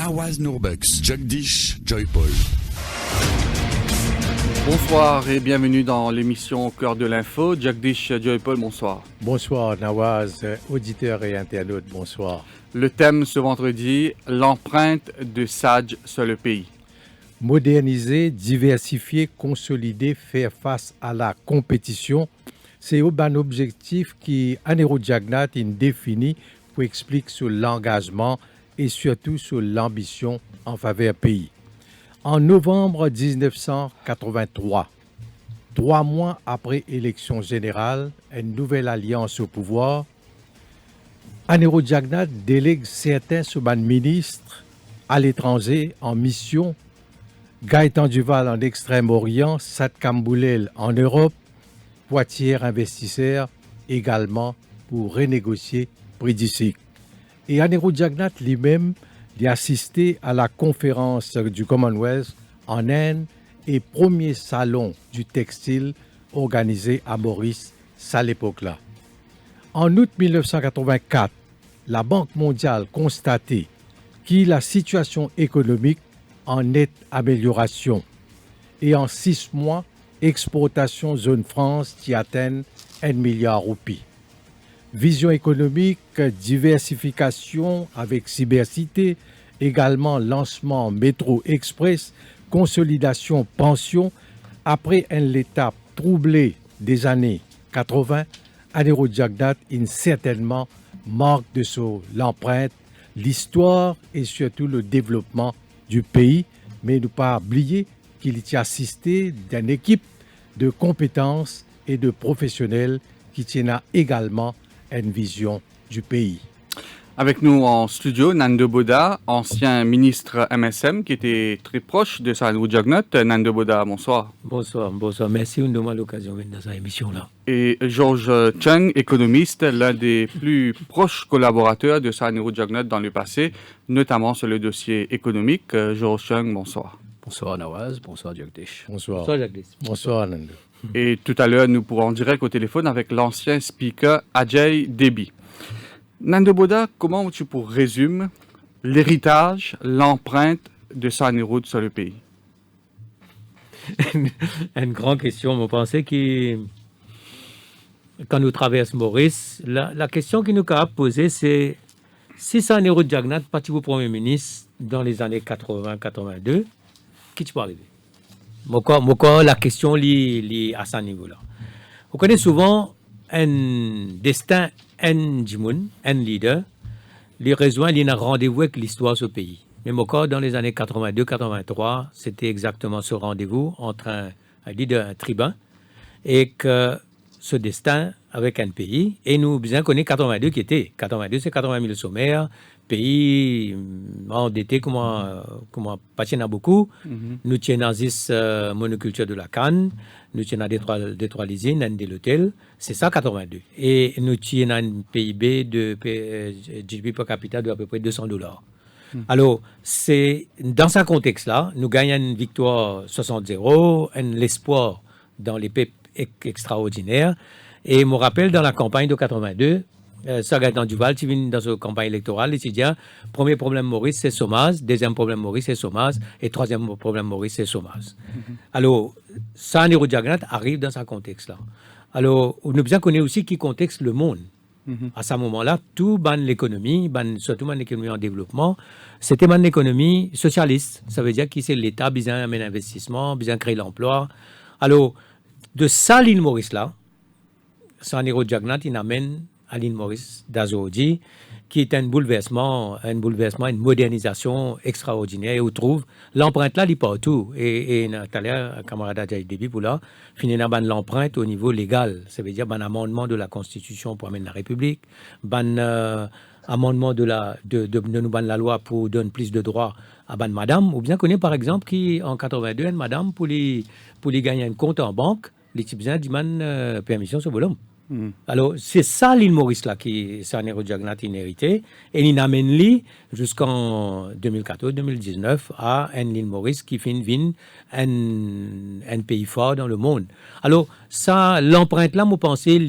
Nawaz Nourbex, Jagdish Joypol. Bonsoir et bienvenue dans l'émission Au cœur de l'info. Jagdish Joypol, bonsoir. Bonsoir Nawaz, auditeurs et internautes, bonsoir. Le thème ce vendredi, l'empreinte de SADJ sur le pays. Moderniser, diversifier, consolider, faire face à la compétition, c'est un objectif qui Anero Jagnat définit pour expliquer sur l'engagement et surtout sur l'ambition en faveur du pays. En novembre 1983, 3 mois après l'élection générale, une nouvelle alliance au pouvoir, Anero Jagnat délègue certains sous-ministres à l'étranger en mission, Gaëtan Duval en Extrême-Orient, Sat Kamboulel en Europe, Poitiers investisseur également pour renégocier prix du cycle. Et Anero Jagnat lui-même a assisté à la conférence du Commonwealth en Inde et premier salon du textile organisé à Maurice à l'époque-là. En août 1984, la Banque mondiale constatait que la situation économique en nette amélioration et en 6 mois, exportation zone France qui atteint 1 milliard de roupies. Vision économique, diversification avec cybercité, également lancement métro express, consolidation pension. Après une étape troublée des années 80, Anero Jagnat certainement marque de l'empreinte, l'histoire et surtout le développement du pays, mais ne pas oublier qu'il y a assisté d'une équipe de compétences et de professionnels qui tiennent également une vision du pays. Avec nous en studio, Nando Boda, ancien ministre MSM qui était très proche de Anero Jagnat. Nando Boda, bonsoir. Bonsoir. Merci de me donner l'occasion d'être dans cette émission-là. Et Georges Chung, économiste, l'un des plus proches collaborateurs de Anero Jagnat dans le passé, notamment sur le dossier économique. Georges Chung, bonsoir. Bonsoir Nawaz, bonsoir Jagdish. Bonsoir. Bonsoir Jagdish. Bonsoir Nando. Et tout à l'heure, nous pourrons en direct au téléphone avec l'ancien speaker Ajay Debi. Nando Boda, comment tu pourrais résumer l'héritage, l'empreinte de Anero sur le pays? Une grande question, je pensais que quand nous traversons Maurice, la question qui nous a posée, c'est si Anero Jagnat parti au Premier ministre dans les années 80-82, qui tu peux arriver? La question liée à ce niveau-là. On connaît souvent un destin, un Jimoun, un leader, les rejoint, il y a un rendez-vous avec l'histoire de ce pays. Mais dans les années 82-83, c'était exactement ce rendez-vous entre un leader, un tribun, et que ce destin avec un pays. Et nous bien connaissons 82 qui était. 82, c'est 80 000 sommaires, pays endetté, comment pas tient beaucoup. Nous tenons 10 monoculture de la canne, nous tenons des trois lysines, un de l'hôtel. C'est ça 82. Et nous tenons un PIB de GDP per capita de à peu près $200. Alors, c'est dans ce contexte-là, nous gagnons une victoire 60-0, l'espoir dans les PEP extraordinaire. Et je me rappelle dans la campagne de 82, Gaëtan Duval, qui vient dans cette campagne électorale, il dit premier problème Maurice, c'est chômage, deuxième problème Maurice, c'est chômage, et troisième problème Maurice, c'est chômage. Alors, Anero Jagnat arrive dans ce contexte-là. Alors, on a bien connu aussi qui contexte le monde. À ce moment-là, tout l'économie, surtout l'économie en développement, c'était une économie socialiste. Ça veut dire que c'est l'État qui amène l'investissement, qui créer l'emploi. Alors, de ça, l'île Maurice-là, Anero Jagnat, il amène à l'île Maurice d'aujourd'hui, qui est un bouleversement, une modernisation extraordinaire. Et on trouve l'empreinte là, il est partout. Et tout à l'heure, camarade Ajay Debi, pour là, finit l'empreinte au niveau légal. Ça veut dire un amendement de la Constitution pour amener la République, un amendement de nous ban la loi pour donner plus de droits à ban madame, ou bien connaît par exemple qui en 82 une madame pour les gagner un compte en banque, les types demandent permission sur volume. Alors, c'est ça l'île Maurice là qui Anero Jagnat inhérité et il amène lui jusqu'en 2014-2019 à une île Maurice qui finit un pays fort dans le monde. Alors, ça, l'empreinte là, moi pensais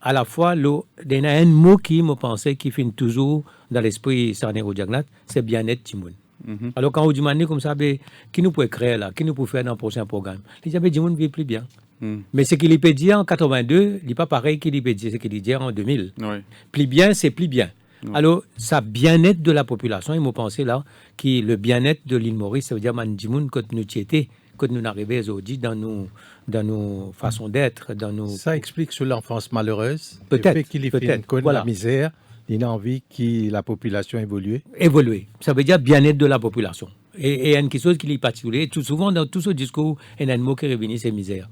à la fois, il y a un mot qui me pensait qui finit toujours dans l'esprit Anero Jagnat, c'est bien-être Timoun. Alors, quand on demande comme ça, ben, qui nous peut créer là, qui nous peut faire dans le prochain programme, les gens disent, on ne vit plus bien. Mais ce qu'il peut dire en 82, il n'est pas pareil qu'il peut dire ce qu'il dit en 2000. Oui. Plus bien, c'est plus bien. Alors, ça bien-être de la population, il m'a pensé là, que le bien-être de l'île Maurice, ça veut dire, quand nous y étions, quand nous arrivons aujourd'hui dans nos façons d'être, dans nos... Ça explique sur l'enfance malheureuse. Peut-être, Le fait qu'il ait fait peut-être, connaître voilà. la misère, il a envie que la population évolue. Évoluer. Ça veut dire bien-être de la population. Et il y a une chose qui est particulière. Tout souvent, dans tout ce discours, il y a un mot qui revient, c'est misère.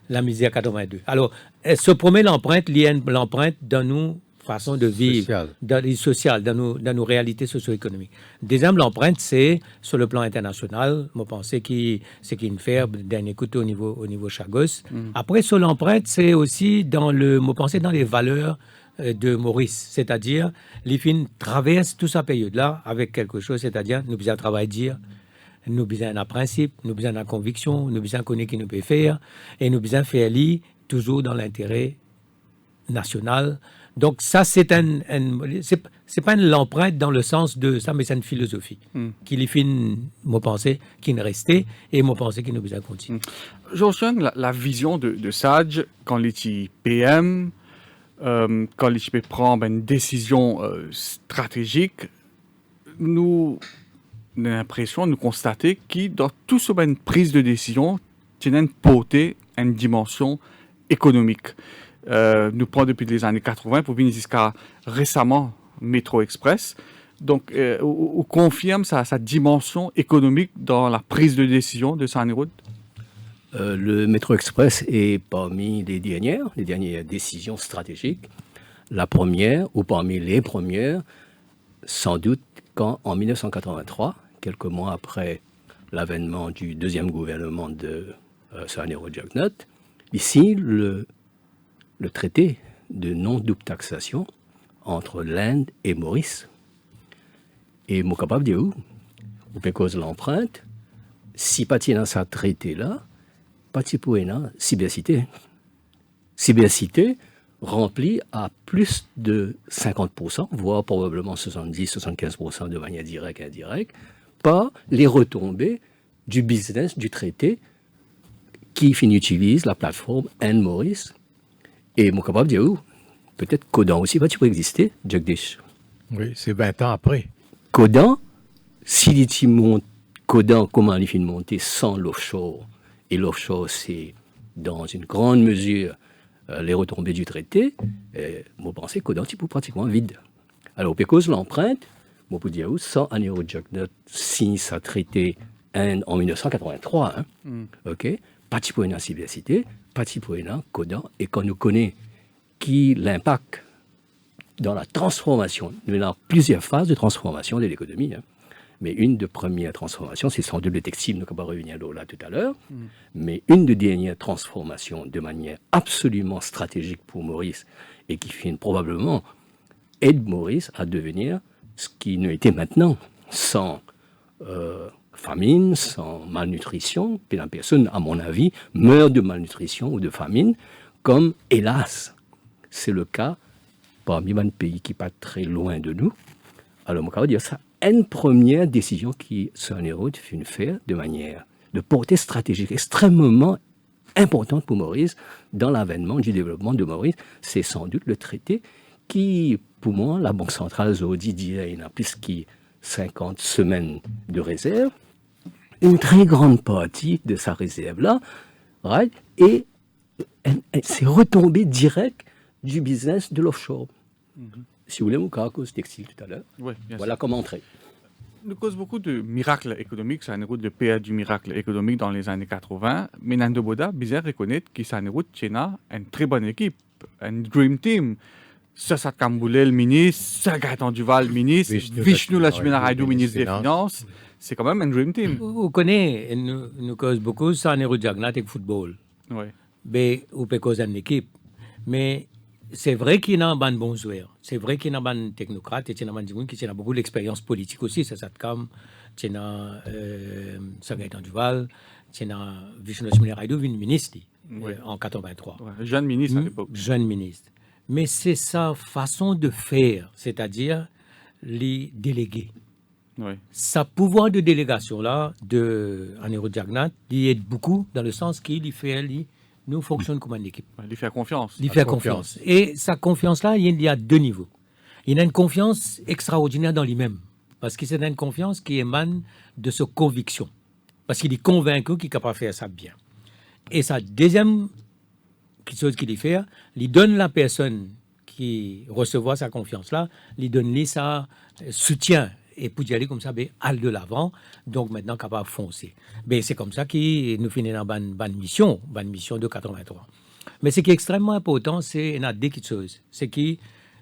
La misère 82. Alors, se promet l'empreinte, l'empreinte dans nos façons de vivre, Sociale. dans les sociales, dans nos réalités socio-économiques. Deuxième, l'empreinte, c'est sur le plan international. Je pense que c'est une faire d'un écoute au niveau Chagos. Après, sur l'empreinte, c'est aussi dans les valeurs de Maurice, c'est-à-dire les films traversent toute cette période-là avec quelque chose, c'est-à-dire nous besoin de travail dire, nous besoin d'un principe, nous besoin d'une conviction, nous besoin de connaître qui nous peut faire et nous besoin de faire lire toujours dans l'intérêt national. Donc ça, c'est pas l'empreinte dans le sens de ça, mais c'est une philosophie qui les films, moi pensais, qui ne restait et moi pensais qu'il nous besoin de continuer. Jocelyn, la vision de Sage, quand il est PM, quand il prend une décision stratégique, nous avons l'impression, nous constater que dans toute cette prise de décision, il y a une portée, une dimension économique. Nous prenons depuis les années 80 pour venir jusqu'à récemment Métro Express. Donc, on confirme sa dimension économique dans la prise de décision de Saint-Néraud. Le Métro Express est parmi les dernières décisions stratégiques. La première, ou parmi les premières, sans doute quand, en 1983, quelques mois après l'avènement du deuxième gouvernement de Saint-Néraud-Jagnat, ici, le traité de non-double taxation entre l'Inde et Maurice. Et je suis capable de dire, ou cause l'empreinte, si pas dans ce traité-là, pas pour une cybercité. Cybercité remplie à plus de 50%, voire probablement 70-75% de manière directe et indirecte, par les retombées du business du traité qui utilise la plateforme End Maurice. Et je suis capable de dire, peut-être Codan aussi va exister, Jagdish. Oui, c'est 20 ans après. Codan, s'il y monte, Codan, comment il finit de monter sans l'offshore? Et l'offshore, c'est dans une grande mesure les retombées du traité. Je pense que Codan est pratiquement vide. Alors, parce l'empreinte, je peux dire, sans Saint-Néraud-Jagnat signe sa traité en 1983, ok? Pas pour une cybercité, pas pour une Codan, et quand nous connaissons qui l'impact dans la transformation, nous avons plusieurs phases de transformation de l'économie, mais une de première transformation, c'est sans doute le textile, nous ne pouvons pas revenir là tout à l'heure, mais une de dernière transformation de manière absolument stratégique pour Maurice, et qui finit probablement aide Maurice à devenir ce qui nous était maintenant, sans famine, sans malnutrition, puis la personne, à mon avis, meurt de malnutrition ou de famine, comme, hélas, c'est le cas parmi un pays qui n'est pas très loin de nous. Alors, on va dire ça, une première décision qui Saint-Néraud fait faire de manière de portée stratégique extrêmement importante pour Maurice dans l'avènement du développement de Maurice, c'est sans doute le traité qui, pour moi, la Banque centrale Zodi dit il y a plus que 50 semaines de réserve, une très grande partie de sa réserve-là, right, et c'est retombé direct du business de l'offshore. Si vous voulez, mon cas, à cause textile tout à l'heure. Oui, bien Voilà sûr. comment entrer. Nous cause beaucoup de miracles économiques. Saint-Néraud, le PA du miracle économique dans les années 80. Mais Nando Boda, bizarre reconnaître que Saint-Néraud tient une très bonne équipe, une dream team. Sasat Kamboulé, le ministre, Gaëtan Duval, le ministre, Vishnu Lakshminarayalu, ministre des Finances. C'est quand même un dream team. Vous connaissez, nous cause beaucoup Saint-Néraud-Jagnat et le football. Oui. Mais on peut causer une équipe. Mais c'est vrai qu'il y a un bon joueur. C'est vrai qu'il y a un technocrate et qu'il y a un gens qui ont beaucoup d'expérience politique aussi. C'est ça comme il y a Gaëtan Duval, il y a Vishnu Lakshminarayalu, ministre en 83. Ouais, jeune ministre à l'époque. Jeune ministre. Mais c'est sa façon de faire, c'est-à-dire les délégués. Oui. Sa pouvoir de délégation là, en Aérojagnat, il aide beaucoup dans le sens qu'il nous fonctionne comme une équipe. Il lui fait confiance. Il fait confiance. Et sa confiance-là, il y a deux niveaux. Il a une confiance extraordinaire dans lui-même. Parce que c'est une confiance qui émane de sa conviction. Parce qu'il est convaincu qu'il est capable de faire ça bien. Et sa deuxième chose qu'il fait, il donne la personne qui recevra sa confiance-là, il donne lui sa soutien. Et pour y aller comme ça, aller de l'avant, donc maintenant capable de foncer. C'est comme ça qu'il nous finit dans une mission de 83. Mais ce qui est extrêmement important, c'est deux choses. C'est que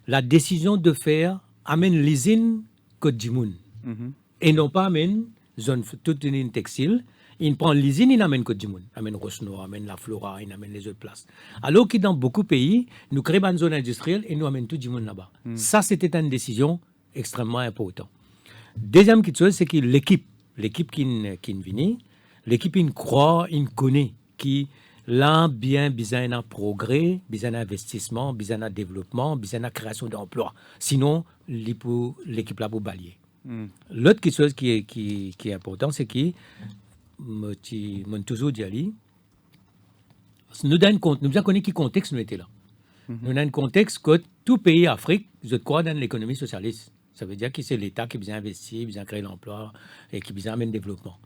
la décision de faire amène l'usine Côte d'Imoun. Et non pas amène toute une textile. Il prend l'usine, il amène Côte d'Imoun. Amène Rosno, amène la Flora, il amène les autres places. Alors que dans beaucoup de pays, nous créons une zone industrielle et nous amènent tout d'Imoun là-bas. Ça, c'était une décision extrêmement importante. Deuxième chose, c'est que l'équipe qui vient, l'équipe qui croit, qui connaît, qui là bien besoin d'un progrès, besoin d'un investissement, besoin d'un développement, besoin d'une création d'emplois. Sinon, l'équipe là pour balayer. L'autre chose qui est important, c'est que moi toujours dit nous bien connaître quel contexte nous était là. Nous avons un contexte que tout pays Afrique, je crois, dans l'économie socialiste. Ça veut dire que c'est l'État qui vient investir, qui vient créer l'emploi et qui vient amener le développement.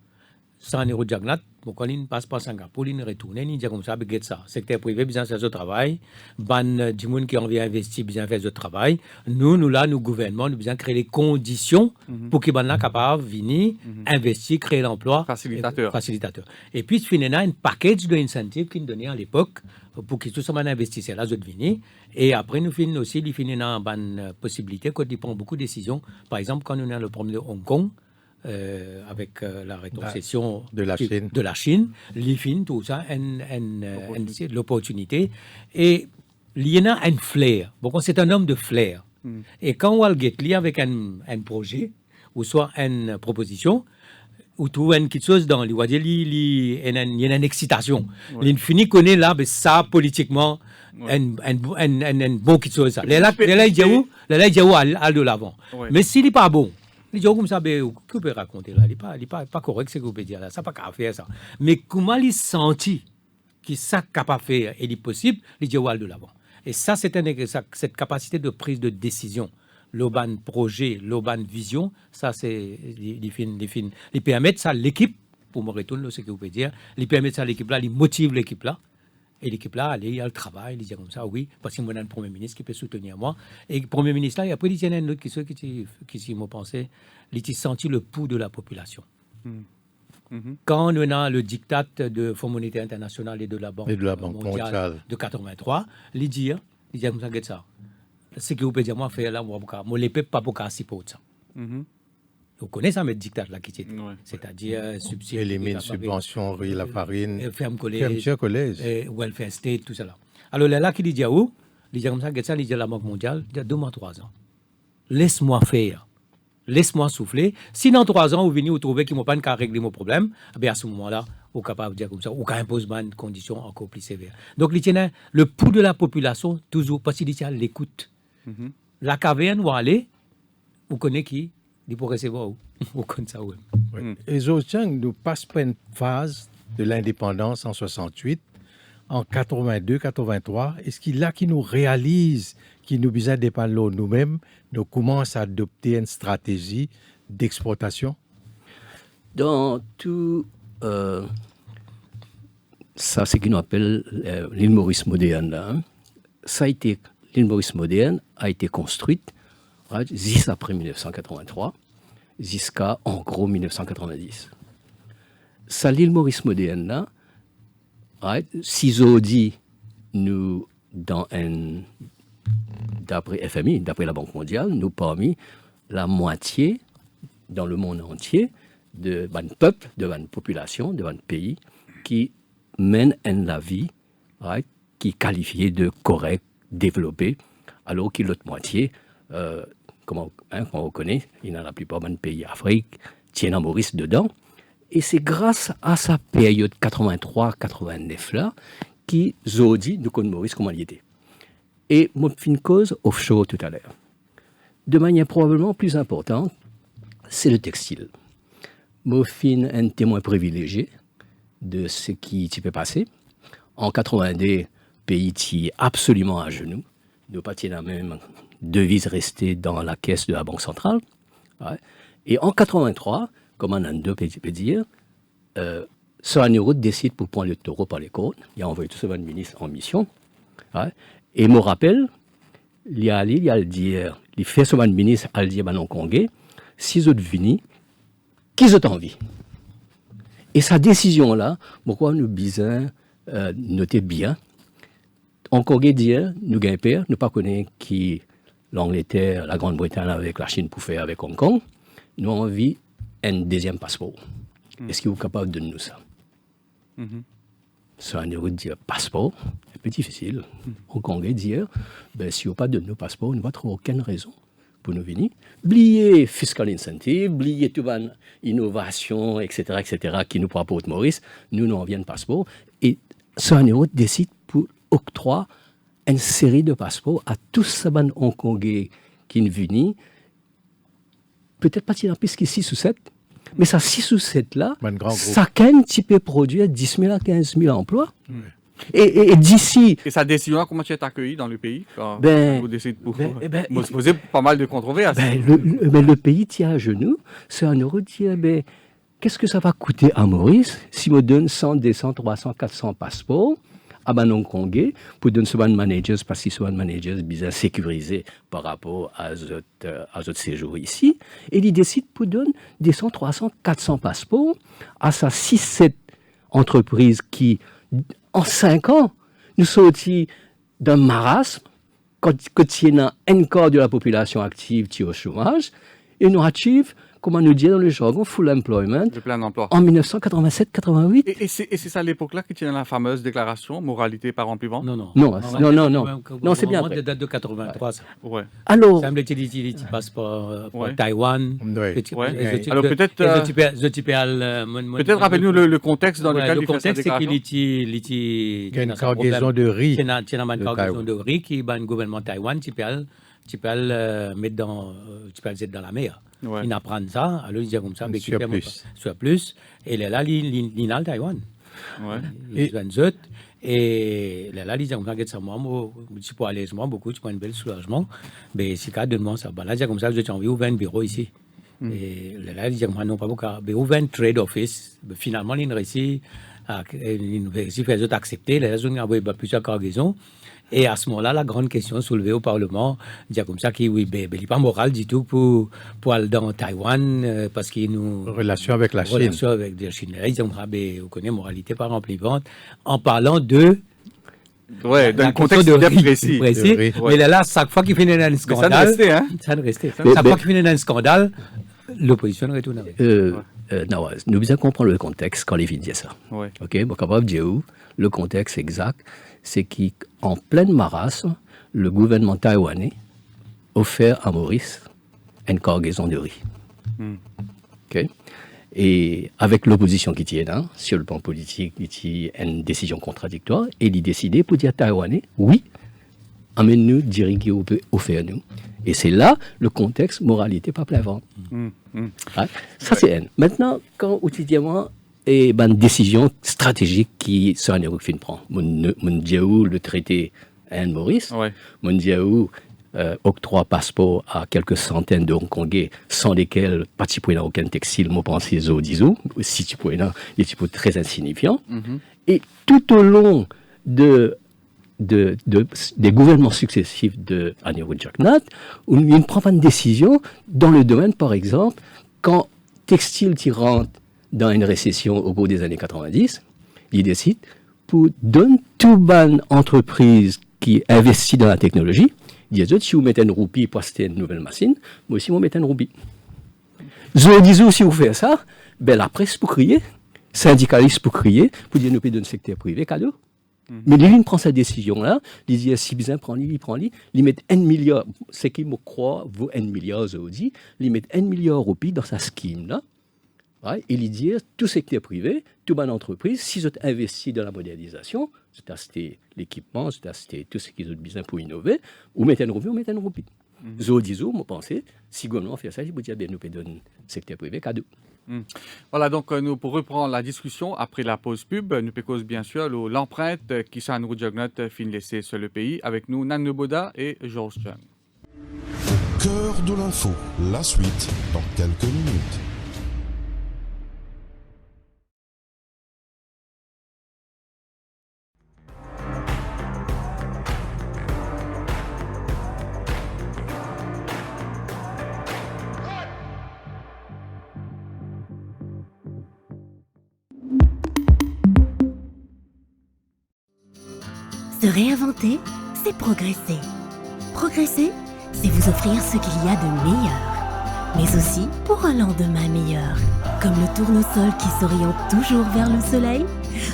Sans Aérojagnat, quand il ne passe pas à Singapour, il retourne, il dit comme ça, il ça. Secteur privé, besoin faire ce travail. Du monde qui en vient investir, besoin faire ce travail. Nous, gouvernement, nous besoin créer les conditions pour qu'ils soient capables de venir investir, créer l'emploi. Facilitateur. Et puis, finalement, un package d'incentives qu'ils nous donnaient à l'époque pour que tout ça soit investisseurs là, venir. Et après, nous finissons aussi, il finit dans une possibilité quand ils prennent beaucoup de décisions. Par exemple, quand nous avons le problème de Hong Kong, avec la rétrocession de la Chine, l'IFIN, tout ça, l'opportunité. Et il y a un flair. Bon, c'est un homme de flair. Et quand on va get avec un projet, ou soit une proposition, ou trouve quelque chose dans il y a une excitation. Il finit connaît là, ça politiquement, un bon quelque chose. Là, il dit où aller de l'avant. Mais s'il n'est pas bon, il dit comme ça, que peut raconter là, il n'est pas correct ce que vous pouvez dire là, ça pas qu'à faire ça. Mais comment il sentit qu'il ça capable de faire et il est possible, il dit aller de l'avant. Et ça, c'est cette capacité de prise de décision. L'Oban projet, l'Oban vision, ça c'est les permettre ça l'équipe, pour me retourner ce que vous pouvez dire, les permettre ça l'équipe là, ils motivent l'équipe là, et l'équipe là, il y a le travail, il dit comme ça, oui, parce que moi, j'ai un Premier ministre qui peut soutenir moi, et le Premier ministre là, et après il y a un autre qui m'a pensé, il a senti le pouls de la population. Quand on a le diktat de Fonds monétaire international et de la Banque mondiale de 83, il dit comme ça, ça. Ce que vous pouvez dire, moi, faire là, moi, les peuples pas pour s'y porter ça. Vous connaissez ça, mais le dictat là qui est. C'est-à-dire, subsidies. Élimine subventions, riz, la farine. Ferme collège. Welfare state, tout ça là. Alors là, qui dit où? Il dit comme ça, il dit à la Banque mondiale, il y a 2 mois, 3 ans. Laisse-moi faire. Laisse-moi souffler. Si dans 3 ans, vous venez vous trouvez qu'ils n'ont pas qu'à régler mon problème, à ce moment-là, vous êtes capable de dire comme ça, ou qu'à imposer une condition encore plus sévère. Donc, il tient le pouls de la population, toujours, parce qu'il tient l'écoute. La caverne où aller, vous connaissez qui? Il faut recevoir où? Vous connaissez ça où? Et Zhojiang nous passe par une phase de l'indépendance en 68, en 82, 83. Est-ce qu'il là qui nous réalise, qui nous besoin de parler nous-mêmes, nous commence à adopter une stratégie d'exportation? Dans tout ça, c'est ce qu'on appelle l'île Maurice moderne. Là, ça a été l'île Maurice moderne a été construite juste après 1983, jusqu'à en gros 1990. Ça, l'île Maurice moderne, là, si je dis, nous, d'après FMI, d'après la Banque mondiale, nous parmi la moitié dans le monde entier de peuple, de population, de pays qui mènent la vie qui est qualifiée de correcte, développée, alors que l'autre moitié, comme on reconnaît, il y en a la plupart des pays d'Afrique, tiennent à Maurice dedans. Et c'est grâce à sa période 83-89 là, qui Zodi nous connaît Maurice comment il était. Et mon fin cause offshore tout à l'heure. De manière probablement plus importante, c'est le textile. Mofin, un témoin privilégié de ce qui s'y peut passer. En 82, pays qui est absolument à genoux. Nous pas la même devise restée dans la caisse de la Banque centrale. Ouais. Et en 83, comme on peut dire, Soanero décide pour prendre le taureau par les cornes. Il a envoyé tout ce ministre en mission. Ouais. Et je me rappelle, il a dire, il fait ce ministre, il dit, non, Congé, si vous êtes venus, qui ont envie. Et sa décision-là, pourquoi nous besoin noter bien, en Congé dire, nous gagnons peur, nous pas connaissons qui l'Angleterre, la Grande-Bretagne avec la Chine pour faire avec Hong Kong, nous avons envie un deuxième passeport. Est-ce que vous êtes capable de donner nous ça? C'est un euro de dire passeport, c'est un peu difficile. Hong Kongais dire, si vous n'avez pas de nos passeports, nous n'avons pas aucune raison pour nous venir. Oubliez fiscal incentive, oubliez toute innovation, etc., qui nous propose Maurice. Nous n'en vient de passeport. Et ce un euro décide pour octroyer une série de passeports à tous ces Hongkongais qui nous viennent. Peut-être pas qu'il y en a plus que 6 ou 7. Mais ça, 6 ou 7 là, ça peut produire 10 000 à 15 000 emplois. Et d'ici. Et sa décision, comment tu es accueilli dans le pays quand vous décidez pour se poser pas mal de controverses. Le pays tient à genoux, c'est un euro dit, qu'est-ce que ça va coûter à Maurice si on donne 100, 200, 300, 400 passeports à Hong Kongais pour donner ce managers, parce qu'ils sont managers bien sécurisés par rapport à notre séjour ici. Et il décide pour donner 200, 300, 400 passeports à sa 6-7 entreprises qui, en 5 ans, nous sortis d'un marasme, quand il y a un quart de la population active qui est au chômage, et nous achievons, comment nous dire dans le jargon, full employment, le plein emploi. En 1987-88. Et c'est ça à l'époque-là que tu as la fameuse déclaration, moralité par remplissement? Non, c'est bien après. Ça date de 83, ça. Ouais. Alors, ça me dit qu'il passe pour Taïwan. Alors peut-être rappelle-nous le contexte dans lequel il fait sa déclaration. Il y a une cargaison de riz. Il y a une cargaison de riz qui est le gouvernement Taïwan, tu peux le mettre dans la mer. Ouais. Il apprend ça, alors il dit comme ça, surplus. Et là, il a le Taïwan. Ouais. Et là, il dit comme ça, tu peux aller beaucoup, tu prends un bel soulagement. Mais si tu donnes ça, là, il dit comme ça, j'ai envie d'ouvrir un bureau ici. Et là, il dit comme ça, non, pas beaucoup. Mais ouvrir un trade office, finalement, il réussit à faire les accepter. Là, il a plusieurs cargaisons. Et à ce moment-là, la grande question soulevée au Parlement, il y a comme ça qu'il n'est pas moral du tout pour aller dans Taïwan, parce qu'il nous... Relation avec la Chine. Relation avec la Chine. Ils ont on connaît moralité par remplissement, en parlant de... Ouais, dans un contexte bien précis. Ouais. Mais là, chaque fois qu'il finit un scandale... Ça ne restait, hein? Ça ne restait. Chaque fois qu'il finit un scandale, l'opposition retourne avec. Non, nous devons comprendre le contexte quand les filles disent ça. Ouais. Ok, bon, capable de dire où le contexte exact, c'est qu'en pleine marasme, le gouvernement taïwanais offert à Maurice une cargaison de riz. Ok, et avec l'opposition qui tient là, sur le plan politique, il y a une décision contradictoire, et il a décidé pour dire à Taïwanais, oui, amène-nous, dire qui peut offrir nous. Et c'est là le contexte moralité pas plein vent. Ça c'est elle. Maintenant, quand quotidiennement et une décision stratégique qui sur un fin prend. Mon diaou le traité Anne Maurice. Mon diaou octroie passeport à quelques centaines de Hongkongais sans lesquels pas de aucun textile, moi pense les autres si tu pouvais des types très insignifiants. Et tout au long des gouvernements successifs de Anirudh Jagannath, il ne prend pas de décision dans le domaine, par exemple, quand textile qui rentre dans une récession au cours des années 90, il décide pour donner toute bonne entreprise qui investit dans la technologie, il dit si vous mettez une roupie pour acheter une nouvelle machine, moi aussi, vous mettez une roupie. Je dis si vous faites ça, la presse pour crier, syndicalistes pour crier, pour dire nous payons dans le secteur privé, cadeau. Mais l'île prend cette décision-là, il dit si bien il prend, il met 1 milliard, c'est qui me croit, vaut 1 milliard, je dis, il met 1 milliard de roupies dans sa scheme-là. Ouais, et il dit tout secteur privé, toute bonne entreprise, si vous investissez dans la modernisation, vous achetez l'équipement, vous achetez tout ce qui est besoin pour innover, vous mettez une roupie, Zo disons, moi pensais, si le gouvernement fait ça, il peut dire, nous pouvons donner secteur privé cadeau. Voilà, donc nous, pour reprendre la discussion après la pause pub, nous pécose bien sûr l'empreinte qui s'en route Jagnat fin laissée sur le pays avec nous Nan Boda et Georges Chung. Cœur de l'info, la suite dans quelques minutes. Se réinventer, c'est progresser. Progresser, c'est vous offrir ce qu'il y a de meilleur, mais aussi pour un lendemain meilleur. Comme le tournesol qui s'oriente toujours vers le soleil,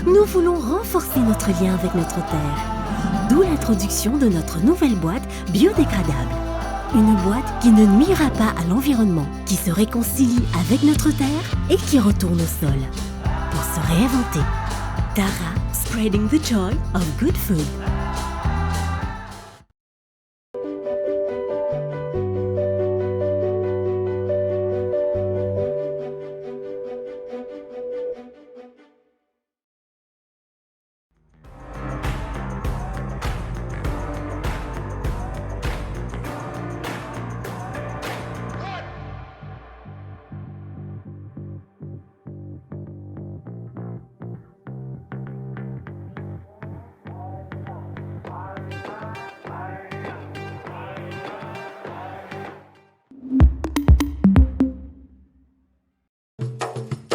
nous voulons renforcer notre lien avec notre terre. D'où l'introduction de notre nouvelle boîte biodégradable. Une boîte qui ne nuira pas à l'environnement, qui se réconcilie avec notre terre et qui retourne au sol. Pour se réinventer. Tara, spreading the joy of good food.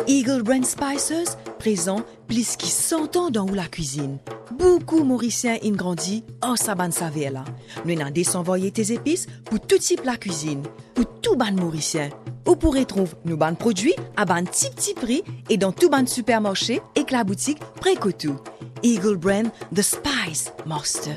Eagle Brand Spices présent plus qui 100 ans dans la cuisine. Beaucoup Mauriciens ont grandi en saban savela. Nous avons désenvoyé tes épices pour tout type la cuisine, pour tout ban Mauricien. Vous pourrez trouver nos ban produits à ban petit prix et dans tout ban supermarché et que la boutique Précotou. Eagle Brand The Spice Master.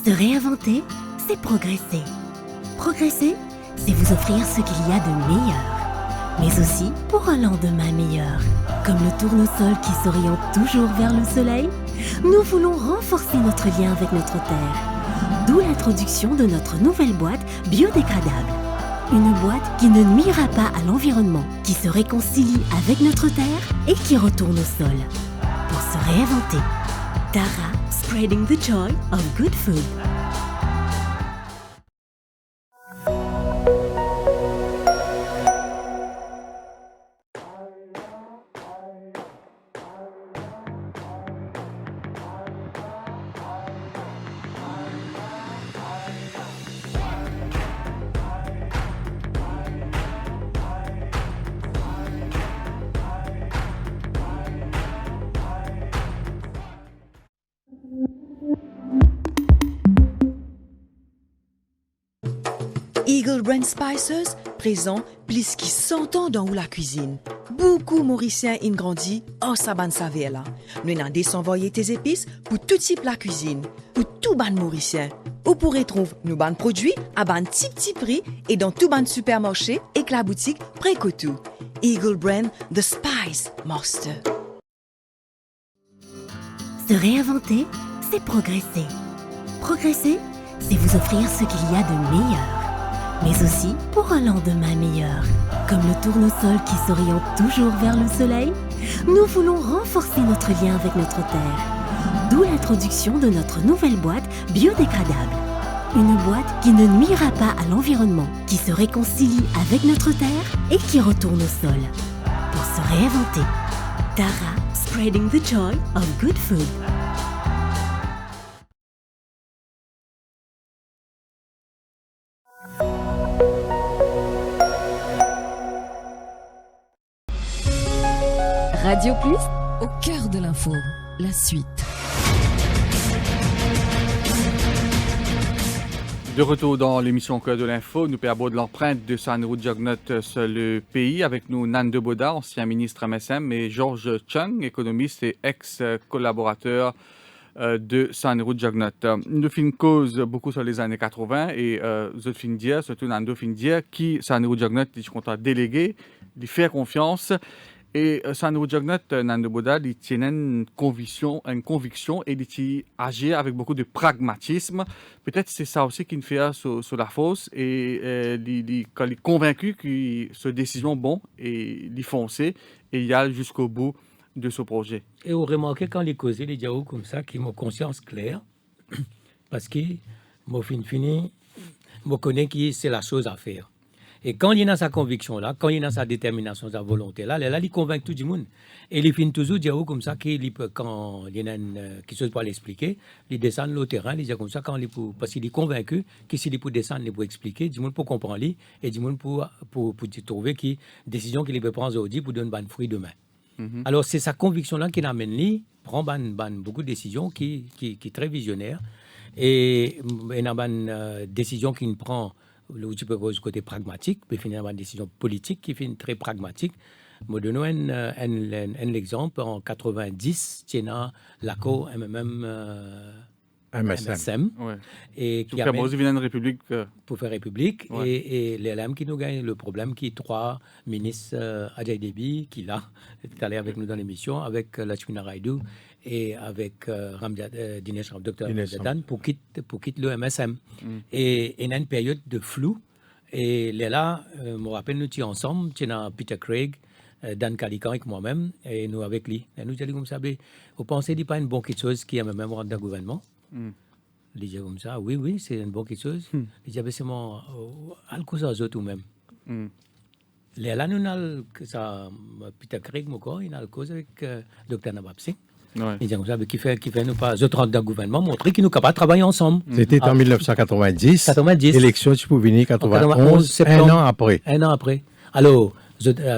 Se réinventer, c'est progresser. Progresser, c'est vous offrir ce qu'il y a de meilleur, mais aussi pour un lendemain meilleur. Comme le tournesol qui s'oriente toujours vers le soleil, nous voulons renforcer notre lien avec notre terre. D'où l'introduction de notre nouvelle boîte biodégradable. Une boîte qui ne nuira pas à l'environnement, qui se réconcilie avec notre terre et qui retourne au sol. Pour se réinventer. Tara, spreading the joy of good food. Eagle Brand Spices présent plus qui 100 ans dans la cuisine. Beaucoup Mauriciens ont grandi en saban savela. Nous avons désenvoyé tes épices pour tout type la cuisine, pour tout ban Mauricien. Vous pourrez trouver nos ban produits à ban petit prix et dans tout ban supermarché et que la boutique Précotou. Eagle Brand The Spice Master. Se réinventer, c'est progresser. Progresser, c'est vous offrir ce qu'il y a de meilleur, mais aussi pour un lendemain meilleur. Comme le tournesol qui s'oriente toujours vers le soleil, nous voulons renforcer notre lien avec notre terre. D'où l'introduction de notre nouvelle boîte biodégradable. Une boîte qui ne nuira pas à l'environnement, qui se réconcilie avec notre terre et qui retourne au sol. Pour se réinventer. Tara, spreading the joy of good food. Radio Plus, au cœur de l'info, la suite. De retour dans l'émission Cœur de l'info, nous perdons de l'empreinte de Sanru Jagnot sur le pays. Avec nous, Nan Deboda, ancien ministre MSM, et Georges Chung, économiste et ex-collaborateur de Sanru Jagnot. Nous finissons cause beaucoup sur les années 80 et je finis dire, surtout Nando finit dire, qui Sanru Jagnot est content délégué, lui faire confiance. Et Sanru Jagnot, Nando Boda, il tient une conviction et il agit avec beaucoup de pragmatisme. Peut-être c'est ça aussi qui nous fait sur la fosse. Et quand il est convaincu que cette décision est bonne, et il fonce et il y a jusqu'au bout de ce projet. Et vous remarquez quand les causés, les dialogues comme ça, qui ont conscience claire, parce que moi, fini, je connais que c'est la chose à faire. Et quand il est dans sa conviction là, quand il est dans sa détermination, sa volonté là, il convainc tout le monde. Et il finit toujours dire comme ça qu'il peut, quand il y a quelque chose pour l'expliquer, il descend le terrain, il dit comme ça quand il peut, parce qu'il est convaincu que s'il peut descendre, il peut expliquer, du monde pour comprendre lui et du monde pour trouver qui décision qu'il peut prendre aujourd'hui pour donner un fruit demain. Alors c'est sa conviction là qui l'amène lui prend beaucoup de décisions qui est très visionnaire et il a une décision qu'il prend où tu peux voir du côté pragmatique, puis finalement une décision politique qui fait très pragmatique. Je donne un exemple. En 90, tu as l'accord MSM. Ouais. Et qui amène une république. Pour faire république. Ouais. Et l'LM qui nous gagne le problème qui est trois ministres, Ajay Debi, qui là, est allé avec nous dans l'émission, avec Lachmina Raidu et avec Dinesh Dr. Ramjadan pour quitter le MSM. Et il y a une période de flou. Et là, je me rappelle, nous étions ensemble, tu as Peter Craig, Dan Calican avec moi-même, et nous avec lui. Et nous disons comme ça, vous pensez qu'il n'y a pas une bonne chose qui a même rendu dans le gouvernement? Il disait comme ça, oui, c'est une bonne chose. Il disait, c'est mon cause aux autres ou même. Là, nous avons Peter Craig, il a le cause avec Dr. Nabab Singh. Ouais. Il dit comme ça, qui fait nous pas autres rentrent dans le gouvernement, montrer qu'ils nous capables de travailler ensemble. C'était en 1990. 90. Élection, tu peux venir 91, un an après. Un an après. Alors,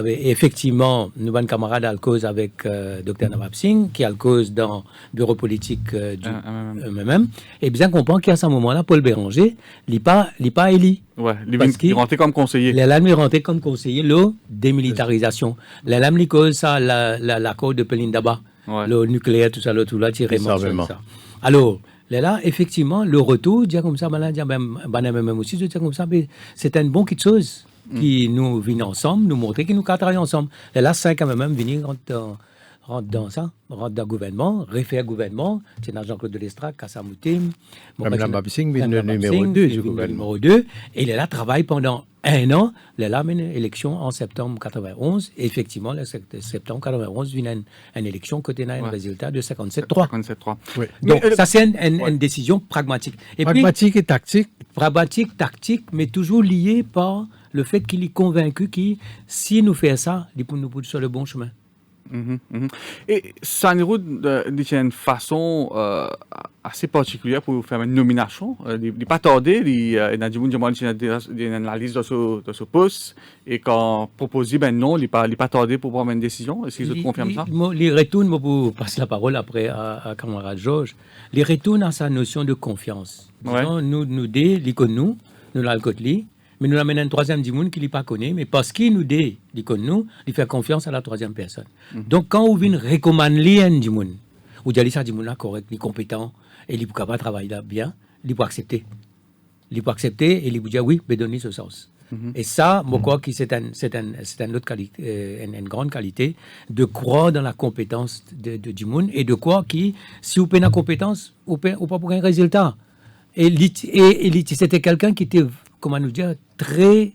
effectivement, nous avons un camarade à la cause avec Dr. Nabab Singh, qui a le cause dans le bureau politique du MMM. Et bien comprendre qu'à ce moment-là, Paul Béranger, il n'est pas élu. Ouais, il rentré comme conseiller. Il est rentré comme conseiller, la démilitarisation. Il cause ça, l'accord de Pelindaba. Ouais. Le nucléaire, tout ça, tiré ça. Alors, là, effectivement, le retour, dire comme ça, même aussi, dire comme ça, c'est une bonne chose qui nous vient ensemble, nous montrer qu'ils nous travaillons ensemble. Là, 5 quand même venir rentre dans le gouvernement, refaire gouvernement, c'est dans Jean-Claude Delestrac, Kassamoutim. Mme Babsing vient le numéro 2 du gouvernement. Numéro 2, et il est là, travaille pendant un an. Il est là, une élection en septembre 91. Et effectivement, le septembre 91, vient une élection côté un résultat de 57-3. 57-3. Oui. Donc, ça, c'est une décision pragmatique. Et pragmatique et tactique. Pragmatique, tactique, mais toujours lié par le fait qu'il est convaincu que si nous faisons ça, il peut nous pousser sur le bon chemin. Et Sanru a une façon assez particulière pour faire une nomination. Il n'est pas tardé, il y a une analyse de ce poste et quand proposé, non, il n'est pas tardé pour prendre une décision. Est-ce qu'ils confirment ça? Il retourne, pour passer la parole après à camarade Georges, il retourne à sa notion de confiance. Disons, nous l'avons côté mais nous l'amène un troisième du monde qui ne pas connaît, mais parce qu'il nous dit, il fait confiance à la troisième personne. Donc, quand on vient recommander un du monde, ou dire ça du monde là correct, il est compétent, et il est capable de travailler là bien, il peut accepter. Il peut accepter et il peut dire oui, mais donner ce sens. Et ça, je crois que c'est une autre qualité, une grande qualité de croire dans la compétence du monde et de croire que si vous payez la compétence, vous ne pas pour un résultat. Et c'était quelqu'un qui était, comment nous dire, très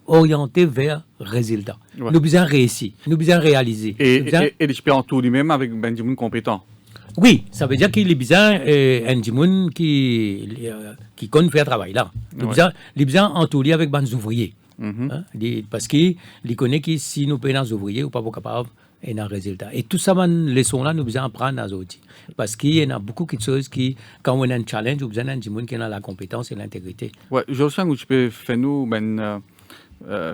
orienté vers résultat. Ouais. Nous besoin réussir, nous besoin réaliser. Et il peut en tout lui-même avec un monde compétent. Oui, ça veut dire qu'il est besoin un monde qui connaît faire travail là. Il est besoin en tout avec des ouvriers. Parce qu'il connaît que si nous payons des ouvriers, nous ne sommes pas capables et un résultat. Et tout ça, les leçons-là, nous besoin apprendre à autres. Parce qu'il y a beaucoup de choses qui, quand on a un challenge, nous besoin d'un monde qui a la compétence et l'intégrité. Ouais, je sens que tu peux faire nous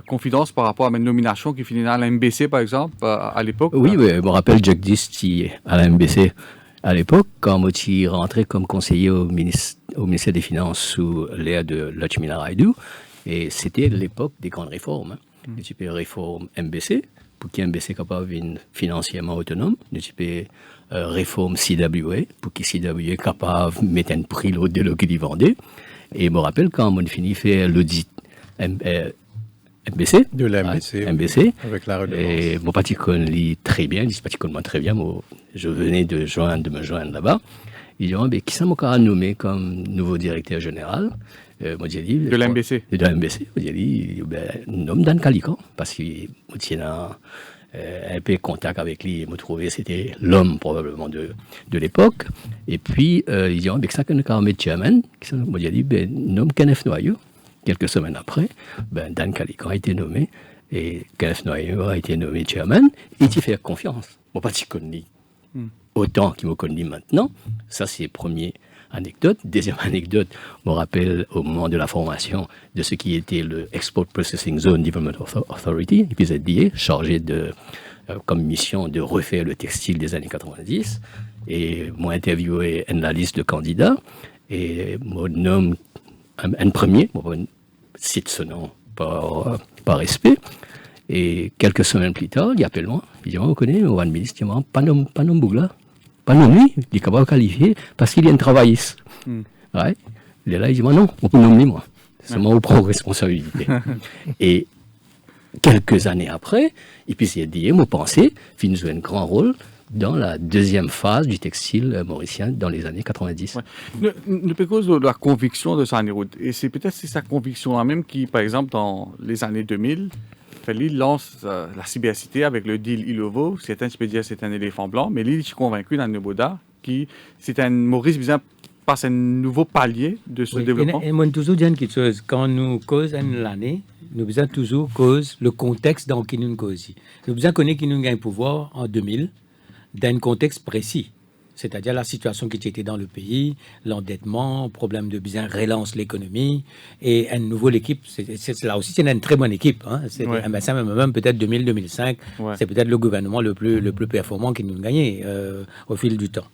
confidence par rapport à ma nomination qui finit à la MBC, par exemple, à l'époque. Oui, je me rappelle Jack Disty à la MBC à l'époque, quand je suis rentré comme conseiller au ministère des Finances sous l'ère de Lakshminarayalu. Et c'était l'époque des grandes réformes. Nous avons réforme MBC, pour que MBC soit capable d'être financièrement autonome. Nous avons réforme CWA, pour que CWA soit capable de mettre un prix de ce qu'il vendait. Et je me rappelle quand on a fini de faire l'audit MBC. De la MBC. MBC. Avec la redevance. Et mon parti connaît très bien, je connais très bien. Je venais de me joindre là-bas. Ils disent, mais qui ça m'a nommé comme nouveau directeur général? Moi, j'ai dit, de l'MBC. De l'MBC. J'ai dit, nomme Dan Calican, parce que moi, j'ai un peu contact avec lui, et me trouvé c'était l'homme probablement de l'époque. Et puis, ils disent, mais ça qu'on a mis chairman, moi, j'ai dit, nomme Kenneth Noyau. Quelques semaines après, Dan Calican a été nommé, et Kenneth Noyau a été nommé chairman, et il fait confiance. Moi, pas si connu. Autant qu'il me connaît maintenant. Ça, c'est la première anecdote. Deuxième anecdote, je me rappelle au moment de la formation de ce qui était le Export Processing Zone Development Authority, EPZDA, chargé comme mission de refaire le textile des années 90. Et moi, interviewé une liste de candidats, et mon nomme un premier, je cite ce nom par respect. Et quelques semaines plus tard, il appelle moi, il dit, on connaît, on va ministre, il dit, pas nom Bougla. Pas nommé, il est capable de qualifier parce qu'il y a un travailliste. Ouais. Il est là, il dit, non, on peut nommer moi. C'est moi qui prends responsabilité. Et quelques années après, et puis c'est dit, moi pensais, il joue un grand rôle dans la deuxième phase du textile mauricien dans les années 90. Ouais. Ne peut cause de la conviction de Sanerud. Et c'est peut-être sa conviction même qui, par exemple, dans les années 2000, Feli lance la cybercité avec le deal Ilovo. Certains peuvent dire que c'est un éléphant blanc, mais lui, je suis convaincu dans Neboda que c'est un Maurice Bizan passe un nouveau palier de ce développement. Et moi, toujours dire quelque chose. Quand nous causons l'année, nous besoin toujours cause le contexte dans lequel nous causons. Nous besoin connaître qui nous gagne pouvoir en 2000 dans un contexte précis. C'est-à-dire la situation qui était dans le pays, l'endettement, problème de bien relance l'économie et une nouvelle équipe. Là aussi, c'est une très bonne équipe. Hein. C'est même peut-être 2000-2005. Ouais. C'est peut-être le gouvernement le plus performant qui nous a gagné au fil du temps.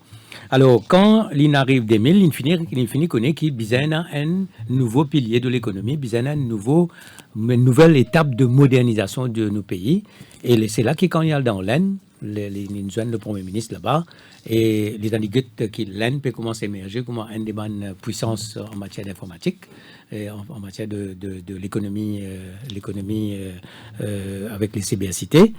Alors, quand l'in arrive 2000, il finit connaître qu'il y a un nouveau pilier de l'économie, il y a une nouvelle étape de modernisation de nos pays. Et c'est là quand il y a dans l'Aisne, le Premier ministre là-bas, et les anecdotes qui l'Aisne peut commencer à émerger comme une des bonnes puissances en matière d'informatique, en matière de l'économie avec les cybercités.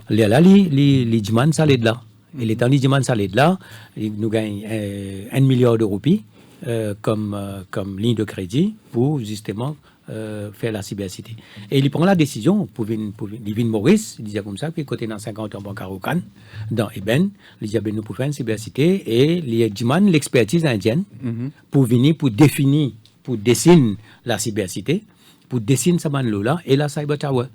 Là, les demandes, ça l'aide là. Et les temps de demande, ça l'aide là. Nous gagnons 1 milliard de roupies comme ligne de crédit pour justement faire la cybercité. Et il prend la décision pour Livin Maurice, il disait comme ça, puis côté dans 50 ans, Banque Rocan, dans Eben, il disait, nous pouvons faire une cybercité et il demande l'expertise indienne pour venir, pour définir, pour dessiner la cybercité, pour dessiner sa là et la Cyber Tower.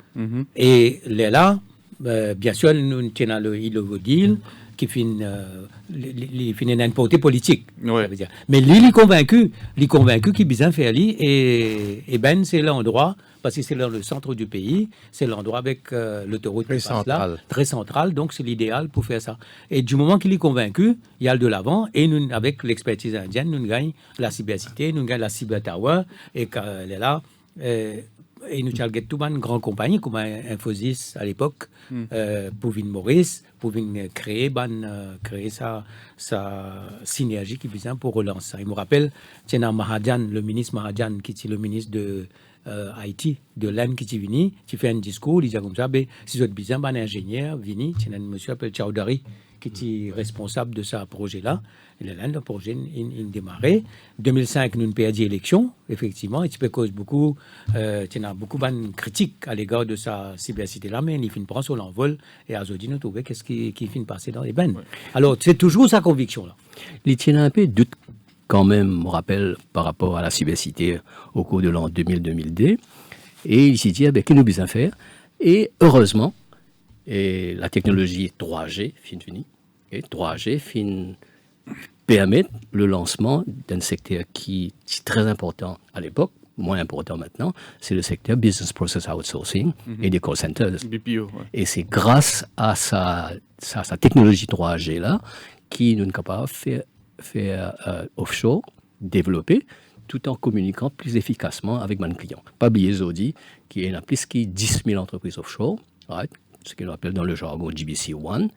Et là, bien sûr, nous tenons le deal qui finit une portée politique. Ouais. Mais lui, il est convaincu qu'il besoin faire lui et Ben c'est l'endroit parce que c'est le centre du pays, c'est l'endroit avec l'autoroute très central. Très central, donc c'est l'idéal pour faire ça. Et du moment qu'il est convaincu, il y a le de l'avant et nous, avec l'expertise indienne, nous gagnons la cybercité, nous gagnons la cyber tower et elle est là. Et nous avons tout une grande compagnie comme Infosys à l'époque pour venir Maurice, pour venir créer sa synergie qui vient pour relancer ça. Il me rappelle, tiens, Mahajan, le ministre Mahajan, qui est le ministre de Haïti, de l'Aisne qui est venu, qui fait un discours, il dit comme ça, si vous êtes besoin d'un ingénieur, vini, tiens, un monsieur appelé Chowdhury, qui est responsable de ce projet-là. Et le projet a démarré. 2005, nous avons perdu l'élection, effectivement, et tu peux cause beaucoup de critiques à l'égard de sa cybercité-là, mais il finit prendre son envol, et à Zodi, nous trouvons qu'est-ce qui finit passer dans les bennes. Ouais. Alors, c'est toujours sa conviction-là. Il tient un peu doute quand même, je me rappelle, par rapport à la cybercité au cours de l'an 2000-2002, et il s'est dit, qu'est-ce que nous devons faire? Et heureusement, Et la technologie 3G, fini. Et 3G, permet le lancement d'un secteur qui est très important à l'époque, moins important maintenant, c'est le secteur Business Process Outsourcing et des call centers. BPO, ouais. Et c'est grâce à sa technologie 3G-là qui nous est capable de faire offshore, développer, tout en communiquant plus efficacement avec nos clients. Pas oublier Zodi, qui est plus de 10 000 entreprises offshore, right? Ce qu'on appelle dans le jargon GBC One,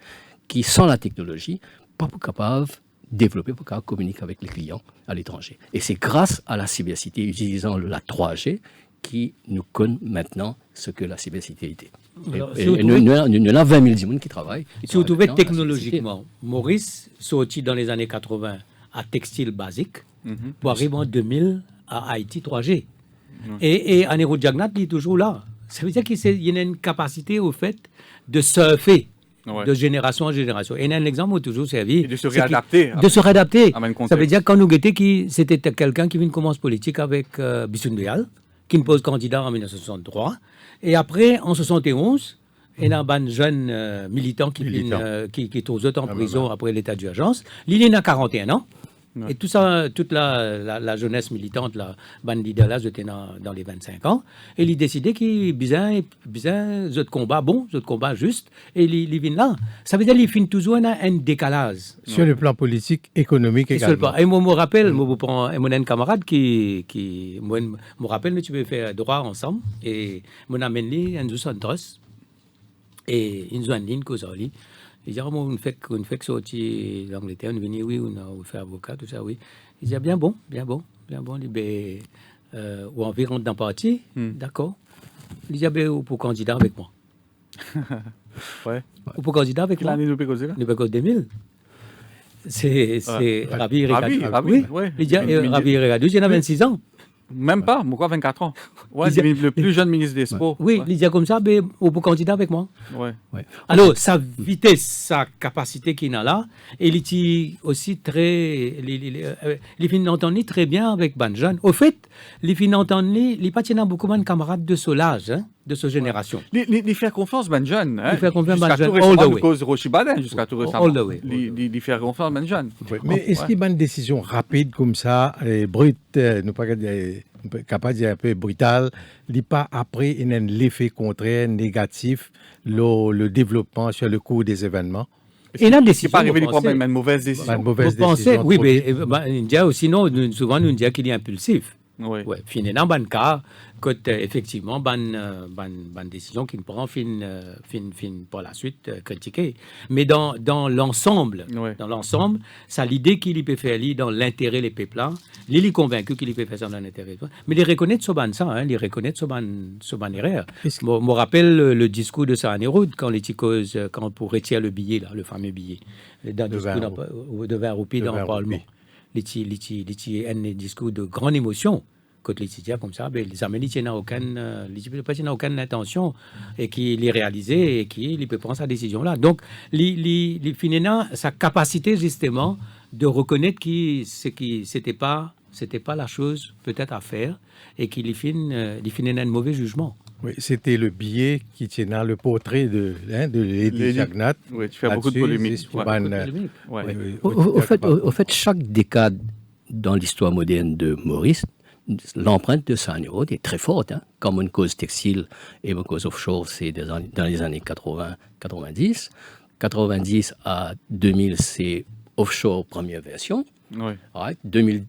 qui, sans la technologie, pas capable de développer, pas capable de communiquer avec les clients à l'étranger. Et c'est grâce à la cybersécurité, utilisant la 3G, qui nous connaît maintenant ce que la cybersécurité était. Nous avons 20 000 personnes qui travaillent. Si vous trouvez technologiquement, Maurice sorti dans les années 80 à textile basique, pour arriver en 2000 à Haïti 3G. Et Anero Jagnat est toujours là. Ça veut dire qu'il y a une capacité au fait de surfer de génération en génération. Et il y a un exemple où toujours servi. Et de se réadapter. De se réadapter. Ça veut dire quand nous guettons, c'était quelqu'un qui vient de commencer politique avec Bissoun Béal, qui nous pose candidat en 1963. Et après, en 71, il y a un jeune militant qui est aux autres en prison après l'état d'urgence. Il est à 41 ans. Ouais. Et tout ça, toute la jeunesse militante, la bande là, j'étais dans les 25 ans. Et il a décidé qu'il y a besoin de combat bon, de combat juste. Et il vient là. Ça veut dire qu'il finit toujours un décalage. Sur le plan politique, économique également. Et moi, je me rappelle, mon camarade qui me rappelle, mais tu peux faire droit ensemble. Et mon amène lui, un trust. Et il nous a dit que ça. Il dit, on fait que sortir d'Angleterre, on vient, oui, on a fait avocat, tout ça, oui. Il dit, bien bon. Ou environ d'un parti, d'accord. Il dit, ou pour candidat avec moi. Ouais. Ou pour candidat avec moi. L'année nous pécose là. Nous pécose 2000. C'est Ravi Regadou. Ravi, oui. Il dit, Ravi Regadou, il y en a 26 ans. Même pas, moi, 24 ans. Ouais, c'est le plus jeune ministre des Sports. Oui, il dit comme ça, mais au candidat avec moi. Ouais. Alors, sa vitesse, sa capacité qu'il a là, et il est aussi très. Il finit d'entendre très bien avec Banjan. Au fait, il finit d'entendre, il pas beaucoup de camarades de son âge, de sa génération. Il fait confiance Banjan. Il fait confiance Banjan. All the way. Cause Rochibadin, jusqu'à tout récemment. All the way. Il fait confiance Banjan. Mais est-ce qu'il y a une décision rapide comme ça, brute, nous pas capable de dire un peu brutal, il n'y a pas après l'effet contraire négatif, le développement sur le cours des événements? Et la décision. Il n'est pas arrivé des problèmes, une mauvaise décision. Une mauvaise décision. Oui, mais sinon, souvent, nous disons qu'il est impulsif. Oui. Finalement, dans le cas, quand effectivement, bonne décision qu'il prend, fin pour la suite critiquer. Mais dans l'ensemble, ça l'idée qu'il peut faire dans l'intérêt des peuples, il est convaincu qu'il peut faire ça dans l'intérêt. Mais il reconnaît ce ça, il reconnaît ce ban erreur. Je me rappelle le discours de Sahanerud quand pour retirer le billet, là, le fameux billet, de 20 roupies dans le Parlement. Un discours de grande émotion. Quand les étudiants comme ça, les Amélites n'ont aucune intention et qu'il est réalisé et qu'il peut prendre sa décision-là. Donc, finalement, sa capacité justement de reconnaître que c'était pas la chose peut-être à faire et qu'il finit un mauvais jugement. Oui, c'était le billet qui tient le portrait de Lady Jagnat. Oui, tu fais beaucoup de polémiques. Au fait, chaque décade dans l'histoire moderne de Maurice, l'empreinte de Sahanerud est très forte. Comme une cause textile et une cause offshore, c'est dans les années 80-90. 90 à 2000, c'est offshore première version. Oui. Right. 2000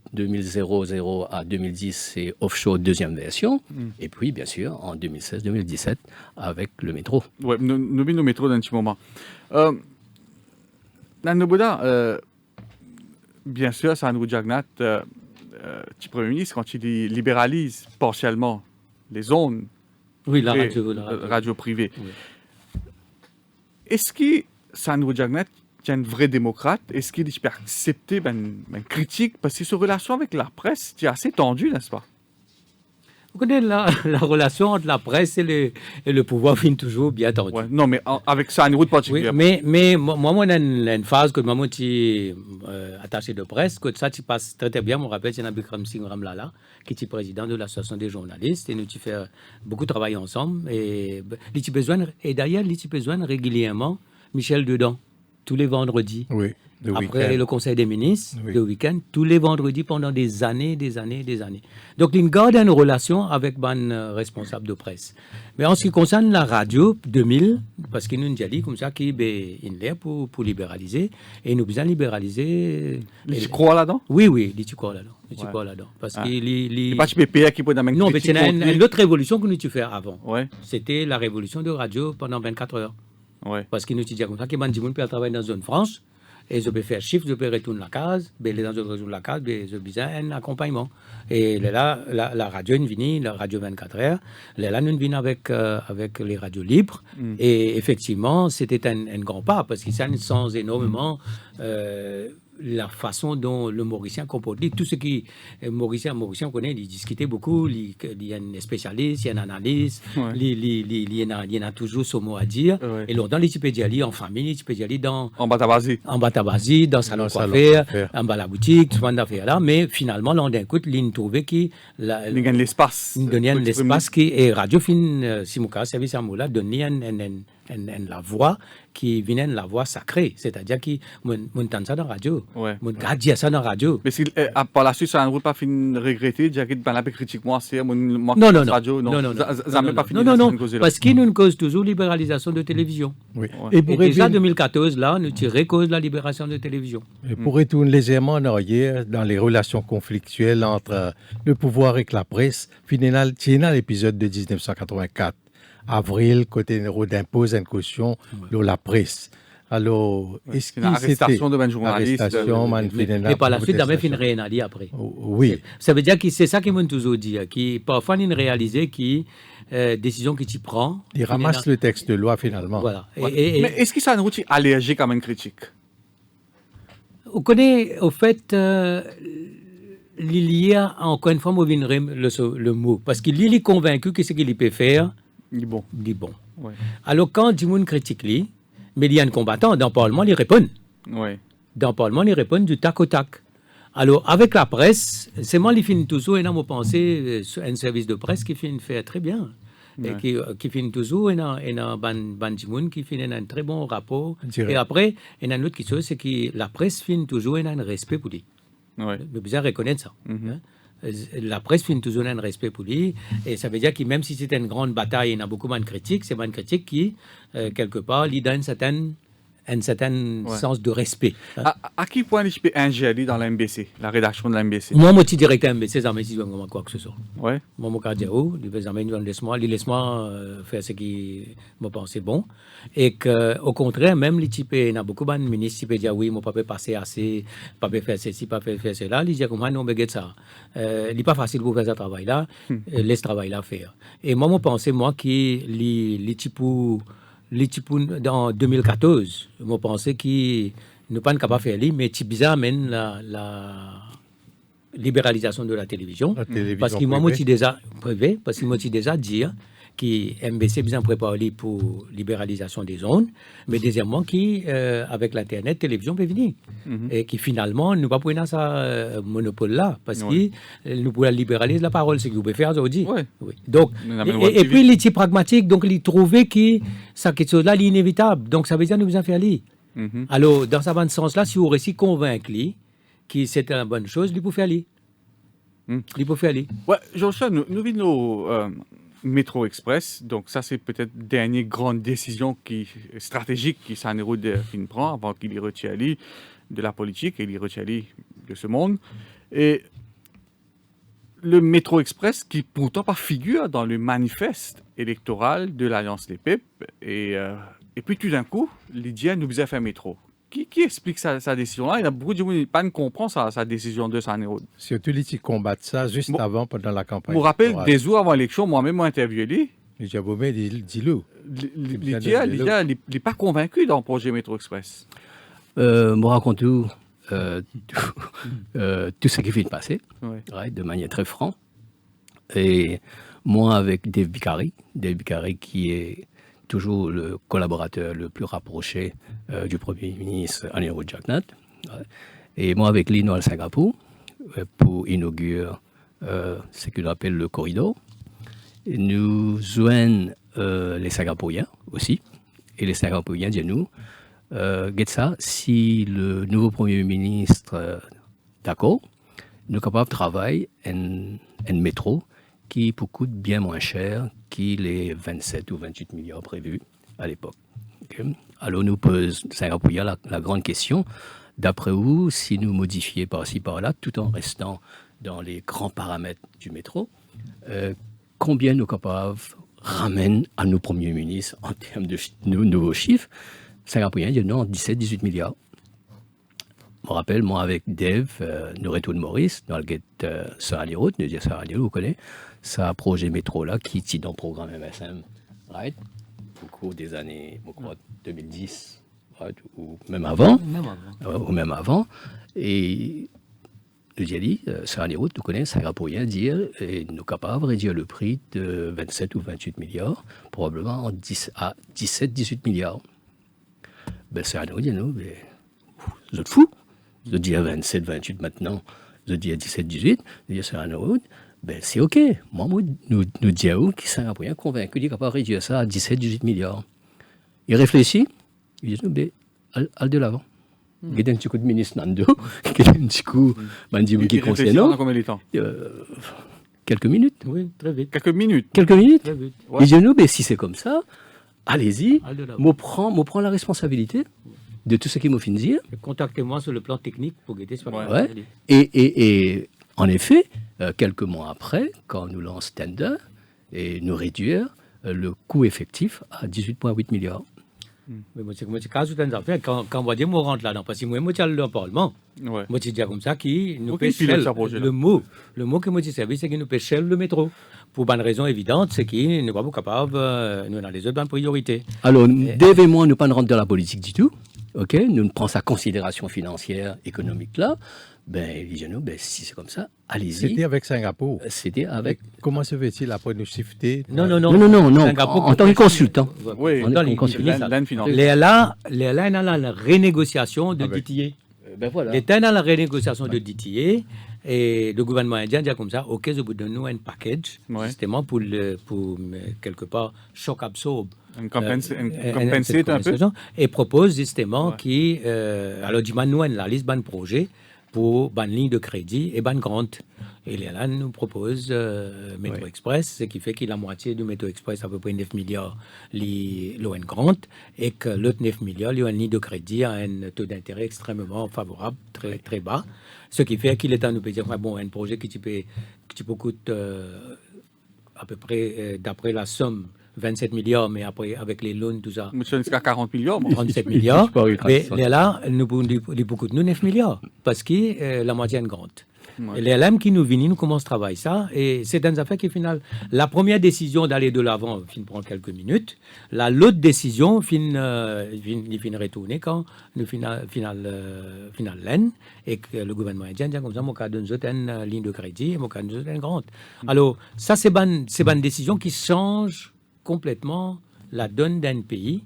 à 2010, c'est offshore deuxième version. Et puis, bien sûr, en 2016-2017, avec le métro. Oui, nous avons le métro dans un petit moment. Nando Boda, bien sûr, Sahanerud Jagnat, petit Premier ministre, quand il libéralise partiellement les zones la radio privée, oui. Est-ce que Sahanerud Jagnat est un vrai démocrate? Est-ce qu'il peut accepter une critique? Parce que sa relation avec la presse est assez tendue, n'est-ce pas? Vous connaissez la relation entre la presse et le pouvoir finit toujours bien tendu. Ouais. Non, mais avec ça, une route Oui, particulière. mais moi, une phase que moi, je suis attaché de presse, que ça, tu passes très, très bien. Je me rappelle, c'est Bikram Singh Ramlala, qui est président de l'association des journalistes, et nous, tu fais beaucoup de travail ensemble. Et d'ailleurs, il y a besoin régulièrement Michel Dedans, tous les vendredis. Oui, le Après week-end. le Conseil des ministres, Oui. le week-end, tous les vendredis pendant des années. Donc, il garde une relation avec les responsables de presse. Mais en ce qui concerne la radio 2000, parce qu'il nous a dit comme ça qu'il est là pour libéraliser, et nous besoin libéraliser. Tu crois là-dedans? Oui, tu crois là-dedans. Ouais. Parce Ah. qu'il Il pas PPA qui peut dans non, mais c'est une autre révolution que nous tu fais avant. Ouais, C'était la révolution de radio pendant 24 heures. ouais. Parce qu'il nous dit comme ça que les gens peuvent travailler dans une France et je peux faire chiffre, je peux retourner la case, mais les gens retournent la case, mais je besoin un accompagnement. Et là, la radio est venue, la radio 24 heures, là, nous venons avec les radios libres. Et effectivement, c'était un grand pas parce que ça nous change énormément la façon dont le Mauricien comporte. Tout ce qui Mauricien connaît, il discutait beaucoup, il y a un spécialiste, il y a un analyste, Ouais. il y en a toujours son mot à dire. Ouais. Et longtemps, tu peux y aller en famille, tu peux y aller dans En Batabazi. en bas Tabazi, dans le salon Dans le salon coiffeur, coiffeur. en bas la boutique, tout ce monde d'affaires là. Mais finalement, l'on d'un coup, il trouvait qu'il Il gagne l'espace. donnait un espace qui est Radio Fin, si mon cas, service à Moula, donnait la voix qui venait la voix sacrée. C'est-à-dire qu'il m'entend ça dans la radio. Ouais. Mon gars dit ça dans la radio. Mais par la suite, ça n'a pas fini de regretter, j'ai dit, la critique, moi, c'est mon Non. radio. Ça n'a pas fini de Non, cette cause-là. parce qu'il nous cause toujours libéralisation de télévision. Oui. Ouais. Et Et pour déjà, retourner- 2014, là, nous tirons cause de la libération de télévision. Et pour retourner légèrement en arrière dans les relations conflictuelles entre le pouvoir et la presse, finalement, tiens l'épisode de 1984. Avril, côté Rodin impose une caution de la presse. Alors, est-ce C'est que une c'était arrestation de ben journaliste. arrestation, man, Mais finalement, par la suite, d'abord, il protestation. réalité après. Oui, Ça veut dire que c'est ça qu'ils m'ont toujours dit, qui parfois ils réalisent que décision que tu prends. il ramasse le texte de loi finalement. Voilà. Ouais. Et Mais est-ce que ça a une route allergique à une critique? on connaît, au fait, il y a encore une fois, moi, le mot. Parce qu'il est convaincu que ce qu'il peut faire, Il est bon. il est bon. Ouais. Alors, quand du monde critique lui, mais il y a un combattant, dans le Parlement, il répond. Ouais. Dans le Parlement, il répond du tac au tac. Alors, avec la presse, c'est moi qui finis toujours, et là, moi, penser un service de presse qui finit faire très bien. Ouais. Et qui finit toujours, et un ban qui finit un très bon rapport. Direct. Et après, il y a une autre chose, c'est que la presse finit toujours un respect pour lui. Ouais. Nous besoin reconnaître ça. Mhm. Hein. La presse finit toujours un respect pour lui. Et ça veut dire que même si c'était une grande bataille, il y a beaucoup de critiques, c'est une critique qui, quelque part, lui donne un certain Ouais. sens de respect. Hein. À quel point je peux ingérer dans l'MBC, la rédaction de l'MBC? Moi, je suis directeur MBC, ça me dit quoi que ce soit. Ouais. Moi, je dis, oh, il laisse-moi faire ce qui me pensait bon. Et qu'au contraire, même les types, il y a beaucoup de ministres qui peuvent dire, oui, mon papa peut passer assez, pas peut faire ceci, pas peut faire cela. Ils disent, comment non, mais ça. Il n'est pas facile pour faire ce travail-là, laisse ce travail-là faire. Et moi, je pensais, moi, que les types dans 2014, je pensais qu'ils ne pas capable de faire ça, mais tu bizarre amène la libéralisation de la télévision. La télévision Parce que moi, privée. je déjà privé, parce que moi, je déjà dit que MBC bien préparé pour libéralisation des ondes, mais deuxièmement, qui avec l'internet, télévision peut venir. Et qui finalement, nous pas prendre ça monopole-là, parce Ouais. que nous pouvons libéraliser la parole, c'est ce que vous pouvez faire aujourd'hui. Ouais. Oui. Donc, Nous avons et TV. puis, il est pragmatique, donc il trouvait que ça, quelque chose-là, est inévitable. Donc, ça veut dire que nous besoin faire lire. Mhm. Alors, dans ce bon sens-là, si vous réussissez convaincre lui que c'est une bonne chose, il peut faire lire. Il peut faire lire. Ouais, Joshua, nous vivons Métro Express, donc ça c'est peut-être la dernière grande décision stratégique qui s'en prend avant qu'il y retire de la politique et il y retire de ce monde. Et le Métro Express qui pourtant pas figure dans le manifeste électoral de l'Alliance des Peuples et puis tout d'un coup, Lydia nous faisait faire métro. Qui explique sa décision-là? Il y a beaucoup de gens qui ne comprennent pas sa décision de Sanéro. Surtout les qui combattent ça juste Bon. avant, pendant la campagne. Je me rappelle, électorale. des jours avant l'élection, moi-même, j'ai interviewé lui. Les Jabomé, dis-le. Lydia, il n'est pas convaincu dans le projet Métro Express. Me raconte tout ce qui vient de passer, Ouais. ouais, de manière très franche. Et moi, avec Dave Bicari qui est toujours le collaborateur le plus rapproché du Premier ministre Anirudh Jagnat, et moi avec Lino à Singapour, pour inaugurer ce qu'on appelle le corridor. Et nous joignons les Singapouriens aussi, et les Singapouriens disent nous, ça, si le nouveau Premier ministre d'accord, nous sommes capables de travailler en métro qui coûte bien moins cher que les 27 ou 28 milliards prévus à l'époque. Okay. Alors nous posons Singapouriens la grande question, d'après vous, si nous modifions par-ci par-là, tout en restant dans les grands paramètres du métro, combien nous sommes capables de ramener à nos premiers ministres en termes de nouveaux chiffres? Singapouriens disent non, 17-18 milliards. Je me rappelle, moi avec Dave, nous retournons Maurice, dans le guet Sarah-Anirudh, nous disons Sarah-Anirudh, vous connaissez, ça projet métro là qui est dans le programme MSM, right? Au cours des années, je crois, 2010, right? Ou même avant. Ou même avant. Et nous disons, Sarah-Anirudh, nous connaissons, Singapouriens dire, et nous sommes capables de réduire le prix de 27 ou 28 milliards, probablement à 17-18 milliards. Ben, Sarah-Anirudh dit, non, mais vous êtes fous. Je dis à 27, 28 maintenant, je dis à 17, 18, je dis à Sarah-Anirudh, ben c'est OK. Moi, nous disons que Singapouriens convaincus qu'il est capable de réduire ça à 17, 18 milliards. Il réfléchit, il dit, ben, allez de l'avant. Il y a un petit coup de ministre Nando, il y a un petit coup qui est concernant. Combien de temps? Quelques minutes. Oui, très vite. Quelques minutes. Quelques minutes. Très vite. Ouais. Il dit, ben, si c'est comme ça, allez-y, moi prends la responsabilité de tout ce qui m'a fait dire. Contactez-moi sur le plan technique pour guetter ce ouais. Et en effet, quelques mois après, quand nous lançons Tender, et nous réduire le coût effectif à 18,8 milliards. Mais moi, c'est quand on va dire, moi, rentre là-dedans, parce que moi, je suis le Parlement. Ouais. Moi, je dis comme ça, qui nous pêche le mot que moi, je dis, c'est qu'il nous pêche le métro. Pour une raison évidente, c'est qu'il n'est pas capable, nous, dans les autres bonnes priorités. Alors, Dave et moi, nous ne pas rentrer dans la politique du tout. OK, nous ne prenons sa considération financière, économique là. Ben, disons-nous, ben, si c'est comme ça, allez-y. C'était avec Singapour. C'était avec. Comment se fait-il après nous shifter? Non. En tant que consultant. Oui, en tant que consultant. Léa, dans la renégociation de DTA. Ben voilà. L'État dans la renégociation de DTA et le gouvernement indien dit comme ça, OK, je vous donne nous un package, justement pour quelque part choc absorbe. Compenser un peu. Et propose justement qui, alors du nous la liste de projets pour une ligne de crédit et une grande. Et là, nous propose Métro Express, ce qui fait que la moitié du Métro Express, à peu près 9 milliards, l'ON Grant, et que l'autre 9 milliards, il y a une ligne de crédit à un taux d'intérêt extrêmement favorable, très, très bas. Ce qui fait qu'il est à nous payer un projet qui peut coûter à peu près, d'après la somme, 27 milliards, mais après, avec les loans, tout ça. Mais c'est à 40 milliards, moi. 37 milliards. Mais là, nous pouvons beaucoup de nous 9 milliards, parce que la moitié est grande. Ouais. Les LM qui nous viennent, nous commençons à travailler ça, et c'est une affaire qui, final, la première décision d'aller de l'avant, prend quelques minutes. L'autre décision, finit retourner quand nous final laine, et que le gouvernement indien dit comme ça, mon cas donne une ligne de crédit, et mon cas donne une grande. Alors, ça, c'est une décision qui change complètement la donne d'un pays,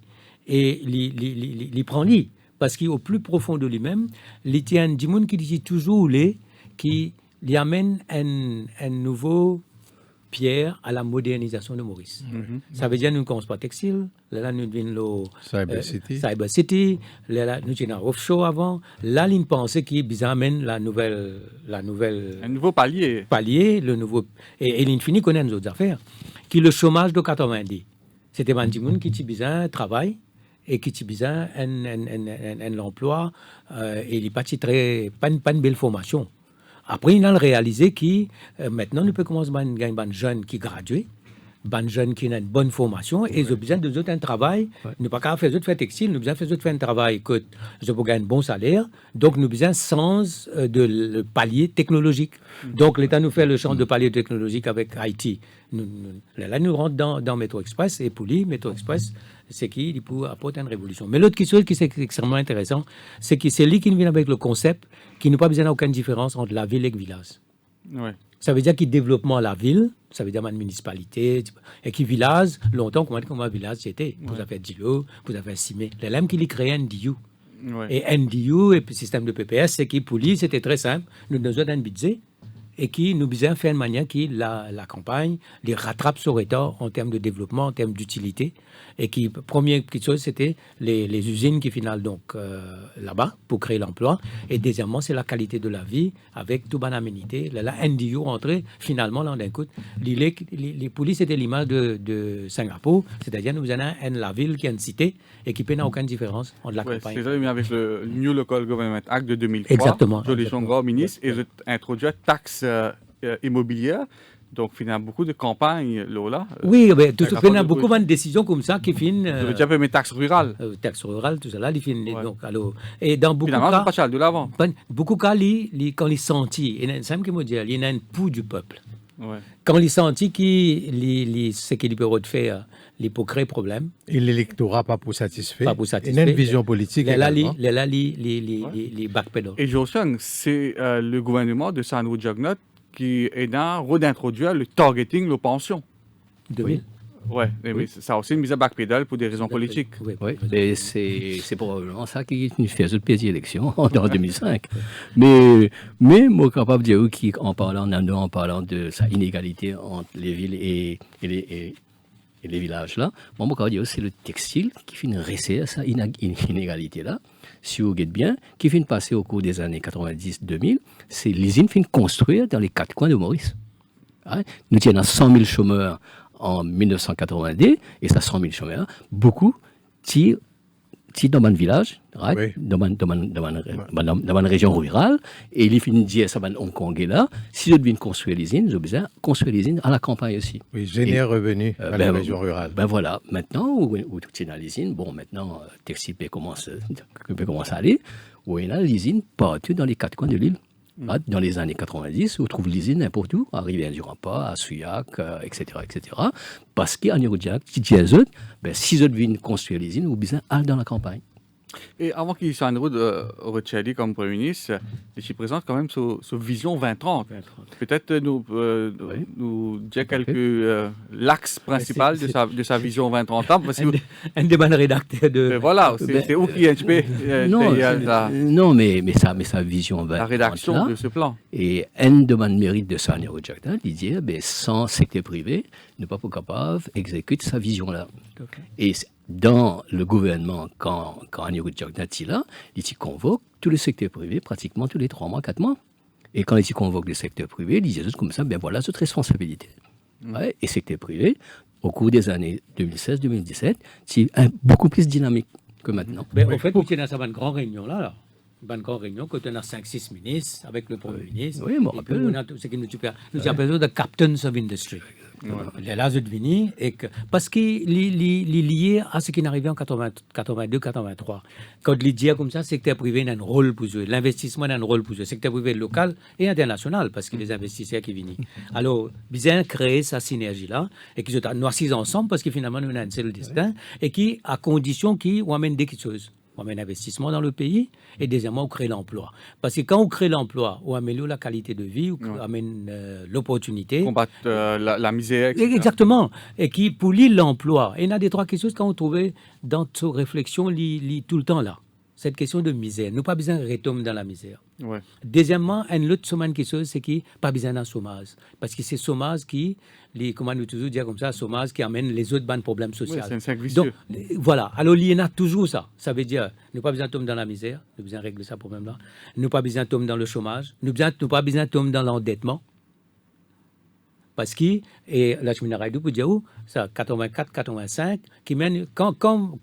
et il prend lui, parce qu'au plus profond de lui-même, il tient du monde qui dit toujours qui lui amène un nouveau pierre à la modernisation de Maurice. Ça veut dire que nous ne commençons pas textile, là nous venons Cyber City, là nous sommes offshore avant, là nous pensons qu'il amène un nouveau palier. Le nouveau, et l'infini connaît nos autres affaires, qui est le chômage de 90. C'était un petit monde qui a besoin de travail et qui a besoin un emploi, et il n'y a pas une belle formation. Après, il a réalisé que maintenant, nous pouvons commencer à gagner des jeunes qui graduent, des jeunes qui ont une bonne formation, et ils ont besoin de un travail. Nous ne pouvons pas faire textile, nous avons besoin de faire un travail que je peux gagner un bon salaire. Donc, nous avons besoin sans de palier technologique. Donc, l'État nous fait le champ de palier technologique avec IT. Là, nous rentrons dans Métro Express, et pour lui, Métro Express, c'est qu'il peut apporter une révolution. Mais l'autre chose qui est extrêmement intéressant, c'est que c'est lui qui vient avec le concept qui n'a pas besoin d'aucune différence entre la ville et le village. Ouais. Ça veut dire qu'il développement la ville, ça veut dire ma municipalité, et qui village, longtemps, comment un village c'était. Vous avez Dilo, vous avez Simé. Les lames qui créé NDU. Ouais. Et NDU, et puis système de PPS, c'est qui, pour lui, c'était très simple. Nous avons un budget et qui nous besoin faire une manière qui la campagne les rattrape sur retard en termes de développement, en termes d'utilité. Et qui, première chose, c'était les usines qui finissent donc là-bas pour créer l'emploi. Et deuxièmement, c'est la qualité de la vie avec toute bonne aménité. Là, NDU rentré finalement là d'un coup. Les polices c'était l'image de Singapour, c'est-à-dire nous avons la ville qui est une cité et qui n'a aucune différence entre la campagne. C'est ça, mais avec le New Local Government Act de 2003. Exactement. Je l'ai encore ministre et j'ai introduit taxe immobilière. Donc, finalement, beaucoup de campagnes, là. Oui, mais tout ça, il y a beaucoup de décisions comme ça qui finissent. Je veux dire, mes taxes rurales. Taxes rurales, tout ça, là, ils finissent. Ouais. Donc, alors, et dans beaucoup de Finalement, cas. c'est pas cher de l'avant. Beaucoup de cas, quand ils sentent, il y a un simple qui me dit, il y a un pouls du peuple. Ouais. Quand ils sentent ce qu'ils peuvent faire, ils peuvent créer problème. Et l'électorat pas pour satisfaire. Pas pour satisfaire. Il y a une vision politique également. Les backpedal. Et Josiane, c'est le gouvernement de Sandro Jagnot qui est dans redintroduire le targeting, les pensions. 2000. Oui, mais ça a aussi une mise à backpedal pour des raisons politiques. Oui. Et c'est probablement ça qui nous fait une petite élection en 2005. Mais moi, je suis capable de dire qu'en parlant de sa inégalité entre les villes et les villages là, moi, je suis capable de dire que c'est le textile qui finit de rester à cette inégalité là. Si vous regardez bien, qui finit de passer au cours des années 90-2000, c'est l'usine qui finit de construire dans les quatre coins de Maurice. Hein? Nous tenons 100 000 chômeurs en 1990, et ça 100 000 chômeurs, beaucoup tirent dans mon village, right? Oui. dans ma région rurale, et ils finissent de dire ça va Hong Kong là. Si je viens construire l'usine, ils ont besoin de construire l'usine à la campagne aussi. Oui, génère revenu à la région rurale. Ben voilà, maintenant, où tu es dans l'usine, bon, maintenant, Textile commence à aller, où il y a l'usine partout dans les quatre coins de l'île. Dans les années 90, on trouve l'usine n'importe où, à Rivière-du-Rempart, à Souillac, etc., etc. Parce qu'en Eurojack, si tu es autres, si ils viennent construire l'usine, ils ont besoin d'aller dans la campagne. Et avant qu'il soit en route Rothschild comme Premier ministre, il présente quand même sa vision 2030. Peut-être nous dire quelques l'axe principal de sa vision 2030. Un des bons rédacteurs de... Voilà, c'est où qui est un petit peu non, mais sa vision 2030. La rédaction de ce plan. Et un de mes mérites de ça, il dit, sans secteur privé, ne pas capable d'exécuter sa vision-là. Okay. Et dans le gouvernement, quand Anirudh Jagnat est là, il convoque tous les secteurs privés pratiquement tous les 3 mois, 4 mois. Et quand il convoque le secteur privé, il dit comme ça, voilà, cette responsabilité. Ouais, et secteur privé, au cours des années 2016-2017, c'est beaucoup plus dynamique que maintenant. En fait, nous sommes dans une grande réunion là. Une grande réunion, quand on a 5-6 ministres avec le Premier ministre. Oui, moi, ce qui nous appelle de Captains of Industry. Là, je devine, parce qu'il est lié à ce qui est arrivé en 82-83. Quand il dit comme ça, le secteur privé a un rôle pour jouer, l'investissement a un rôle pour jouer, le secteur privé local et international, parce qu'il y a des investisseurs qui viennent. Alors, bien créer cette synergie-là, et qu'ils nous assisent ensemble, parce que finalement, nous avons un seul destin, et qui, à condition qu'on amène des choses. On amène l'investissement dans le pays et deuxièmement, on crée l'emploi. Parce que quand on crée l'emploi, on améliore la qualité de vie, on amène l'opportunité. Combattre la misère, etc. Exactement. Et qui, pour lui, l'emploi. Et il y a des 3 questions qu'on trouve dans cette réflexion tout le temps là. Cette question de misère. Nous pas besoin de retomber dans la misère. Ouais. Deuxièmement, une autre chose, c'est qu'il n'y a pas besoin d'un chômage. Parce que c'est le chômage qui, comment nous toujours dire comme ça, chômage qui amène les autres problèmes sociaux. Oui, c'est un cercle vicieux. Donc, voilà. Alors, il y en a toujours ça. Ça veut dire, nous pas besoin de tomber dans la misère. Nous besoin de régler ce problème-là. Nous pas besoin de tomber dans le chômage. Nous pas besoin de tomber dans l'endettement. Parce que, et la cheminée Raidou peut dire où, ça, 84-85, qui mène, quand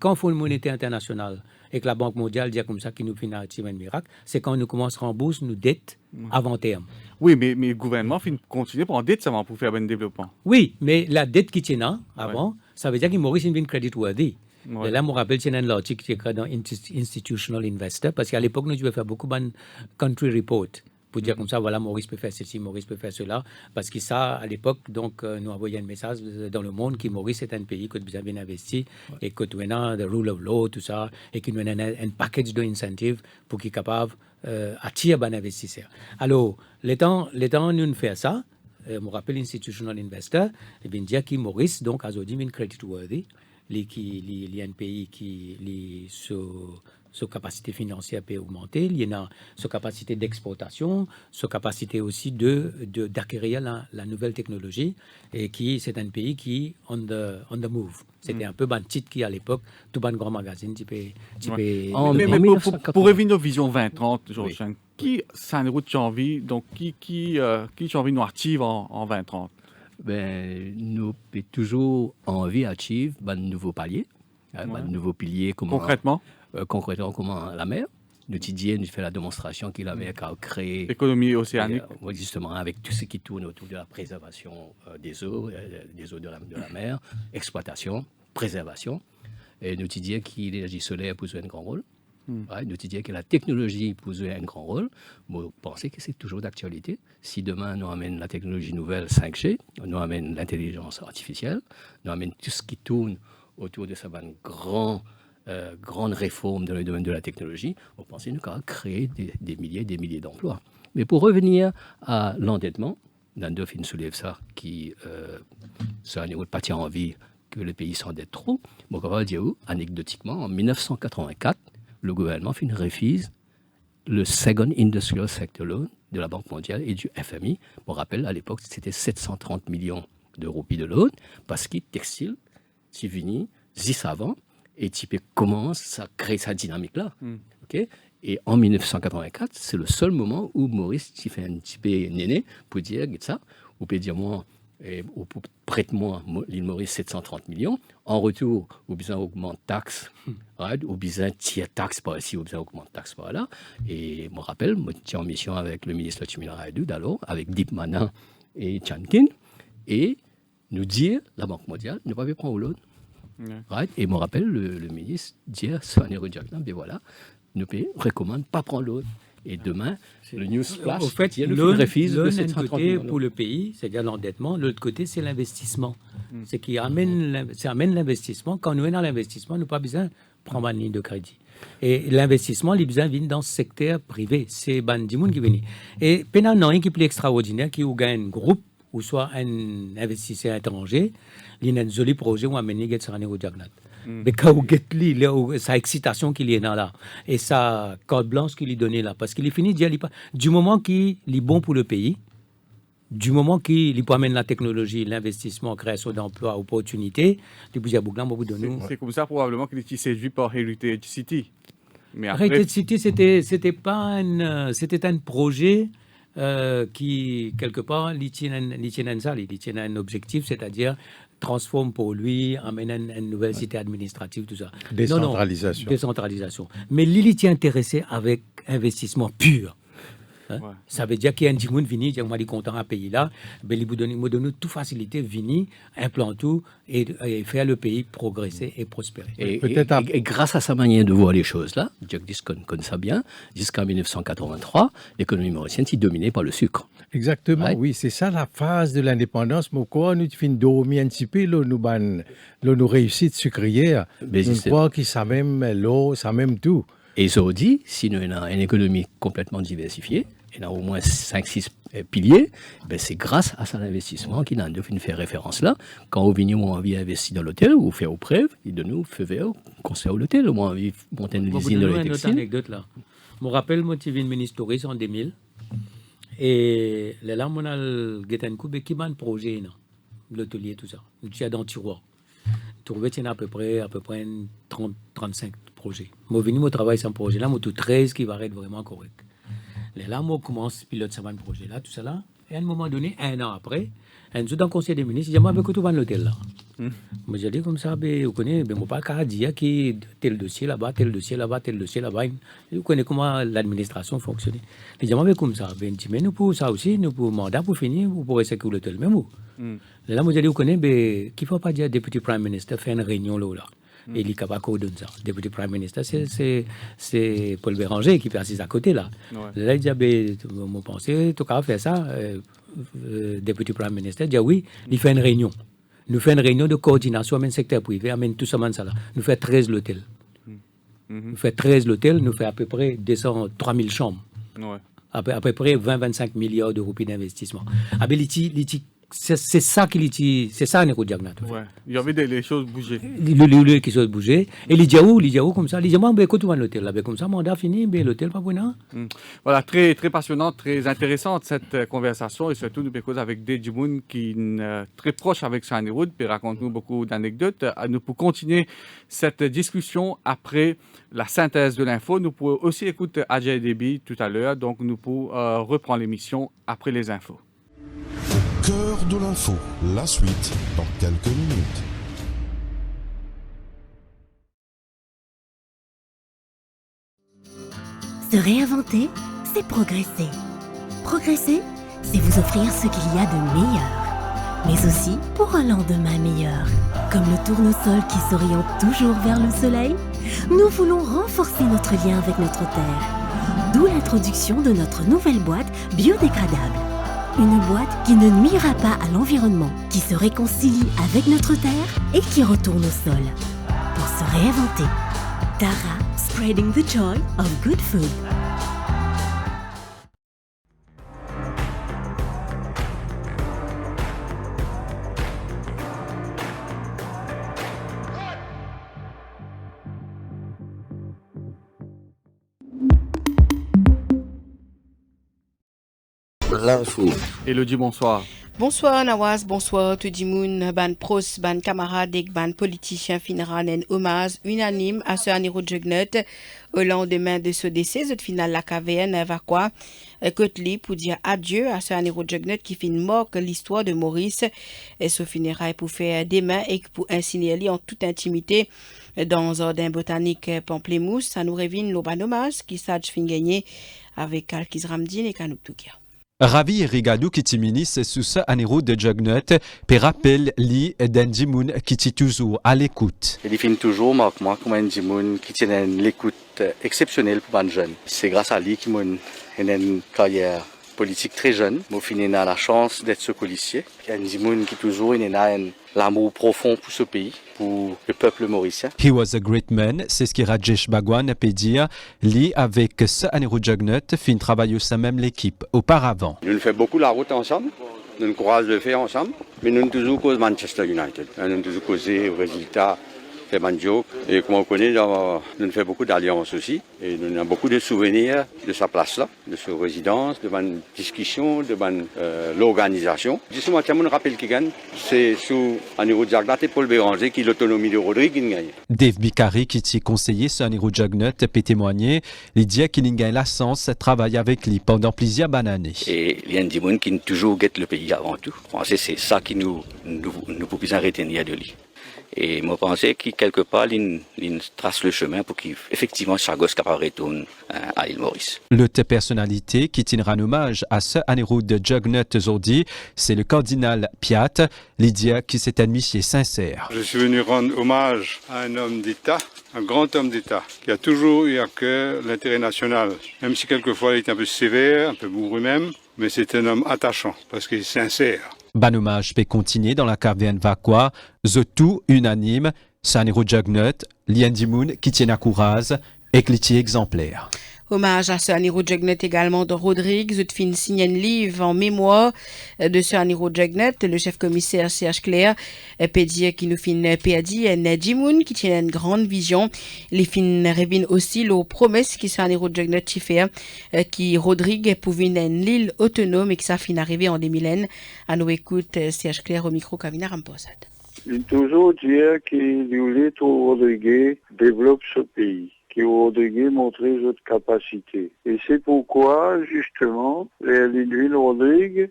il faut une monétaire internationale, et que la Banque mondiale dit comme ça qu'il nous finance un miracle, c'est quand nous commençons à rembourser nos dettes avant terme. Oui, mais le gouvernement continue pour en dette ça pour faire un développement. Oui, mais la dette qui tient avant, ça veut dire qu'il Maurice une credit worthy. Ouais. Et là, je me rappelle, c'est un article qui est écrit dans Institutional Investor, parce qu'à l'époque, nous devions faire beaucoup de country report pour dire comme ça, voilà, Maurice peut faire ceci, Maurice peut faire cela, parce que ça, à l'époque, donc, nous envoyait un message dans le monde que Maurice est un pays que vous avez investi et que tu as the rule of law, tout ça, et qu'il y a un package d'incentives pour qu'il soit capable d'attirer les investisseurs. Alors, les temps nous fait ça, je me rappelle institutional investor, et bien dire que Maurice, donc, a aujourd'hui une credit worthy, il y a un pays qui sa capacité financière peut augmenter, il y a sa capacité d'exportation, sa capacité aussi d'acquérir la nouvelle technologie, et qui c'est un pays qui on the move. C'était un peu un titre qui à l'époque tout un grand magazine Mais pour revenir aux visions 2030, Georges, qui c'est une route qui a envie, donc qui a envie de nous active en 2030? Ben, nous avons toujours envie d'activer un nouveau palier, un nouveau pilier. Concrètement? Concrètement, comment la mer. Nous Didier nous fait la démonstration qu'il avait créé. Économie océanique. Justement, avec tout ce qui tourne autour de la préservation des eaux de la mer, exploitation, préservation. Et nous Didier que l'énergie solaire peut jouer un grand rôle. Nous Didier que la technologie peut jouer un grand rôle. Vous pensez que c'est toujours d'actualité. Si demain nous amène la technologie nouvelle 5G, nous amène l'intelligence artificielle, nous amène tout ce qui tourne autour de ça, grande réforme dans le domaine de la technologie, vous pensez nous qu'à créer des milliers d'emplois. Mais pour revenir à l'endettement, Nandolphine soulève ça, qui ça n'a pas envie que le pays s'endette trop. Bon, on va dire anecdotiquement, en 1984, le gouvernement fait une refuse le Second Industrial Sector Loan de la Banque mondiale et du FMI. On rappelle, à l'époque, c'était 730 millions de roupies de loan, parce que textile, c'est fini, 10 avant, et type commence à créer sa dynamique-là. Okay? Et en 1984, c'est le seul moment où Maurice fait un petit peu néné pour dire ça, ou peut dire moi, prête-moi l'île Maurice 730 millions, en retour, ou bien augmente taxe, ou bien tire taxe par ici, ou bien augmente taxe par là. Et je me rappelle, moi j'étais en mission avec le ministre Chimila Raidou, d'alors, avec Deep Manan et Chankin, et nous dire, la Banque mondiale ne va pas prendre l'autre. Et je me rappelle, le ministre dit à Sanero Jackson, ben voilà, nous recommande pas prendre l'autre. Et demain, le news flash, au fait, l'un côté pour le pays, c'est-à-dire l'endettement, l'autre côté, c'est l'investissement. C'est qui amène l'investissement. Quand nous sommes dans l'investissement, nous n'avons pas besoin de prendre une ligne de crédit. Et l'investissement, les besoins viennent dans le secteur privé. C'est Bandimoun qui vient. Et pendant un an qui est plus extraordinaire, qui gagne un groupe, ou soit un investisseur étranger, il y a un joli projet où on amène les gens au Jagnat. Mais quand vous avez sa excitation qu'il y a là, et sa carte blanche qu'il lui donne là, parce qu'il est fini de dire, du moment qu'il est bon pour le pays, du moment qu'il peut amener la technologie, l'investissement, création d'emplois, opportunités, c'est comme ça probablement qu'il est séduit par Heritage City. Mais après... Heritage City, c'était un projet qui, quelque part, il tient un objectif, c'est-à-dire transforme pour lui, amène une nouvelle cité administrative, tout ça. Décentralisation. Décentralisation. Mais il est intéressé avec investissement pur. Ça veut dire qu'il y a un petit monde venu, il est content à payer là, ben, il vous donne toute facilité, venir, implanter et faire le pays progresser et prospérer. Et grâce à sa manière de voir les choses là, Jagdish connaît ça bien, jusqu'en 1983, l'économie mauricienne est dominée par le sucre. Exactement, oui, c'est ça la phase de l'indépendance. Mais quoi, nous finissons de dormir un petit peu, nous réussite sucrière. Nous croyons que ça même l'eau, ça même tout. Et ça dit, si nous avons une économie complètement diversifiée, et dans au moins 5-6 piliers, ben c'est grâce à cet investissement qu'il a fait référence là. Quand on vient envie d'investir dans l'hôtel ou faire au prêt, il donne nous feu vert, conserve l'hôtel, on a envie de monter une usine de l'électricité. Une autre anecdote là. Je me rappelle, moi, je suis ministre touriste en 2000. Et là, on a le Guetancoub qui m'a un projet, l'hôtelier, tout ça. Je suis dans le tiroir. Trouvé, il y a à peu près 30-35 projets. Moi, je viens travailler sur un projet là, moi, tout 13 qui va être vraiment correct. Là, moi, je commence à piloter ce projet là, tout ça là. Et à un moment donné, un an après, un jour dans le conseil des ministres, il dit, moi, je vais tout vendre l'hôtel là. Moi, j'ai dit comme ça, vous connaissez, je ne peux pas dire que tel dossier là-bas, tel dossier là-bas, tel dossier là-bas. Vous connaissez comment l'administration fonctionne. Il dit, moi, comme ça, mais nous, pour ça aussi, nous, pour mandat, pour finir, vous pourrez sécuriser l'hôtel. Même vous. Là, moi, j'ai dit, vous connaissez, qu'il ne faut pas dire député prime minister faire une réunion là. Et il est capable de coordonner ça. Député Prime Minister, c'est Paul Béranger qui est assis à côté là. Là, il dit, mon pensée, tout cas, faire ça. Député Prime Minister dit oui, il fait une réunion. Nous faisons une réunion de coordination avec le secteur privé, avec tout ça, là. Nous faisons 13 l'hôtel. Nous faisons 13 l'hôtel, nous faisons à peu près 3000 chambres. À peu près 20-25 milliards d'euros d'investissement. C'est ça c'est ça un éco-diagnat. Il y avait les choses bougées. Les choses bougées. Et les diaou comme ça. Les diaou, écoute, l'hôtel là, comme ça, mandat fini, l'hôtel pas bon. Voilà, très, très passionnante, très intéressante cette conversation et surtout nous cause avec des gens qui sont très proches avec Saint-Néroud, puis raconte-nous beaucoup d'anecdotes. Nous pour continuer cette discussion après la synthèse de l'info. Nous pourrons aussi écouter Ajay Déby tout à l'heure, donc nous pourrons reprendre l'émission après les infos. Cœur de l'info, la suite dans quelques minutes. Se réinventer, c'est progresser. Progresser, c'est vous offrir ce qu'il y a de meilleur, mais aussi pour un lendemain meilleur. Comme le tournesol qui s'oriente toujours vers le soleil, nous voulons renforcer notre lien avec notre terre. D'où l'introduction de notre nouvelle boîte biodégradable. Une boîte qui ne nuira pas à l'environnement, qui se réconcilie avec notre terre et qui retourne au sol. Pour se réinventer. Tara, spreading the joy of good food. L'info. Elodie, bonsoir. Bonsoir Nawaz, bonsoir tout le monde, ban pros, ban camarades, ban politiciens finiront un hommage unanime à ce Aniro Jugnet au lendemain de ce décès. Cette finale la KVN va quoi Kotli pour dire adieu à ce Aniro Jugnet qui finit mort l'histoire de Maurice et ce funérailles pour faire des mains et pour insigner en toute intimité dans un jardin botanique Pamplemousse. Ça nous revient le ban hommage qui s'est fin gagné avec Alkiz Ramdine et Kanouk Toukia. Ravi et Rigadou qui timinis sous ce Aniro de Jugnut, per rappel li d'Endimoun qui est toujours à l'écoute. Il finit toujours, moi, comme Endimoun qui tient l'écoute exceptionnelle pour un jeune. C'est grâce à lui qu'il a une carrière politique très jeune. Moi, fini a la chance d'être ce policier. Endimoun qui toujours a l'amour profond pour ce pays, pour le peuple mauricien. He was a great man, c'est ce que Rajesh Bagwan peut dire. Lui, avec ce Aniro Jugnut, fin travailler au même l'équipe auparavant. Nous faisons beaucoup la route ensemble, nous courage de faire ensemble, mais nous toujours cause Manchester United. Nous toujours causé au résultat. Fait un joke. Et comme on connaît, nous faisons beaucoup d'alliances aussi. Et nous avons beaucoup de souvenirs de sa place-là, de sa résidence, de bonnes discussions, de l'organisation. Justement, je me rappelle qui gagne, c'est sous Aniro Jagnat et Paul Béranger qui l'autonomie de Rodrigue qui gagne. Dave Bicari, qui t'y conseillé sur Aniro Jugnut, peut témoigner. Il dit qu'il gagne la chance de travailler avec lui pendant plusieurs années. Et il y a des gens qui toujours guettent le pays avant tout. Je pense que c'est ça qui nous pouvons retenir de lui. Et je pensais qu'il quelque part, il trace le chemin pour qu'effectivement Chagos retourne à l'île Maurice. L'autre personnalité qui tiendra un hommage à ce Aniro de Jugnut aujourd'hui, c'est le cardinal Piat, Lydia qui s'est admis sincère. Je suis venu rendre hommage à un homme d'État, un grand homme d'État, qui a toujours eu à cœur l'intérêt national. Même si quelquefois il est un peu sévère, un peu bourru même, mais c'est un homme attachant parce qu'il est sincère. Ban hommage peut continuer dans la KVN Vakwa, The tout unanime, Saniro Jugnut, Liendimoun qui tient à courage et Clitier exemplaire. Hommage à Sir Aniro Jugnet également de Rodrigue. Zutfin signe un livre en mémoire de Sir Aniro Jugnet, le chef commissaire Serge Claire, peut dire qu'il nous fin pédi un Jimoun qui tient une grande vision. Les fin revin aussi aux promesses qui Sir Aniro Jugnet fait, qui Rodrigue pouvait une l'île autonome et que ça fin arrivé en 2000. À nous écoute Serge Claire au micro Kavina Ramposad. Il toujours dire qu'il voulait tout Rodrigue développe ce pays, qui Rodrigue montrer votre capacité. Et c'est pourquoi, justement, l'Inville Rodrigue,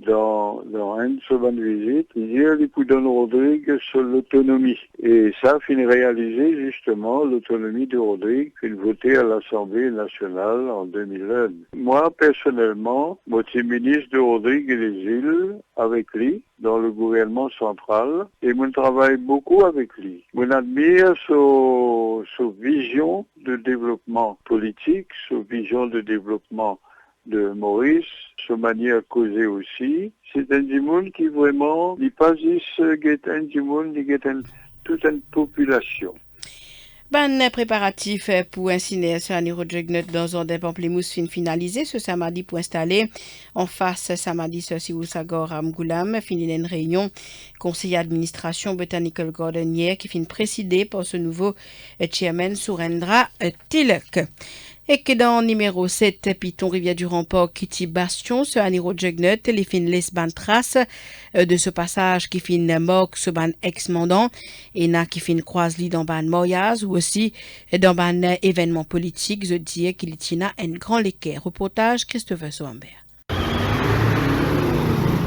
dans une seconde visite, il dit, il peut donner Rodrigue sur l'autonomie. Et ça, finit réaliser, justement, l'autonomie de Rodrigue, puis voté à l'Assemblée nationale en 2001. Moi, personnellement, je suis ministre de Rodrigue et des îles avec lui, dans le gouvernement central, et je travaille beaucoup avec lui. Je admire sa vision de développement politique, sa vision de développement de Maurice, sa manière de causer aussi. C'est un monde qui vraiment, il pas juste un monde, il est toute une population. Ban préparatif pour incinérer sur Anirudjugnet dans un des pamplemousses finalisé ce samedi pour installer en face samedi sur Siwusagor à Mgoulam, fini une réunion conseil d'administration Botanical Garden hier qui finit présidée par ce nouveau chairman Surendra Tilak. Et que dans numéro 7, Piton Rivière du Remport, Kitty Bastion, ce Anirudjugnet, les fin laisse ban trace de ce passage qui fin mort, ce ban ex-mandant, et na qui fin croise-li dans ban Moyaz, ou aussi dans ban événement politique, je dis qu'il y a un grand l'équerre. Reportage Christopher Soambert.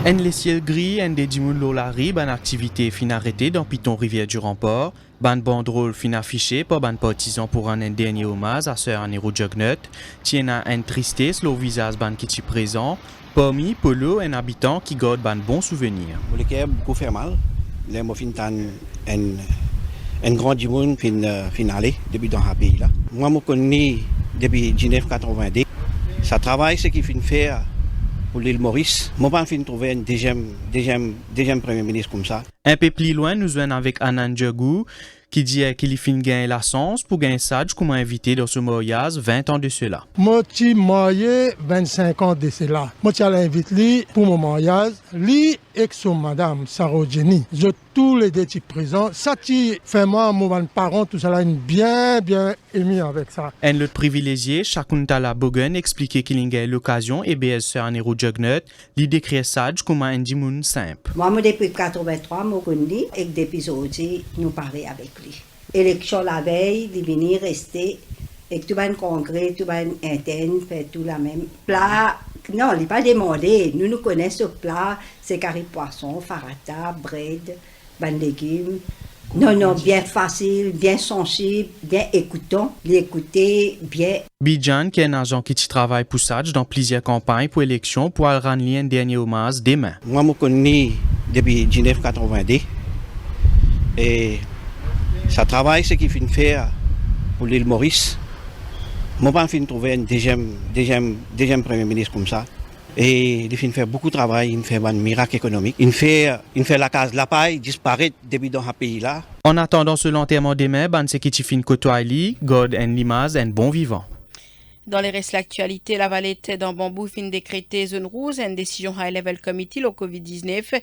En les ciels gris, en des dimoun lolari, ban activité fin arrêtée dans Piton Rivière du Remport. Ban banderole fin affiché par ban partisans pour un dernier hommage à Sœur Anirudjugnet. Tient un tristesse le visage ban qui est présent. Parmi Polo, un habitant qui garde ban bon souvenir. Le cœur beaucoup fait mal. Les mots fin un grand dimoun fin aller depuis dans le pays là. Moi je connais depuis 1982. Ça travaille ce qu'il fin faire pour l'île Maurice. Moi, je vais trouver un deuxième premier ministre comme ça. Un peu plus loin, nous venons avec Anan Djagou, qui dit qu'il fin gagner la chance pour gagner Sage comme invité dans ce mariage 20 ans de cela. Moi, je suis marié 25 ans de cela. Moi, je l'ai invité pour mon mariage. Lui et son madame, Sarah Jenny. Je tous les deux présents. Ça, tu fais moi, mon parent, tout ça, bien émis avec ça. Un autre privilégié, Shakuntala Bogun, expliquait qu'il y a l'occasion et BS Anirudjugnet, lui décrit Sage comme un dimoun simple. Moi, depuis 1983, je connais et depuis aujourd'hui, nous parlons avec lui. Élection la veille, il venir rester et tout un congrès, tout un interne, fait tout la même plat. Non, il n'est pas demandé. Nous connaissons ce plat, c'est carré poisson, farata, bread, ban légumes. Non, bien facile, bien sensible, bien écoutant, l'écouter bien. Bijan, qui est un agent qui travaille pour Sage dans plusieurs campagnes pour élection, pour rendre un dernier hommage demain. Moi, je connais depuis 1982 et ça travaille ce qu'il fait faire pour l'île Maurice. Moi, je vais trouver un deuxième premier ministre comme ça. Et il fait beaucoup de travail, il fait un miracle économique. Il fait la case, la paille disparaître depuis dans ce pays-là. En attendant ce l'enterrement demain, ban ce qui fin côtoie God and Limaz un bon vivant. Dans les restes de l'actualité, la Valette dans Bambou fin décréter zone rouge, une décision High Level Committee, le Covid-19,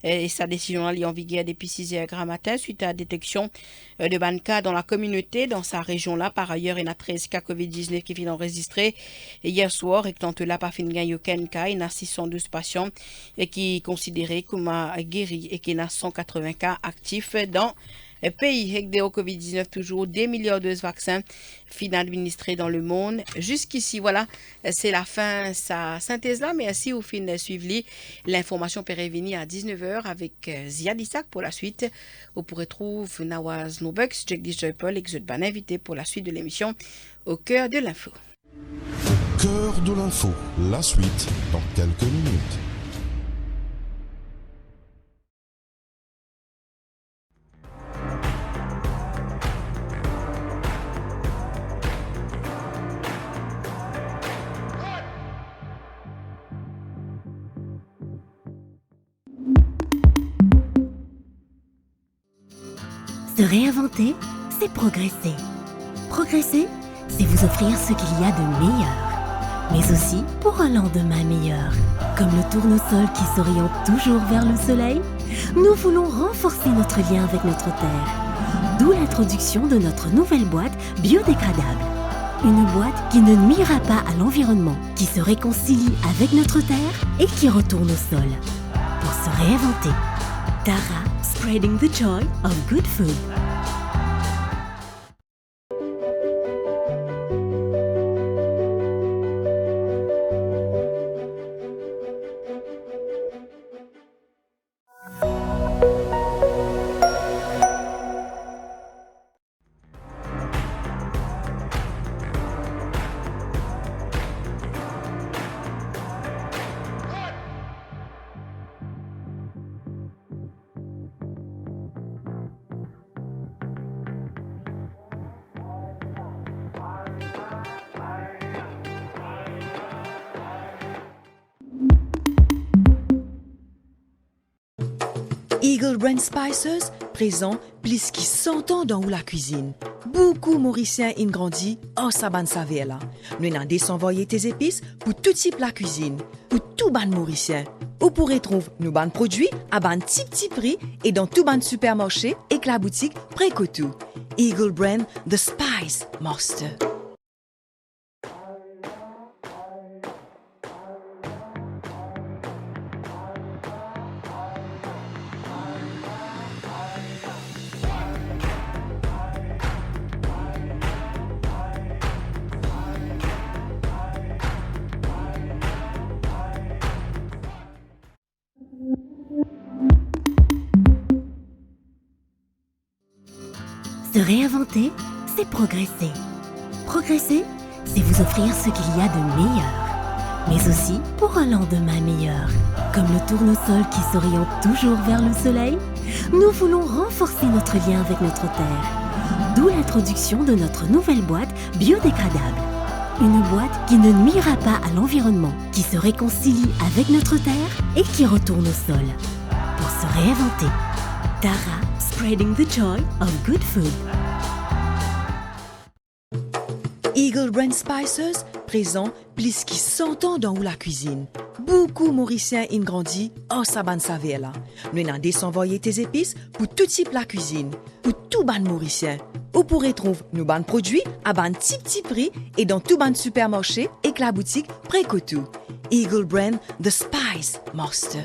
et sa décision est en vigueur depuis 6h matin suite à la détection de ban cas dans la communauté, dans sa région-là. Par ailleurs, il y a 13 cas Covid-19 qui viennent enregistrer hier soir, et tant là, pas fin gagne aucun cas, il y a 612 patients qui sont considérés comme guéris et qu'il y a 180 cas actifs dans pays avec des Covid-19 toujours des milliards de vaccins fin administrés dans le monde. Jusqu'ici, voilà, c'est la fin sa synthèse là. Merci au fin de suivre l'information pérévini à 19h avec Ziadisak pour la suite. Vous pourrez trouver Nawaz Nobux, Jagdish Joypol et Xudban invité pour la suite de l'émission Au cœur de l'info. Cœur de l'info, la suite dans quelques minutes. Se réinventer, c'est progresser. Progresser, c'est vous offrir ce qu'il y a de meilleur. Mais aussi pour un lendemain meilleur. Comme le tournesol qui s'oriente toujours vers le soleil, nous voulons renforcer notre lien avec notre terre. D'où l'introduction de notre nouvelle boîte biodégradable. Une boîte qui ne nuira pas à l'environnement, qui se réconcilie avec notre terre et qui retourne au sol. Pour se réinventer. Tara, spreading the joy of good food. Eagle Brand Spices présent plus qui 100 ans dans la cuisine. Beaucoup Mauriciens ont grandi en saban saveur là. Nous avons désenvoyé tes épices pour tout type la cuisine, pour tout ban Mauricien. Vous pourrez trouver nos ban produits à ban petit prix et dans tout ban supermarché et que la boutique Précotou. Eagle Brand The Spice Master. Se réinventer, c'est progresser. Progresser, c'est vous offrir ce qu'il y a de meilleur, mais aussi pour un lendemain meilleur. Comme le tournesol qui s'oriente toujours vers le soleil, nous voulons renforcer notre lien avec notre terre. D'où l'introduction de notre nouvelle boîte biodégradable. Une boîte qui ne nuira pas à l'environnement, qui se réconcilie avec notre terre et qui retourne au sol. Pour se réinventer. Tara, spreading the joy of good food. Eagle Brand Spices présent plus qui 100 ans dans la cuisine. Beaucoup Mauriciens ont grandi en saban saveur là. Nous avons désenvoyé tes épices pour tout type la cuisine, pour tout ban Mauricien. Vous pourrez trouver nos ban produits à ban petit prix et dans tout ban supermarché et que la boutique Précotou. Eagle Brand The Spice Master.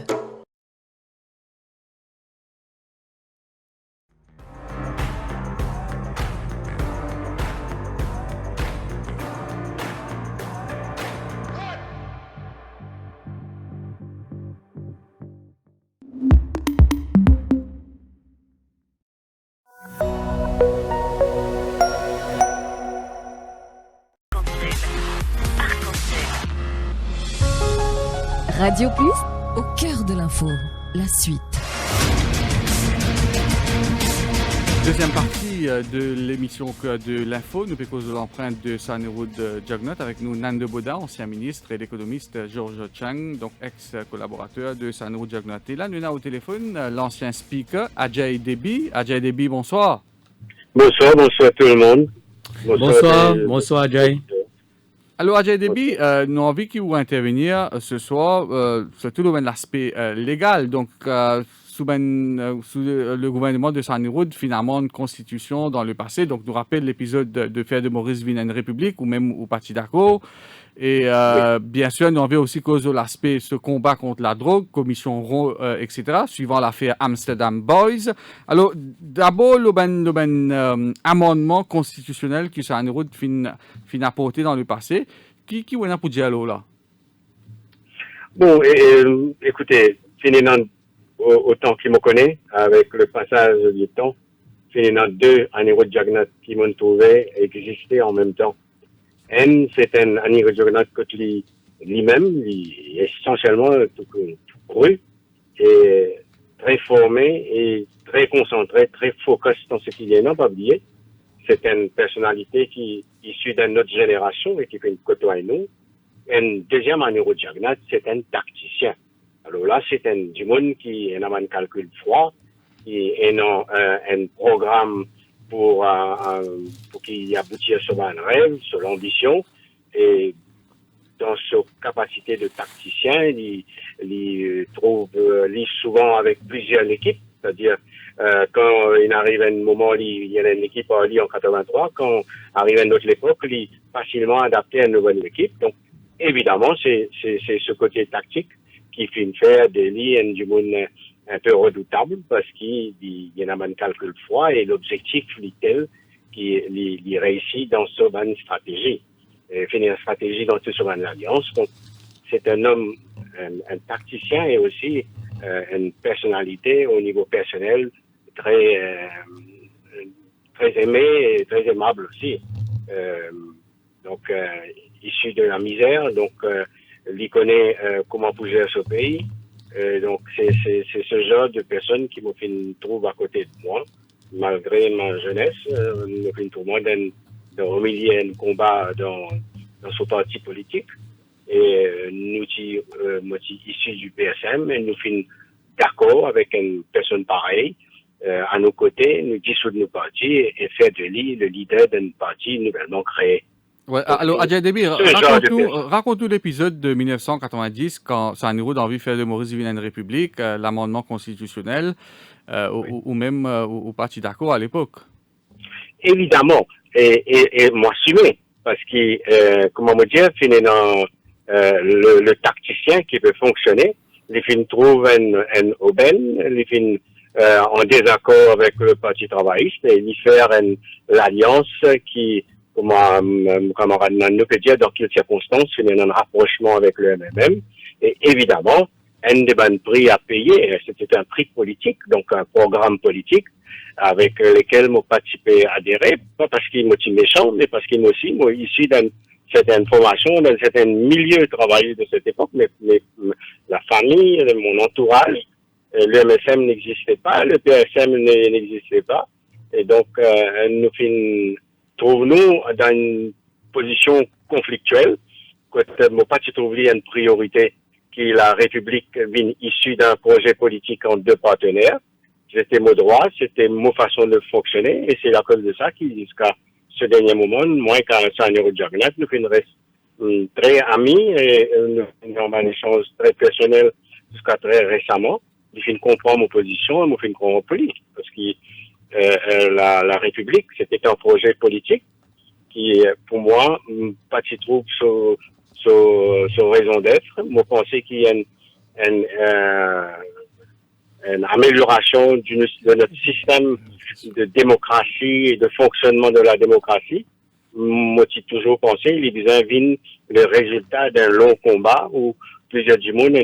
Radio Plus, au cœur de l'info, la suite. Deuxième partie de l'émission de l'info, nous pécos de l'empreinte de Sanero de Jugnut avec nous Nando Boda, ancien ministre, et l'économiste Georges Chang, donc ex-collaborateur de Sanero de Jugnut. Et là, nous avons au téléphone l'ancien speaker Ajay Debi. Ajay Debi, bonsoir. Bonsoir tout le monde. Bonsoir Ajay. Alors, Ajay Debi, nous avons envie que vous intervenir ce soir, surtout dans l'aspect légal. Donc, sous le gouvernement de Sanirud, finalement, une constitution dans le passé. Donc, nous rappelle l'épisode de Faire de Maurice Vienne République ou même au Parti d'accord. Et bien sûr, nous avons aussi cause de l'aspect ce combat contre la drogue, commission Ron, etc., suivant l'affaire Amsterdam Boys. Alors, d'abord, le amendement constitutionnel qui Sanirud fin apporté dans le passé. Qui est pour dire là? Bon, écoutez, finalement, autant qu'il me connaît, avec le passage du temps, finalement, deux Anirudh Jagnat qui m'ont trouvé existaient en même temps. Un, c'est un Anirudh Jagnat que lui-même, essentiellement tout cru, et très formé et très concentré, très focus dans ce qu'il y a, non pas oublié. C'est une personnalité qui issue d'une autre génération et qui fait une côtoie nous. Un deuxième Anirudh Jagnat, c'est un tacticien. Alors là, c'est du monde qui a un calcul froid, qui a un programme pour qu'il aboutisse sur un rêve, sur l'ambition, et dans sa capacité de tacticien, il trouve souvent avec plusieurs équipes, c'est-à-dire quand il arrive un moment, il y a une équipe en 83, quand arrive une autre époque, il est facilement adapté à une nouvelle équipe. Donc, évidemment, c'est ce côté tactique qui fait faire de lui du monde un peu redoutable parce qu'il y a un calcul froid et l'objectif est tel qu'il réussit dans sa bonne stratégie. Finir une stratégie dans toute son alliance. Donc, c'est un homme, un tacticien et aussi une personnalité au niveau personnel très aimé et très aimable aussi. Donc, issu de la misère, donc il connaît comment bouger ce pays. Donc, c'est ce genre de personne qui me fait trouve à côté de moi, malgré ma jeunesse. Me fait trouve moi au milieu d'un combat dans son parti politique. Et nous, issus du PSM, et nous finissons d'accord avec une personne pareille à nos côtés, nous dissoudre nos partis et faire de lui le leader d'un parti nouvellement créé. Ouais, alors, Adjaye Déby, raconte-nous l'épisode de 1990 quand Sanirou a envie de faire de Maurice Vivien une république, l'amendement constitutionnel, ou même au Parti d'accord à l'époque. Évidemment, et m'assumer, parce que, comment me dire, finalement, le tacticien qui peut fonctionner, les films trouvent une aubaine, les films en désaccord avec le Parti travailliste et lui faire l'alliance qui, comme mon camarade Nando peut dire, dans quelles circonstances, il y a un rapprochement avec le MMM. Et évidemment, un des prix à payer, c'était un prix politique, donc un programme politique, avec lesquels mon participé adhéré, pas parce qu'il est méchant, mais parce qu'il est aussi issu d'une certaine formation, d'un certain milieu travaillé de cette époque, mais la famille, mon entourage, le MSM n'existait pas, le PSM n'existait pas, et donc nous trouvons-nous dans une position conflictuelle, que mon parti trouve une priorité qui est la République issue d'un projet politique en deux partenaires. C'était mon droit, c'était ma façon de fonctionner, et c'est à cause de ça qu'il jusqu'à ce dernier moment, moi qu'à Sanirou Jagnat, nous restons très amis et nous avons un échange très personnel jusqu'à très récemment. Nous comprendre mon position et nous comprendre politique, parce que la République, c'était un projet politique qui, pour moi, pas s'y trouve sur raison d'être. Moi, je pensais qu'il y a une amélioration de notre système de démocratie et de fonctionnement de la démocratie. Moi, j'ai toujours pensé qu'il y a le résultat d'un long combat où plusieurs du monde ont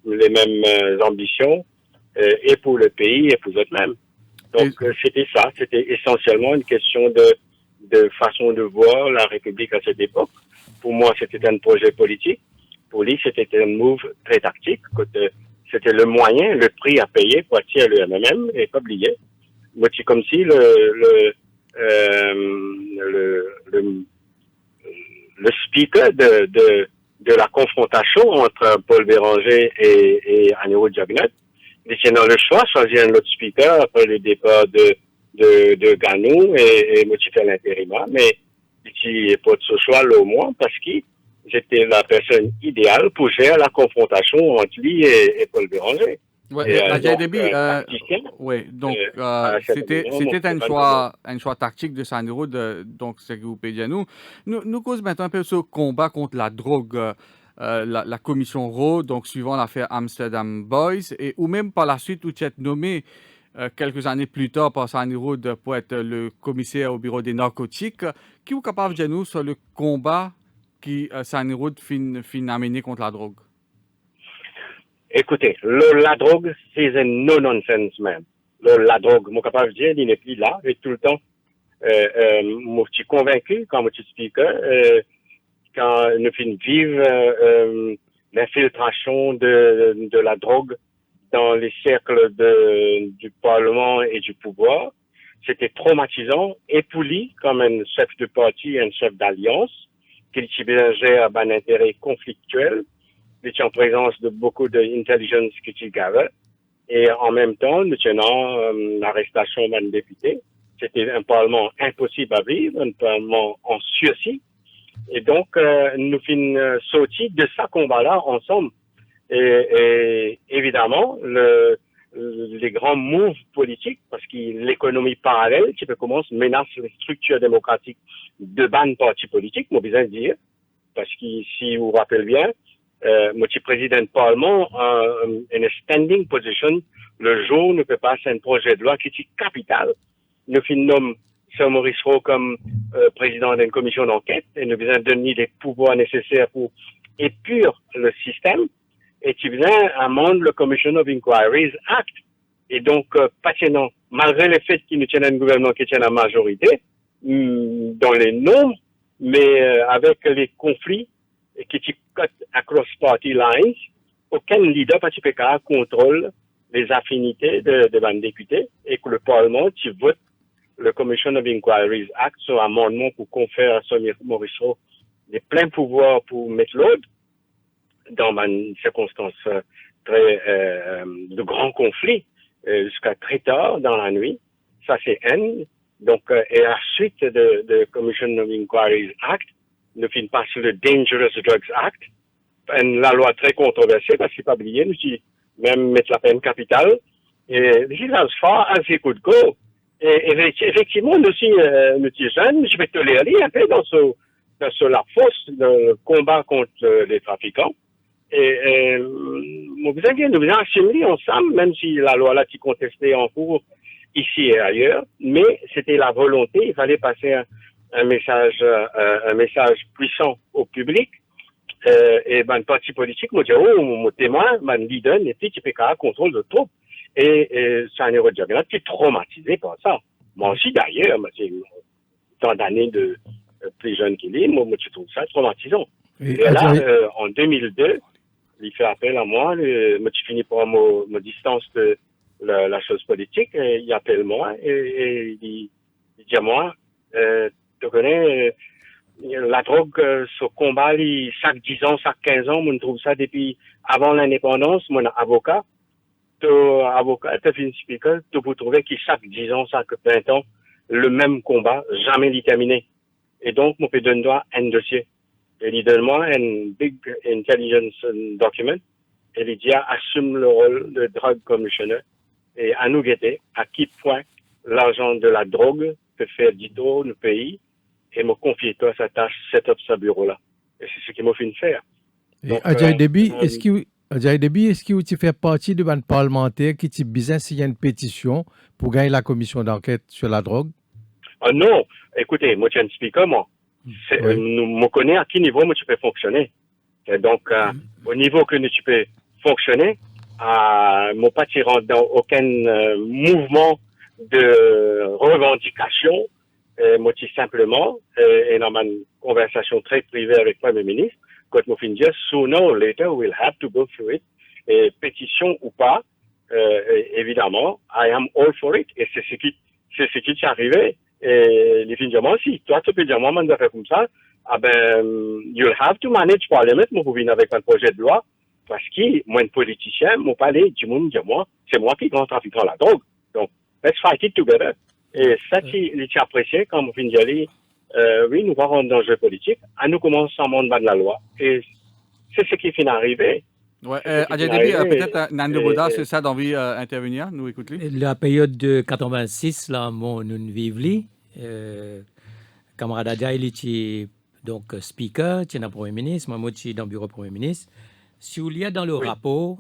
les mêmes ambitions, et pour le pays et pour eux-mêmes. Donc, c'était ça. C'était essentiellement une question de façon de voir la République à cette époque. Pour moi, c'était un projet politique. Pour lui, c'était un move très tactique. C'était le moyen, le prix à payer pour attirer le MMM et pas oublier. Moi, c'est comme si le speaker de la confrontation entre Paul Béranger et Aniro Jagnat, il était dans le choix, choisir un autre speaker après le départ de Ganou et moi, j'ai fait l'intérim. Mais, il pas de ce choix là au moins parce que j'étais la personne idéale pour gérer la confrontation entre lui et Paul Béranger. Ouais, Adjaye Déby, donc c'était un choix tactique de Sanirou, donc c'est que vous pouvez dire nous cause maintenant un peu ce combat contre la drogue, la commission Rowe, donc suivant l'affaire Amsterdam Boys, et ou même par la suite où tu es nommé quelques années plus tard par Sanirou pour être le commissaire au bureau des narcotiques, qui est capable de dire nous sur le combat qui Sanirou fin amené contre la drogue? Écoutez, la drogue, c'est un no-nonsense même. La drogue, mon capable de dire, il n'est plus là, et tout le temps, moi, je suis convaincu, quand je explique, quand nous vivons l'infiltration de la drogue dans les cercles du Parlement et du pouvoir, c'était traumatisant, et pour lui, comme un chef de parti, un chef d'alliance, qu'il gère un intérêt conflictuel, nous étions en présence de beaucoup d'intelligence qui s'y gavait. Et en même temps, nous tenons l'arrestation d'un député. C'était un parlement impossible à vivre, un parlement en sursis. Et donc, nous finissons sortis de ce combat-là ensemble. Et évidemment, les grands moves politiques, parce que l'économie parallèle qui peut commencer menace les structures démocratiques de ban partis politiques, moi besoin de dire, parce que si vous vous rappelez bien, moi, je suis président du Parlement en standing position. Le jour où nous peut passer un projet de loi qui est capital. Nous nommons Sir Maurice Rowe comme président d'une commission d'enquête et nous besoin donner les pouvoirs nécessaires pour épurer le système. Et tu viens amender le Commission of Inquiries Act. Et donc, passionnant, malgré le fait qu'il nous tienne un gouvernement qui tient la majorité, dans les nombres, mais avec les conflits qui cut across party lines, aucun leader participé contrôle les affinités de députés et que le Parlement vote le Commission of Inquiries Act sur un amendement pour conférer à Sir Maurice Rowe les pleins pouvoirs pour mettre l'ordre dans une circonstance de grands conflits jusqu'à très tard dans la nuit. Ça, c'est N. Donc, et à la suite de Commission of Inquiries Act, nous finissons par sur le Dangerous Drugs Act, la loi très controversée parce qu'il n'est pas oublié, nous dit même mettre la peine capitale. Et this is as far as it could go. Et effectivement, nous sommes jeunes, je vais tolérer un peu dans la fosse de combat contre les trafiquants. Et nous avons assimilé ensemble, même si la loi là qui contestait en cours ici et ailleurs, mais c'était la volonté, il fallait passer un message puissant au public. Et ben parti politique m'a dit mon témoin, mon leader n'était qui fait qu'un contrôle de troupes et c'est un héros de Jagannath qui est traumatisé par ça. Moi aussi d'ailleurs, c'est tant d'années de plus jeune qu'il est, moi je trouve ça traumatisant. Et là en 2002, il fait appel à moi, moi j'ai fini par me distance de la chose politique, et il appelle moi et il dit à moi, tu connais la drogue, ce combat, chaque 10 ans, chaque 15 ans, on trouve ça depuis avant l'indépendance. Mon avocat, tu finis speaker, tu peux trouver que chaque 10 ans, chaque 20 ans, le même combat, jamais il terminé. Et donc, on peut donner un dossier. Et il donne moi un big intelligence document. Et il dit, assume le rôle de drug commissioner. Et à nous guetter, à quel point l'argent de la drogue peut faire du tort au pays. Et me confier toi sa tâche, set up ce bureau-là. Et c'est ce qu'il m'a fait faire. Adjaye Déby, est-ce que tu fais partie de un parlementaire qui te business s'il y a une pétition pour gagner la commission d'enquête sur la drogue? Non, écoutez, moi je suis un speaker, moi. Je connais à quel niveau moi tu peux fonctionner. Et donc, au niveau que tu peux fonctionner, moi pas tu rentres dans aucun mouvement de revendication. Moi, simplement, et dans ma conversation très privée avec le Premier ministre, quand je me dis, sooner or later, we'll have to go through it. Et pétition ou pas, évidemment, I am all for it. Et c'est ce qui est arrivé. Et les filles disent, moi aussi, toi, tu peux dire, moi, je vais faire comme ça. Ah ben, you'll have to manage Parliament, moi, vous venez avec un projet de loi, parce que, moi, un politicien, mon palais, du monde, dit, moi, c'est moi qui grand trafiquant la drogue. Donc, let's fight it together. Et ça, il est apprécié quand on finit d'y aller. Oui, nous parlons dans le jeu politique. À nous commencer à monter de la loi. Et c'est ce qui finit d'arriver. Ouais, Adjaye Déby, peut-être Nando Boda, c'est ça d'envie d'intervenir, nous écouter. La période de 86, là, nous vivons, camarade Adjaye, il était donc speaker, tu es dans le Premier ministre, moi, je suis dans le bureau Premier ministre. Si vous lisez dans le rapport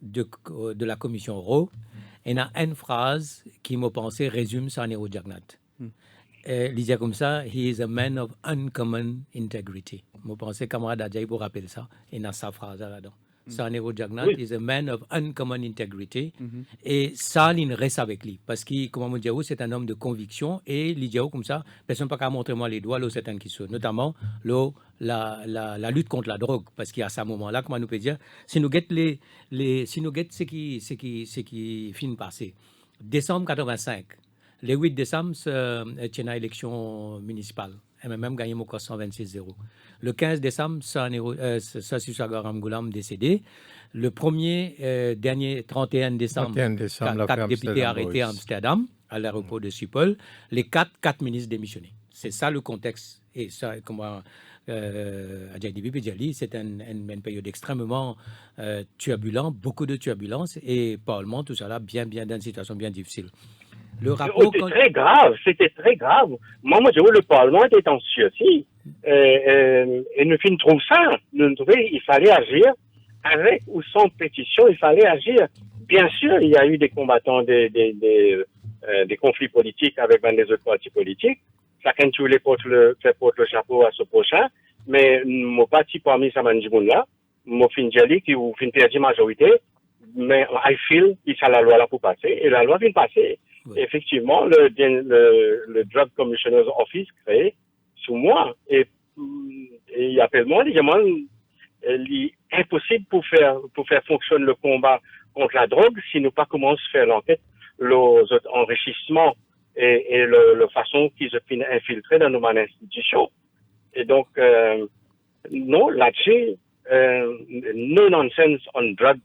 de la commission RAW, il y a une phrase qui m'a pensé résume ça en héros Jagannath. Il disait comme ça, he is a man of uncommon integrity. Moi, pensais camarade Adjaye pour rappeler ça. Il y a sa phrase là-dedans. Ça en héros Jagannath, he is a man of uncommon integrity. Et ça, il reste avec lui. Parce que, comme on dit, c'est un homme de conviction. Et il dit comme ça, personne n'a pas qu'à montrer moi les doigts, là, c'est un qui sont. Notamment, la lutte contre la drogue. Parce qu'il y a ce moment-là, comment nous peut dire, si nous guettons ce qui finit passé. Décembre 85, le 8 décembre, c'est une élection municipale. Elle a même gagné mon 126-0. Le 15 décembre, Sassi Sagaram Goulam décédé. Le dernier 31 décembre, 4 députés arrêtés à Amsterdam, à l'aéroport de Schiphol. Les 4 ministres démissionnés. C'est ça le contexte. Et ça, comment Adjaye Déby Bidjali, c'est une période extrêmement turbulente, beaucoup de turbulences, et Parlement, tout ça là, bien dans une situation bien difficile. Le rapport, c'était très grave. Moi, le Parlement était anxieux aussi. Et nous trouvons ça. Nous trouvons il fallait agir avec ou sans pétition, il fallait agir. Bien sûr, il y a eu des combattants, des conflits politiques avec des autres partis politiques. Chacun tous les porte le chapeau à ce prochain. Mais mon parti parmi ces gens-là, mon fin d'année qui ou fin perdu majorité, mais I feel qu'il y a la loi là pour passer et la loi vient de passer. Oui. Effectivement, le Drug Commissioner's Office créé sous moi et il appelle moi, il est impossible pour faire fonctionner le combat contre la drogue si nous pas commençons à faire l'enquête, l'enrichissement et la façon qu'ils se finissent infiltrés dans nos institutions. Et donc, non, là-dessus, no nonsense on drugs,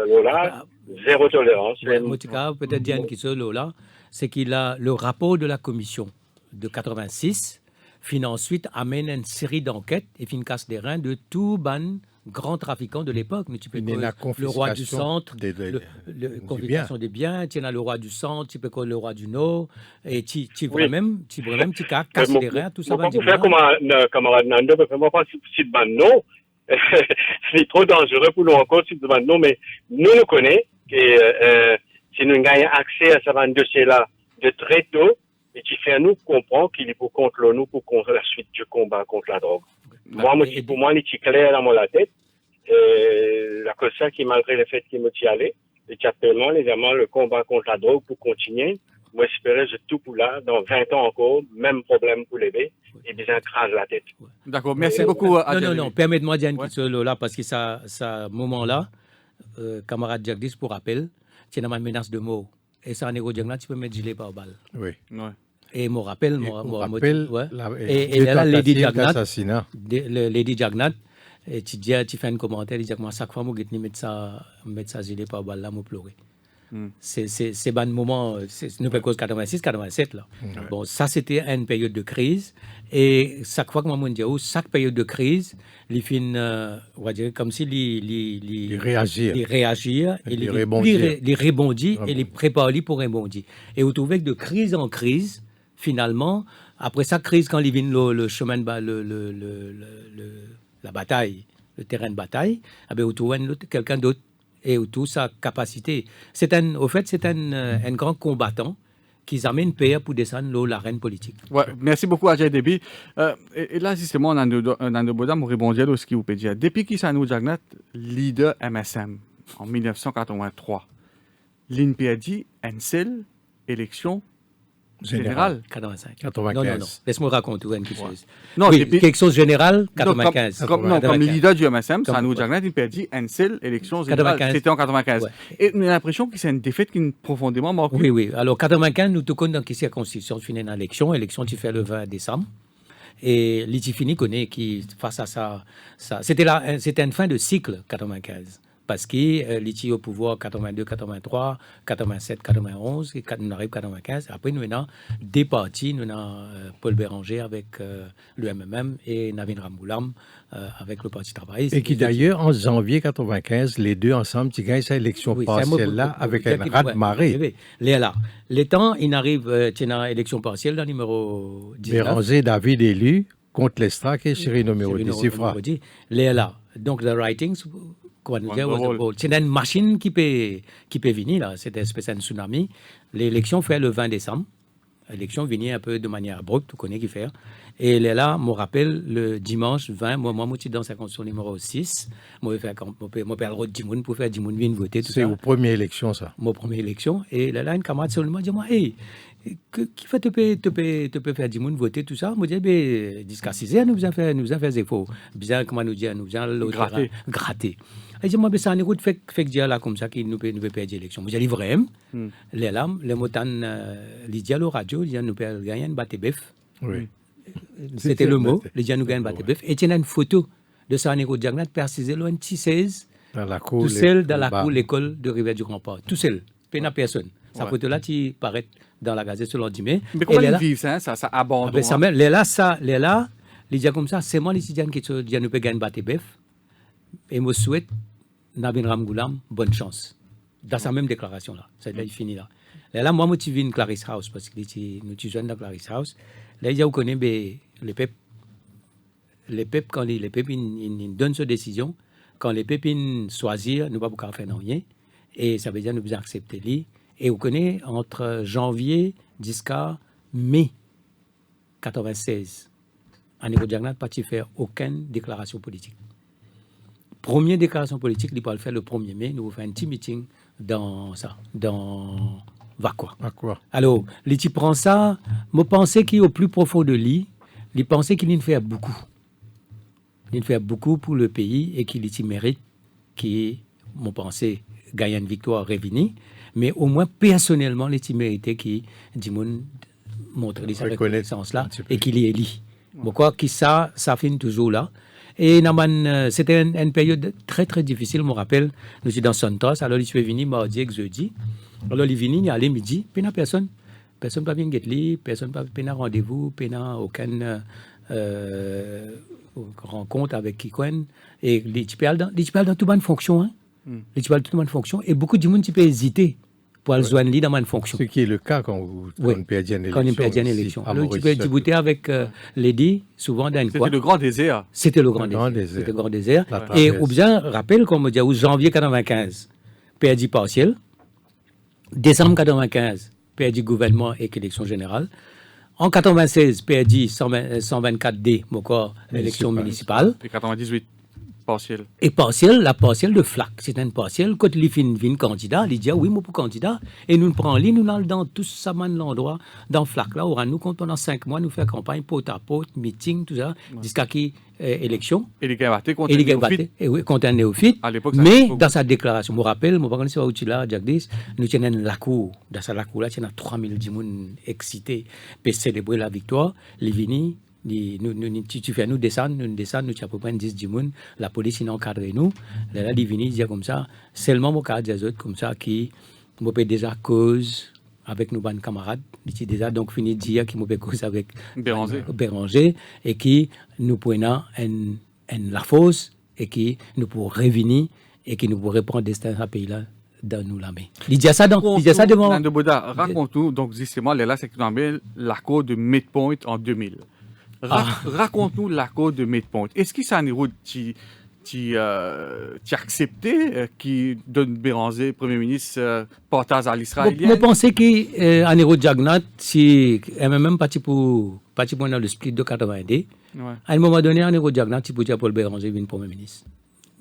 Lola, zéro tolérance. Motika, peut-être Diane qui se là, c'est qu'il a le rapport de la commission de 86, fin ensuite amène une série d'enquêtes et fin casse des reins de tout ban grands trafiquants de l'époque. Mais tu peux le roi du centre, confiscation des biens, tu as le roi du centre, tu peux le roi du nord, et tu même tu casses les reins, tout ça. Moi, pour faire comme un camarade Nando, parce que moi, pas si de ban non, c'est trop dangereux pour nous encore si de ban non, mais nous connaissons que si nous gagnons accès à ce dossier-là de très tôt, et qui fait nous comprendre qu'il est pour contre nous, pour contre la suite du combat contre la drogue. Pour moi, il est clair dans la tête. La cause ça qui, malgré le fait qu'il me t'y allait, et qu'actuellement, évidemment, le combat contre la drogue pour continuer, moi, j'espérais que tout pour là, dans 20 ans encore, même problème pour les bébés, et bien, écrase la tête. D'accord, merci beaucoup. Non, permets-moi, Diane, là, parce que ça moment-là, camarade Jagdis, pour rappel, tu as une menace de mort. Et ça, en Diagna, tu peux mettre gilet par balle. Oui. Et mon rappel, et là, Lady Jagnat, tu fais un commentaire, il dit que moi, chaque fois, je vais mettre ça gilet par balle là, je pleurer. C'est un moment, c'est une cause 86-87 là. Bon, ça c'était une période de crise et chaque fois que moi dis chaque période de crise, les fins, on va dire comme si les réagir et les rebondir et les préparer pour rebondir. Et vous trouvez que de crise en crise, finalement, après sa crise quand il vient le chemin de la bataille, le terrain de bataille, vous trouvez quelqu'un d'autre. Et autour sa capacité. C'est un grand combattant qui amène pays pour descendre l'arène politique. Ouais, merci beaucoup Ajay Déby. Et là, justement, on a un boda pour répondre à ce qu'il vous peut dire. Depuis qu'il s'est Jagnat, leader MSM, en 1983, l'INPAD, une seule élection générale. 95. Non. Laisse-moi raconter une chose. Non, oui, quelque chose général, 95. Comme leader du MSM, Sanou Jagnat, il perdit une seule élection générale. C'était en 95. Ouais. Et on a l'impression que c'est une défaite qui est profondément marquée. Oui. Alors, 95, nous te connaissons dans quelle circonstance tu finis une élection. L'élection, tu fais le 20 décembre. Et l'Itifini connaît qui, face à ça c'était une fin de cycle, 95. Parce qu'il était au pouvoir 82, 83, 87, 91, et nous arrivons 95. Après, nous avons des partis, nous avons Paul Béranger avec le MMM et Navin Ramgoulam avec le Parti travailliste. Et qui d'ailleurs, en janvier 95, les deux ensemble, ils gagnent cette élection partielle-là avec un raz-de-marée. Les temps, il arrive, tu as élection partielle, le numéro 19. Béranger, David élu, contre l'Estrac et Chirino Mérodi. Donc, the writings... C'est une machine qui peut venir, là. C'est une espèce de tsunami. L'élection fait le 20 décembre. L'élection venait un peu de manière abrupte, tu connais qui fait. Et là, je me rappelle, le dimanche 20, moi, je suis dans sa constitution numéro 6. Moi, je fais le rôle de Dimoun pour faire Dimoun venir voter. C'est vos première élection, ça? Mon première élection. Et là, une camarade seulement dit, hey, qui fait te peut faire Dimoun voter, tout ça? Moi, je dis, jusqu'à 6 heures, nous avons fait des efforts. Bien, comment nous dire, nous avons gratter. Et je me dis, ça, on fait dire là comme ça qu'il nous peut perdre l'élection. Moi, je dis, vraiment, les mots Lydia, le radio, nous peut gagner une batte bœuf. Oui. C'était le mot, Lydia nous gagne une batte bœuf. Et il y a une photo de Sanego Diagnat persisé le 16 dans la cour, tout seul dans la cour l'école de Rivière du Grand-Port. Tout seul, pas personne. Sa photo-là, tu paraît dans la gazette sur l'Andimé. Mais comment ils vivent ça abandonne? Là, Lydia comme ça, c'est moi, les étudiants qui nous peut gagner une batte bœuf. Et je souhaite Navin Ramgoulam, bonne chance. Dans sa même déclaration-là. C'est-à-dire, il finit là. Là, moi, je suis venu Clarisse House, parce que nous sommes dans Clarisse House. Là, vous connaissez les peuples. Les peuples, quand les peuples donnent cette décision, quand les peuples choisissent, nous ne pouvons pas faire rien. Et ça veut dire que nous devons accepter lui. Et vous connaissez, entre janvier jusqu'à mai 96, Anego Diagnat n'a pas faire aucune déclaration politique. Première déclaration politique, il va le faire le 1er mai. Nous faisons un petit meeting dans Vakwa. Alors, il prend ça. Je pensais qu'il est au plus profond de lui. Il pensait qu'il en fait beaucoup. Il fait beaucoup pour le pays et qu'il mérite qu'il, je pensais, gagne une victoire revenue. Mais au moins, personnellement, il méritait qu'il montre sa reconnaissance là et qu'il y est élu. Je crois que ça finit toujours là. Et c'était une période très, très difficile, je me rappelle. Nous étions dans Santos, alors il suis venu mardi et jeudi. Alors il est venu, il est allé midi, puis il n'y a personne. Personne n'a pas bien guetter, personne n'a pas rendez-vous, n'a aucune rencontre avec quiconque. Et les types dans toute bonne fonction. Hein. Les types dans toute bonne fonction. Et beaucoup de monde qui peut hésiter pour aller joindre dans une fonction. Ce qui est le cas quand on perd une élection. Quand on perd une élection. Alors tu peux discuter avec Lady, souvent dans une C'était le grand désert. C'était le grand désert. C'était le grand désert. Et ou bien, rappelle, comme on dit, au janvier 95, perdu partiel. Décembre 95, perdu gouvernement et élection générale. En 96, perdu 124D, mon corps, élection municipale. Et 98, partiel. Et partiel, la partielle de FLAC. C'est une partielle. Quand il vient candidat, il dit oui, moi pour candidat. Et nous prenons l'île, nous allons dans tout ça, l'endroit, dans FLAC. Là, on nous compte pendant 5 mois, nous faisons campagne, porte à porte, meeting, tout ça, jusqu'à qui élection. Et les gars battés contre un néophyte. Et oui, contre un néophyte. Mais dans sa déclaration, je me rappelle, je ne sais pas où tu l'as, Jack Dis, nous tenons la cour. Dans sa cour, là, il y a 3000 personnes excités pour célébrer la victoire. Les Vini. Tu fais nous descendre, nous tu as à peu près 10 personnes, la police il encadre nous. Là, ils viennent dire comme ça, seulement mon cas des autres comme ça qui m'ont déjà cause avec nos bonnes camarades, qui déjà donc fini de dire qui m'ont cause avec Béranger et qui nous prenons la fosse et qui nous pour revenir et qui nous pour reprendre destin à pays là. Dans nous la main. Il dit ça devant. Raconte-nous donc justement là c'est l'accord de Midpoint en 2000. Raconte-nous l'accord de Midpoint. Est-ce que c'est un héros qui accepté qui donne Béranger, Premier ministre, partage à l'israélien? Je pensais qu'un héros de Jagnat, si même parti pour dans le split de 90, à un moment donné, un héros de Jagnat, il pouvait Paul Béranger devient Premier ministre.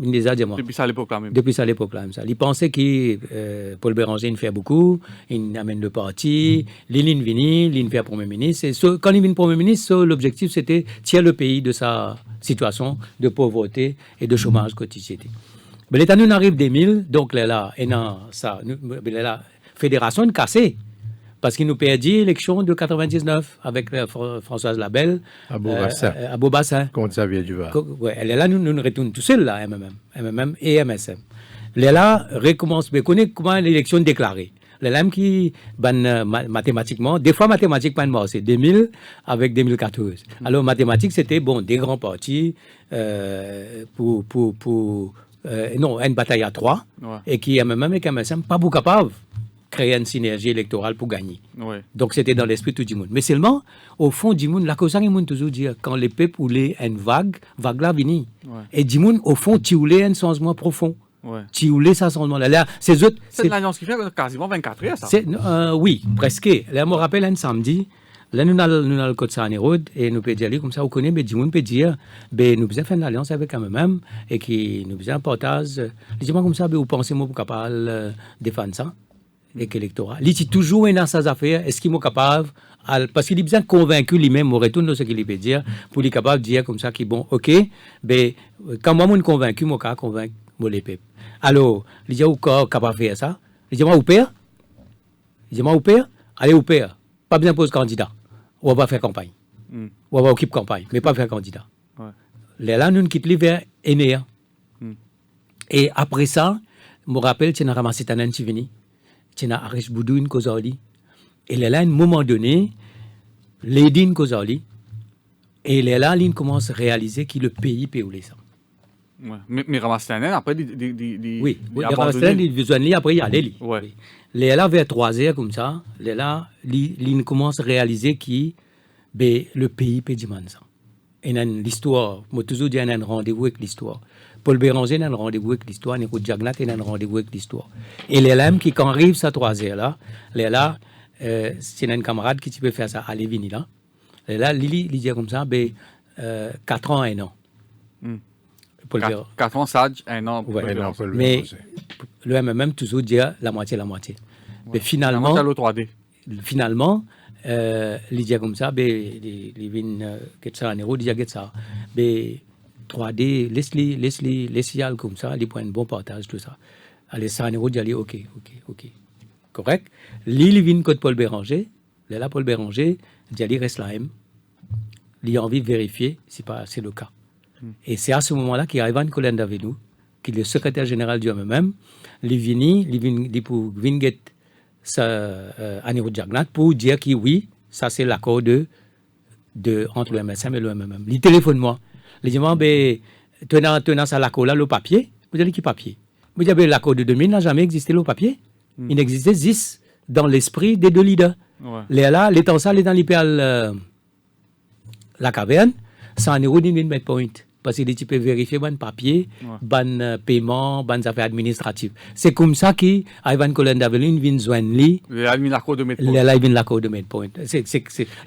Depuis ça à l'époque là même. Depuis ça à l'époque là même. Il pensait que Paul Béranger il fait beaucoup, il amène le parti, il vient, il fait Premier ministre. Et quand il vient Premier ministre, l'objectif c'était tirer le pays de sa situation de pauvreté et de chômage quotidien. Mais l'État nous arrive 2000, donc là, la fédération est cassée. Parce qu'il nous perdit l'élection de 99 avec Françoise Labelle à Beaubassin. Contre Xavier Duval. Elle est là, nous retournons tout seuls là, MMM et MSM. Elle est là, recommence, mais connaît comment l'élection est déclarée. Elle est là qui, mathématiquement, des fois mathématiques, pas de c'est 2000 avec 2014. Alors mathématiques, c'était bon, des grands partis non, une bataille à 3 et qui MMM et MSM pas beaucoup capables. Créer une synergie électorale pour gagner. Donc c'était dans l'esprit de tout le monde. Mais seulement, au fond, du monde, la cause c'est que toujours dire quand les peuples ou une vague là vient. Et du monde, au fond, tu voulais un changement profond. Tu voulais ça changement là. C'est l'alliance qui fait quasiment 24 heures, ça. Oui, presque. Là, je me rappelle un samedi. Là, nous avons le code Sanerod et nous pouvons dire comme ça, on connaît, mais du monde peut dire, nous avons fait une alliance avec MMM et qui nous avons un partage. Dis-moi comme ça, vous pensez que vous êtes capable de défendre ça? Électoral. Il dit toujours dans ses affaires, est-ce qu'il est capable, parce qu'il est bien convaincu lui-même, on retourne dans ce qu'il peut dire, pour être capable de dire comme ça, bon, ok, mais quand moi, je suis convaincu, je suis convaincu, les peuples. Alors, il dit, vous êtes capable de faire ça? Il dit, moi, vous père? Il dit, moi, vous père? Allez, vous père. Pas besoin de poser candidat. On va faire campagne. On va occuper campagne, mais pas faire candidat. Là, nous quittons vers Enea. Et après ça, je me rappelle, tu as ramassé ta naine qui venait. Tu as Arish Boudou, une causali. Et là, à un moment donné, Lady une causali. Et là, il commence à réaliser que le pays peut oublier ça. Mais Ramastanen, après, oui, Ramastanen, il besoin de après, il y a les là, vers 3 heures, comme ça, là, il commence à réaliser que le pays peut demander ça. Et l'histoire, moi, toujours dit, il y a un rendez-vous avec l'histoire. Paul Béranger a un rendez-vous avec l'histoire, Nico Jagnat a un rendez-vous avec l'histoire. Et les lames qui, quand arrive à 3 heures là, c'est un camarade qui peut faire ça, allez, venez là. Là, il dit comme ça, 4 ans, 1 an. 4 ans, Sage, 1 an. Mais le MMM toujours dit la moitié. Mais finalement, finalement, il dit comme ça, il vient ça en euro, il dit ça. 3D, laisse-les comme ça, il prend un bon partage, tout ça. Allez, ça en euro, il dit ok. Correct? Il vient contre Paul Béranger. Là, Paul Béranger, il reste là même. Il a envie de vérifier si c'est le cas. Et c'est à ce moment-là qu'il y a Ivan Colenda avec nous, qui est le secrétaire général du MMM, il pour venir Anirudh Jagannath pour dire que oui, ça c'est l'accord entre le MSM et le MMM. Il téléphone moi. Il dit, tenant ça l'accord là, le papier. Vous avez qui papier? Vous avez l'accord de 2000 n'a jamais existé le papier. Il n'existait 10 dans l'esprit des deux leaders. Là, l'étant ça, l'étant l'IPL la caverne, ça en est où d'une mettre point. Parce qu'il tu peux vérifier bon papier, bon paiement, bon affaires administratives. C'est comme ça que Ivan Colenda vient joindre lui. Là, il vient l'accord de mettre point. Là, il vient l'accord de mettre point.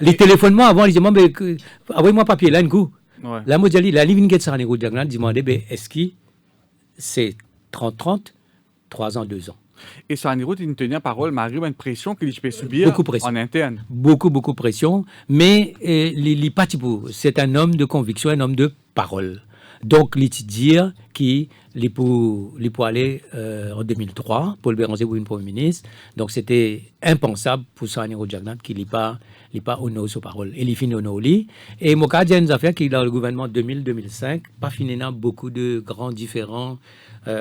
Les téléphonements avant, ils disaient, envoyez-moi papier là, un coup. Là, moi, je dis, là, il vient de Anirudh Jagannath, demandé, est-ce que c'est 30-30, 3 ans, 2 ans. Et ça, Anirudh, il tenait parole, mais il y a une pression qu'il peut subir en interne. Beaucoup de pression. Mais c'est un homme de conviction, un homme de parole. Donc, il dit qu'il peut aller en 2003 pour le Béranger pour une Premier ministre. Donc, c'était impensable pour ça, Anirudh Jagannath, qu'il n'ait pas honoré sa parole. Et il finit honoré. Et mon cas, il y a une affaire qui est dans le gouvernement 2000-2005, pas finissant beaucoup de grands différends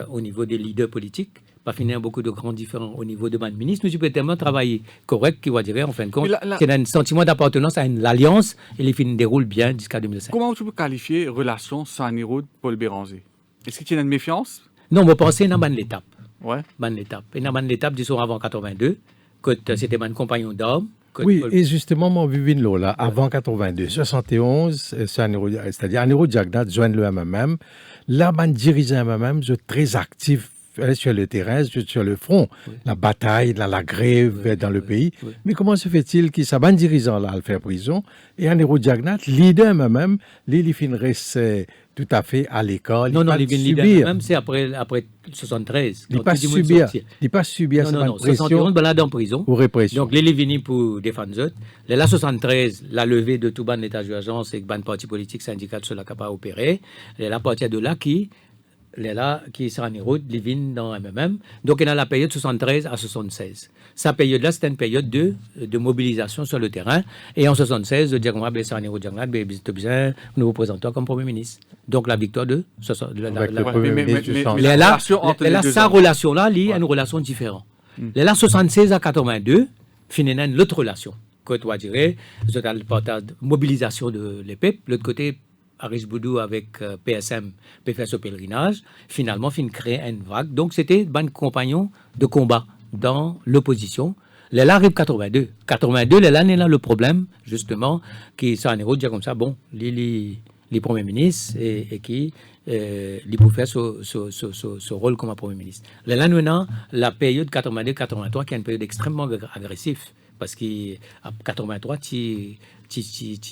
au niveau des leaders politiques. Pas finir beaucoup de grands différends au niveau de mon ministre, mais je peux tellement travailler correct qui va dire en fin de compte, c'est un sentiment d'appartenance à l'alliance et les films déroulent bien jusqu'à 2005. Comment tu peux qualifier relation sans Anirudh Paul Béranger? Est-ce que tu as une méfiance? Non, je pense dans l'étape. Ouais. Bonne étape. Et dans l'étape, disons avant 82, quand c'était mon compagnon d'armes. Oui, et justement, mon Vivin Lola, avant 82, 71, c'est-à-dire Anirudh Jagannath joint le MMM. Là, mon dirigeant MMM, je suis très actif sur le terrain, sur le front, la bataille, la grève dans le pays. Mais comment se fait-il que ça ban dirigeant là à faire prison et Anirudh Jagannath, leader même, il reste tout à fait à l'école. Non, les leader même c'est après 73. Il pas subir cette pression. 71 balade en prison. Pour répression. Donc il est venu pour défendre eux. Là 73, la levée de tout ban l'état d'urgence et ban parti politique syndicat sur la capable opérer. Et à partir de là qui sera Anirudh, il vient dans MMM. Donc, il y a la période 73 à 76. Cette période-là, c'était une période de mobilisation sur le terrain. Et en 76, de dire que c'est Anirudh Jagannath, nous vous présentons comme Premier ministre. Donc, la victoire de le Premier ministre. Sa relation-là, il y a une relation différente. Là, 76 à 82, finalement, une autre relation. Que toi dirais, c'est le partage de mobilisation de l'EPEP. L'autre côté, Arish Boudou avec PSM peut faire ce pèlerinage, finalement, fin créer une vague. Donc, c'était un compagnon de combat dans l'opposition. Là arrive 82. 82, là, là, le problème, justement, qui s'en est dire comme ça, bon, les premiers ministres et qui pour faire ce rôle comme un premier ministre. Là, maintenant, la période 82-83, qui est une période extrêmement agressive, parce qu'à 83, il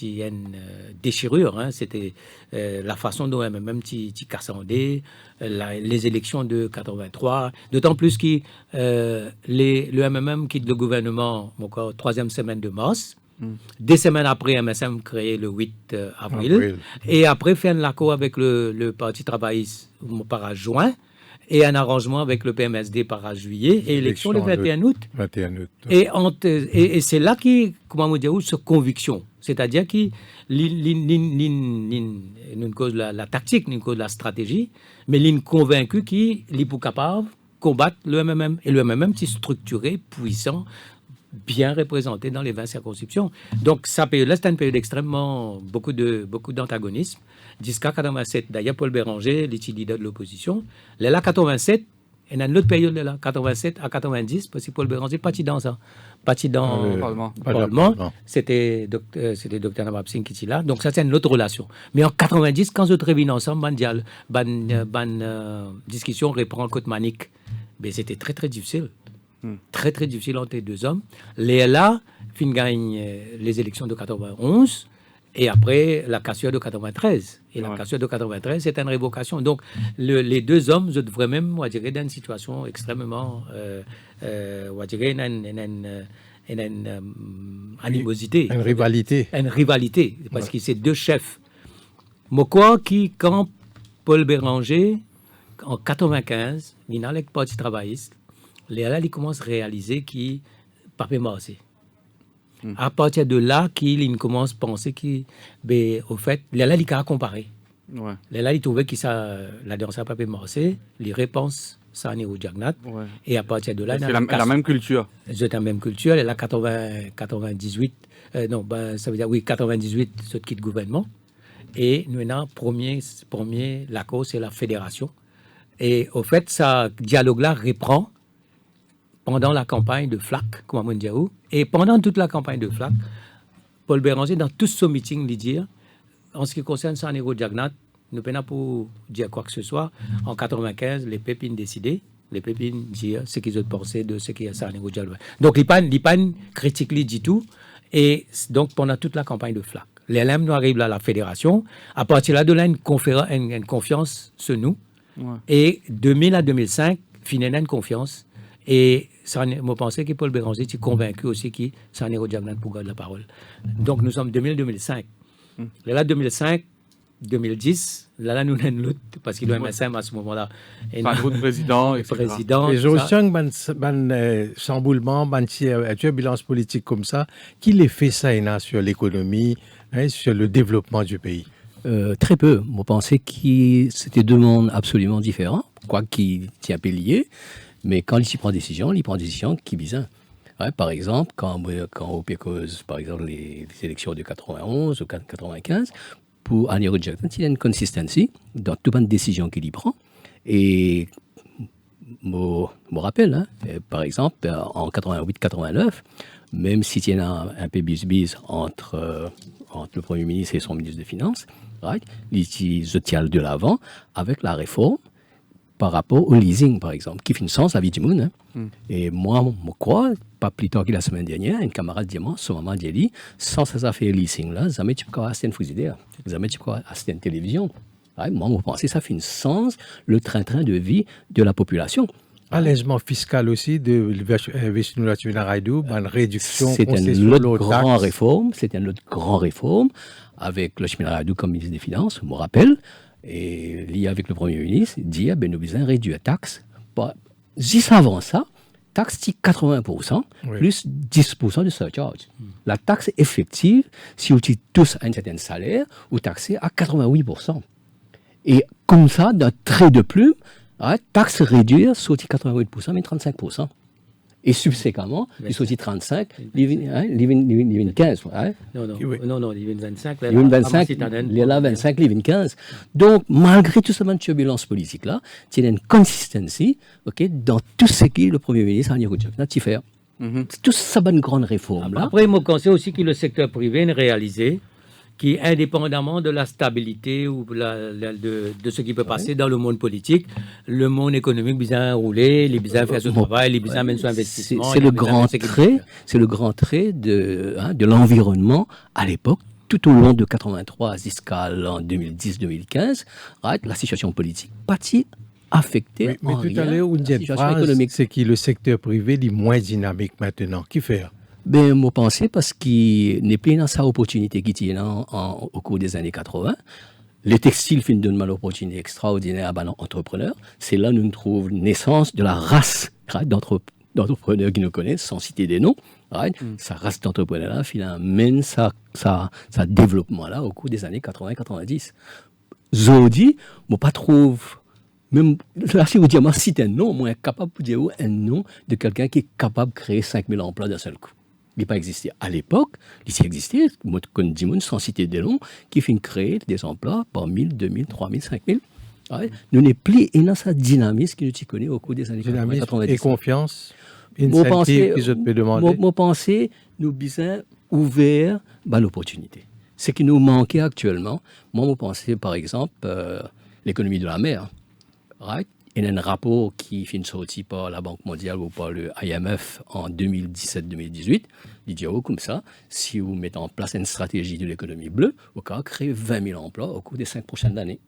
y a une déchirure. Hein. C'était la façon dont même tu casses en dés, les élections de 83. D'autant plus que le MMM quitte le gouvernement encore 3e semaine de mars. 2 semaines après, MSM créé le 8 avril. Et après, fait un accord avec le Parti travailliste par juin. Et un arrangement avec le PMSD par juillet, et élection le 21 août. 21 août. Et c'est là qui, comment on dit, cette conviction. C'est-à-dire qu'il cause la tactique, il cause la stratégie, mais il est convaincu qu'il est capable de combattre le MMM. Et le MMM, c'est structuré, puissant, bien représenté dans les 20 circonscriptions. Donc, ça période-là, c'est une période extrêmement, beaucoup d'antagonisme. Jusqu'à 87, d'ailleurs, Paul Béranger, le leader de l'opposition. Là, 87, il y a une autre période là, 87 à 90, parce que Paul Béranger parti dans ça. Parti dans le Parlement. C'était Dr Nawab Singh qui était là. Donc, ça, c'est une autre relation. Mais en 90, quand je reviens ensemble, discussion reprend Côte Manique. Mais c'était très, très difficile. Très, très difficile entre les deux hommes. Là, fin gagne les élections de 91. Et après, la cassure de 93. Et la cassure de 93, c'est une révocation. Donc, les deux hommes, je devrais même, on dirait, dans une situation extrêmement, on dirait, une animosité. Une rivalité. Une rivalité, parce que c'est deux chefs. Mais quoi qui, quand Paul Béranger, en 95, il a le Parti travailliste, là, il commence à réaliser qu'il ne peut pas marcher. À partir de là, qu'il commence à penser qu'au fait, là, il a comparé. Ouais. Là, il trouvait que la danse n'a pas pu marcher, les réponses, ça en est au Jagnat. Ouais. Et à partir de là, c'est la même culture. C'est la même culture. Elle a 98, ça veut dire, oui, 98, ce qui est le gouvernement. Et nous, maintenant, premier, la cause, c'est la fédération. Et au fait, ce dialogue-là reprend pendant la campagne de FLAC, comme on dit. Et pendant toute la campagne de FLAC, Paul Béranger, dans tout ce meeting, il dit, en ce qui concerne San Héros Jagnat, nous ne pour dire quoi que ce soit. En 95, les pépines décidaient. Les pépines disent ce qu'ils ont pensé de ce qui est San Héros Jagnat. Donc, l'IPAN critique du tout. Et donc, pendant toute la campagne de FLAC, les LM nous arrivent à la fédération. À partir de là, une confiance sur nous. Ouais. Et 2000 à 2005, finalement, une confiance. Et je pensais que Paul Béranger était convaincu aussi que San Héros Jagnat pour garder la parole. Donc, nous sommes 2000-2005. Là, 2005, 2010, là, nous avons l'autre, parce qu'il doit MSM à ce moment-là. Et nous, président, et je sens que chamboulement, bilan politique comme ça, qui les fait ça sur l'économie, sur le développement du pays? Très peu. Moi, je pensais que c'était deux mondes absolument différents, quoi qu'il tient un peu lié, mais quand il prend décision, il prend décision qui bizarre. Ouais, par exemple, quand on cause, par exemple, les élections de 91 ou 95, pour San Héros Jagnat, il y a une consistency dans toute une décision qu'il y prend. Et je me rappelle, par exemple, en 88-89, même si il y a un peu bis entre le Premier ministre et son ministre des Finances, right, il se tient de l'avant avec la réforme par rapport au leasing, par exemple, qui fait une sens à vie du monde. Et moi, je crois, pas plus tard que la semaine dernière, un camarade dit moi, ce moment, il dit, sans ces affaires leasing-là, jamais tu peux acheter une frigidaire, jamais tu peux acheter une télévision. Ouais, moi, je pense que ça fait une sens le train-train de vie de la population. Allègement fiscal aussi de une réduction. C'est une autre grande réforme. C'est une autre grande réforme avec le chemin Raidou comme ministre des Finances, je me rappelle. Et lié avec le Premier ministre, il dit ben nous besoin réduire la taxe. Juste avant ça, taxe 80% plus 10% de surcharge. La taxe effective, si vous êtes tous à un certain salaire, vous taxez à 88%. Et comme ça, d'un trait de plume, taxe réduire, sur 88%, mais 35%. Et subséquemment, il sortit 35, il 15. Non, il 25. Il 25, il est là 25, il 15. Donc, malgré toute cette turbulence politique-là, il y a une consistency dans tout ce que le Premier ministre San Héros Jagnat a fait. Toute cette bonne grande réforme-là. Après, je pense aussi que le secteur privé a réalisé qui, indépendamment de la stabilité ou de ce qui peut passer dans le monde politique, le monde économique besoin rouler, les besoin faire ce travail, les besoin mettre son investissement. C'est le grand trait de l'environnement à l'époque, tout au long de 83 jusqu'à 2010-2015, la situation politique partie affectée. Mais tout à l'heure, économique, c'est que le secteur privé est moins dynamique maintenant. Qui fait? Ben, moi, pensais parce qu'il n'est plus dans sa opportunité qui est au cours des années 80. Le textile fait une opportunité extraordinaire à l'entrepreneur. C'est là que nous trouvons naissance de la race d'entrepreneurs qui nous connaissent, sans citer des noms. Sa race d'entrepreneurs-là, finalement, mène sa développement-là au cours des années 80-90. Zodi, moi, pas trouve. Même là, si vous dites, moi, cite un nom, moi, capable de dire un nom de quelqu'un qui est capable de créer 5000 emplois d'un seul coup. Il n'a pas existé. À l'époque, il existait, moi, comme dit, sans citer des noms, qui fait créer des emplois par 1000, 2000, 3000, 5000. Nous n'est plus dans sa dynamisme que nous connais au cours des années 90. Et confiance, moi, pensais, nous besoin ouvert l'opportunité. Ce qui nous manquait actuellement, moi, je pensais, par exemple, l'économie de la mer. Il y a un rapport qui est sorti par la Banque mondiale ou par le IMF en 2017-2018. Il dit comme ça, si vous mettez en place une stratégie de l'économie bleue, vous pouvez créer 20 000 emplois au cours des 5 prochaines années.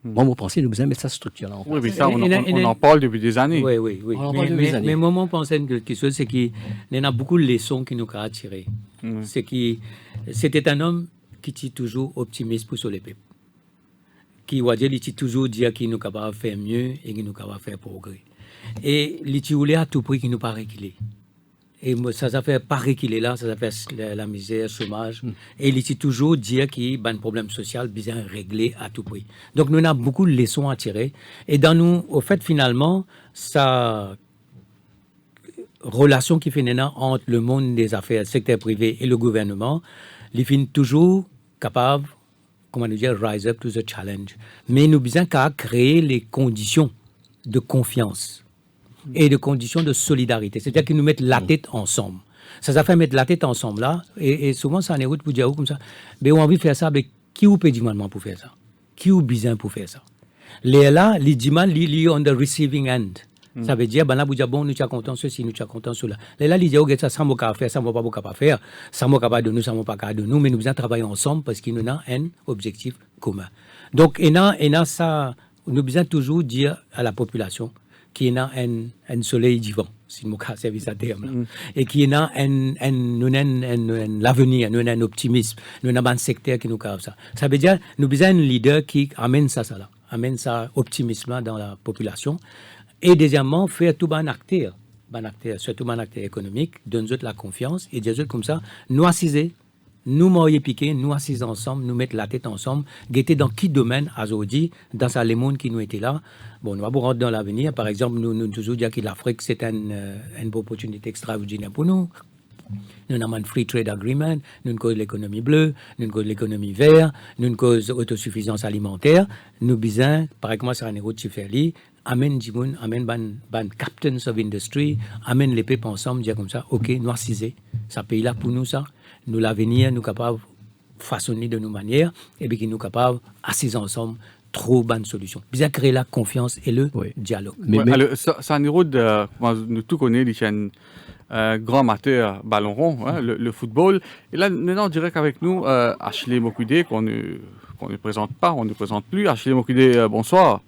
Moi, je pensais que nous devons mettre cette structure-là en place. Oui, mais ça, on en parle depuis des années. Oui. Mais moi, je pensais quelque chose, c'est qu'il y a beaucoup de leçons qui nous ont tirées. C'était un homme qui était toujours optimiste pour les peuples. Qui il toujours dire qu'il nous capable de faire mieux et qu'il nous capable de faire progrès. Et il voulait à tout prix qu'il nous paraît qu'il est. Et ça fait pareil qu'il est là, ça fait la misère, le chômage. Et il dit toujours dire qu'il y a un problème social bien réglé à tout prix. Donc, nous avons beaucoup de leçons à tirer. Et dans nous, au fait, finalement, ça relation qui fait entre le monde des affaires, le secteur privé et le gouvernement, ils finissent toujours capables, comment dire, rise up to the challenge. Mais nous avons qu'à créer les conditions de confiance et de conditions de solidarité. C'est-à-dire qu'ils nous mettent la tête ensemble. Ça fait mettre la tête ensemble là, et souvent ça en est route pour dire comme ça. Mais on a envie de faire ça, mais qui vous paye dimanche pour faire ça? Qui vous besoin pour faire ça? Les là, les dimanches, ils on the receiving end. Ça veut dire, ben là, vous dites, bon, nous sommes contents ceci, nous sommes contents cela. Les là, ils disent, ok, ça, ça m'a pas faire, ça m'a pas faire, ça m'a pas de nous, ça m'a pas de nous, mais nous devons travailler ensemble parce qu'il nous a un objectif commun. Donc, et ça, nous devons toujours dire à la population qu'il y a un soleil vivant, si nous avons servi à terme, et qu'il y a l'avenir, nous avons un optimisme, nous avons un secteur qui nous capte ça. Ça veut dire, nous avons un leader qui amène ça là, amène ça optimisme dans la population. Et deuxièmement, faire tout un acteur, surtout un acteur économique, donne la confiance et dire comme ça, nous assiser, nous m'aurions piqué, nous assises ensemble, nous mettre la tête ensemble, guetter dans quel domaine, à aujourd'hui, dans ça, les mondes qui nous étaient là. Bon, nous allons rentrer dans l'avenir. Par exemple, nous toujours dire que l'Afrique, c'est une opportunité extraordinaire pour nous. Nous avons un free trade agreement, nous avons l'économie bleue, nous avons l'économie verte, nous avons autosuffisance alimentaire. Nous besoin, par exemple, c'est un héros de Chiferli, amène Jimoun, amène ban captains of industry, amène les peuples ensemble, dire comme ça, ok, nous assiser, ça pays là pour nous ça, nous l'avenir, nous capables façonner de nos manières, et puis nous capables assis ensemble, trop bonne solution. Bien créer la confiance et le dialogue. C'est un héros de, nous tous connaissons, grand amateur ballon rond, hein, le football. Et là, maintenant, direct avec nous, Ashley Mokudé, qu'on ne présente pas, on ne présente plus. Ashley Mokudé, bonsoir.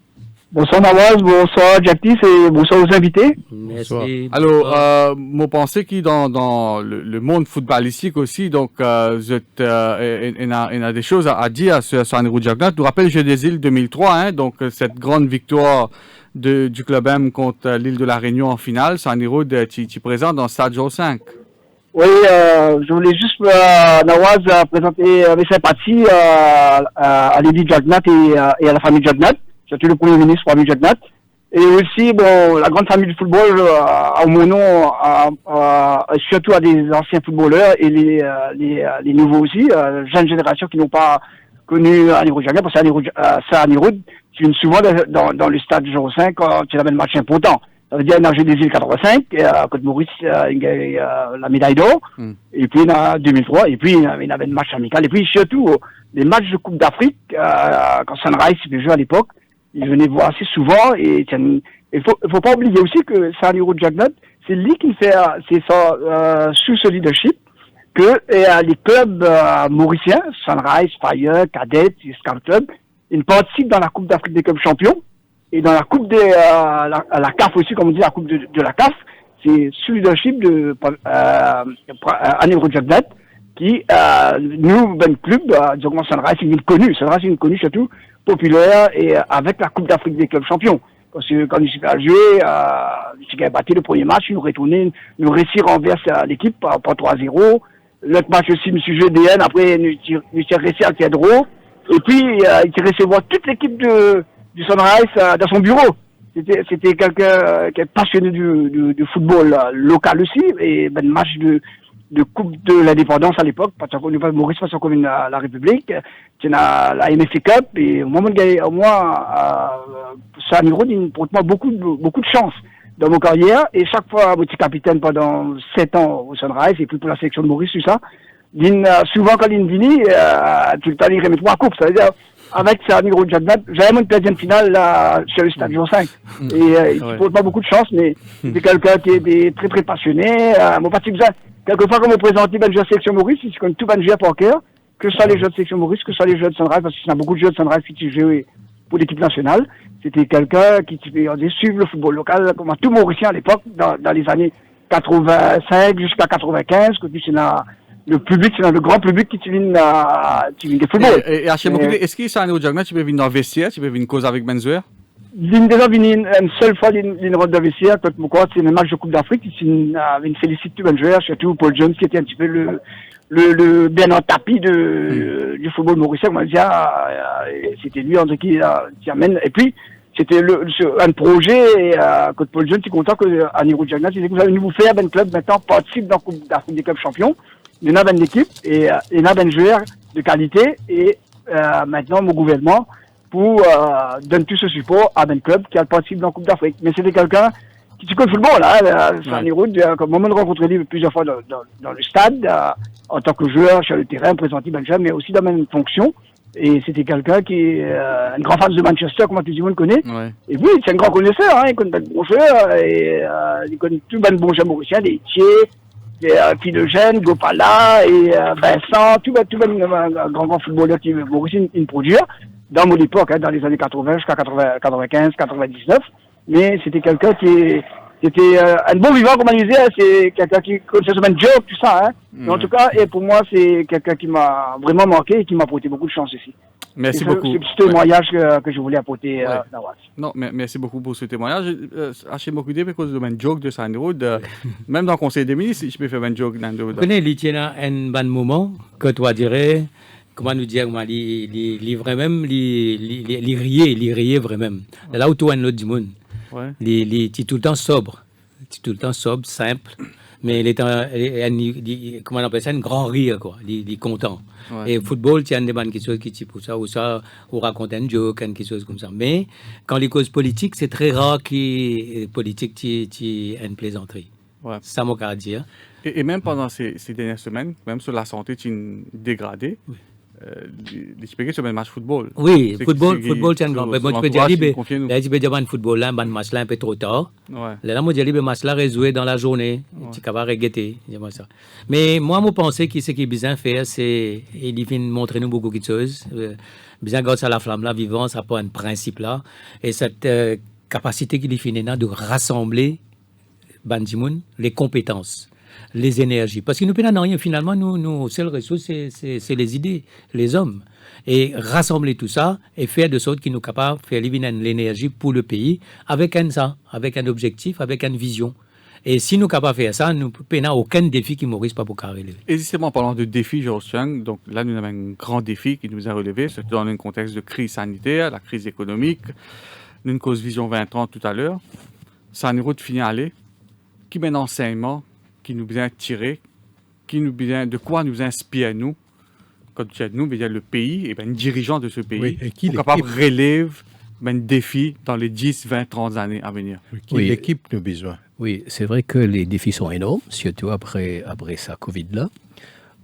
Bonsoir Nawaz, bonsoir Jackie et bonsoir aux invités. Merci. Alors, moi pensais que dans le monde footballistique aussi, donc, il y a des choses à dire sur Sanirou Jagnat. Je nous rappelle Jeux des îles 2003, hein, donc cette grande victoire du Club M contre l'île de la Réunion en finale. Sanirou, tu présent dans Stade Joe 5. Oui, je voulais juste, Nawaz, présenter mes sympathies à Lady Jagnat et à la famille Jagnat. Surtout le Premier ministre, Famille Jagnat. Et aussi, bon, la grande famille du football, à mon nom, surtout à des anciens footballeurs et les nouveaux aussi, jeunes générations qui n'ont pas connu Anirudh Jagnat, parce que Anirudh, tu viens souvent dans le stade Joe 5 quand tu as un match important. Ça veut dire, dans le Jeu des îles 85, Côte Maurice, il y a la médaille d'or, et puis en 2003, et puis il y avait un match amical, et puis surtout, les matchs de Coupe d'Afrique, quand Sunrise se jouait à l'époque, ils venaient voir assez souvent, et il faut pas oublier aussi que Anirudh Jagnat, c'est lui qui fait, c'est ça, sous ce leadership, que les clubs mauriciens, Sunrise, Fire, Cadet, Scout Club, ils participent dans la Coupe d'Afrique des clubs champions, et dans la Coupe de la CAF aussi, comme on dit, la Coupe de la CAF, c'est sous le leadership de Anirudh Jagnat, qui, nous, ben club, disons Sunrise, c'est une connue. Sunrise, c'est une connue surtout populaire et avec la Coupe d'Afrique des clubs champions. Parce que quand il s'est joué, il a battu le premier match, il nous retourné, nous réussi renverse l'équipe par 3-0. L'autre match aussi, M. GDN, après, nous s'est réussi à Piedro. Et puis, il s'est recevoir toute l'équipe du Sunrise dans son bureau. C'était quelqu'un qui est passionné du football local aussi, et ben match de Coupe de l'Indépendance à l'époque, parce qu'on n'est pas Maurice, parce qu'on est la République, c'est la MFA Cup, et au moment où moi, ça il porte moi beaucoup de chance dans mon carrière, et chaque fois, je suis capitaine pendant 7 ans au Sunrise, et puis pour la sélection de Maurice, tout ça, souvent quand il vient, tout le temps, il remet 3 coupes, ça veut dire, avec Anirudh Jagnat, j'avais une deuxième finale sur le stade Joe 5. Et il ne porte pas beaucoup de chance, mais c'est quelqu'un qui est très très passionné. Mon parti, quelquefois, quand on présente les jeux de sélection Maurice, c'est comme tout le jeu par cœur, que ce soit les jeux de sélection Maurice, que ce soit les jeux de Sunrise, parce qu'il y a beaucoup de jeux de Sunrise qui jouaient pour l'équipe nationale. C'était quelqu'un qui suivre le football local, comme tout Mauricien à l'époque, dans les années 85 jusqu'à 95, que c'est le public, c'est le grand public qui vient de football. Et à chez Mokudé, est-ce que Sanirudh Jagnat, tu peux venir dans le vestiaire, tu peux venir cause avec Benzuer? L'une déjà venu une seule fois d'une ronde de vestiaire, quand moi, c'est un match de Coupe d'Afrique, c'est une félicite tout le joueur, surtout Paul Jones, qui était un petit peu le bien en tapis du football mauricien, on va dire, c'était lui, en tout cas, qui amène, et puis, c'était un projet, et quand Paul Jones, est content qu'à Niro Jagnat, il dit que vous allez nous faire un club maintenant participe dans la Coupe d'Afrique des clubs champions. Il y en a une équipe, et il y en a un joueur de qualité, et maintenant, mon gouvernement, pour donner tout ce support à un club qui a participé dans la Coupe d'Afrique. Mais c'était quelqu'un qui connaît le football, là, Sani Roud, comme moment de rencontrer lui plusieurs fois dans le stade, en tant que joueur sur le terrain, présenté Benjamin, mais aussi dans la même fonction. Et c'était quelqu'un qui est un grand fan de Manchester, comment tout le monde connaît. Ouais. Et oui, c'est un grand connaisseur, hein, il connaît de bons joueurs, et il connaît tout le bon joueur mauricien, des Thiers, Philogène, Gopala, et Vincent, tout un grand footballeur qui mauricien, une produire. Dans mon époque, hein, dans les années 80 jusqu'à 95, 99. Mais c'était quelqu'un qui était un bon vivant, comme on disait, c'est quelqu'un qui connaissait ce même joke, tout ça. Hein. Mais en tout cas, et pour moi, c'est quelqu'un qui m'a vraiment marqué et qui m'a apporté beaucoup de chance ici. Merci beaucoup. C'est ce témoignage que je voulais apporter Nawaz. Non, mais merci beaucoup pour ce témoignage. Assez beaucoup d'idées parce que le même joke de Sani Roud, même dans le Conseil des ministres, je peux faire un joke dans le. Vous connaissez, il y a un bon moment que toi dirais. Comment nous dire, les vraiment, les rier vraiment. Là où tu as un autre du monde, tu es tout le temps sobre, simple, mais comment on appelle ça, un grand rire, quoi, il est content. Ouais. Et football, il y a des quelque chose qui pour ça, ou raconte un joke, quelque chose comme ça. Mais quand les causes politiques, c'est très rare que les politiques, tu une plaisanterie. Ouais. Ça m'a dire. Et même pendant ces dernières semaines, même sur la santé, tu es dégradé. Oui. L'expliquer sur un match football. Oui, football, c'est un grand. Moi, je peux dire, tu peux dire, un football, là, un match là, un peu trop tard. Là, moi, je dis, le match là, résoué dans la journée. Tu vas regretter. Mais moi, je pense que ce qui est bien faire, c'est, il vient montrer nous beaucoup de choses. Bien, grâce à la flamme là, vivant, ça prend un principe là. Et cette capacité qu'il finit de rassembler, Bandimoun, les compétences. Les énergies. Parce que nous ne rien, finalement, nos seules ressources, c'est les idées, les hommes. Et rassembler tout ça et faire de sorte qu'ils nous capables de faire l'énergie pour le pays avec un objectif, avec une vision. Et si nous sommes capables de faire ça, nous n'avons aucun défi qui Maurice pas pour carrer. Et justement, en parlant de défis, Georges Chang, donc là, nous avons un grand défi qui nous a relevé, surtout dans un contexte de crise sanitaire, la crise économique, une cause Vision 2030 tout à l'heure. Sani Roud finit à aller, qui mène enseignement, qui nous vient tirer, de quoi nous inspire nous, quand tu as nous, le pays, et bien, dirigeant de ce pays, oui, qui capable de relever un défi dans les 10, 20, 30 années à venir. Oui, l'équipe nous besoin. Oui, c'est vrai que les défis sont énormes, surtout après sa Covid-là.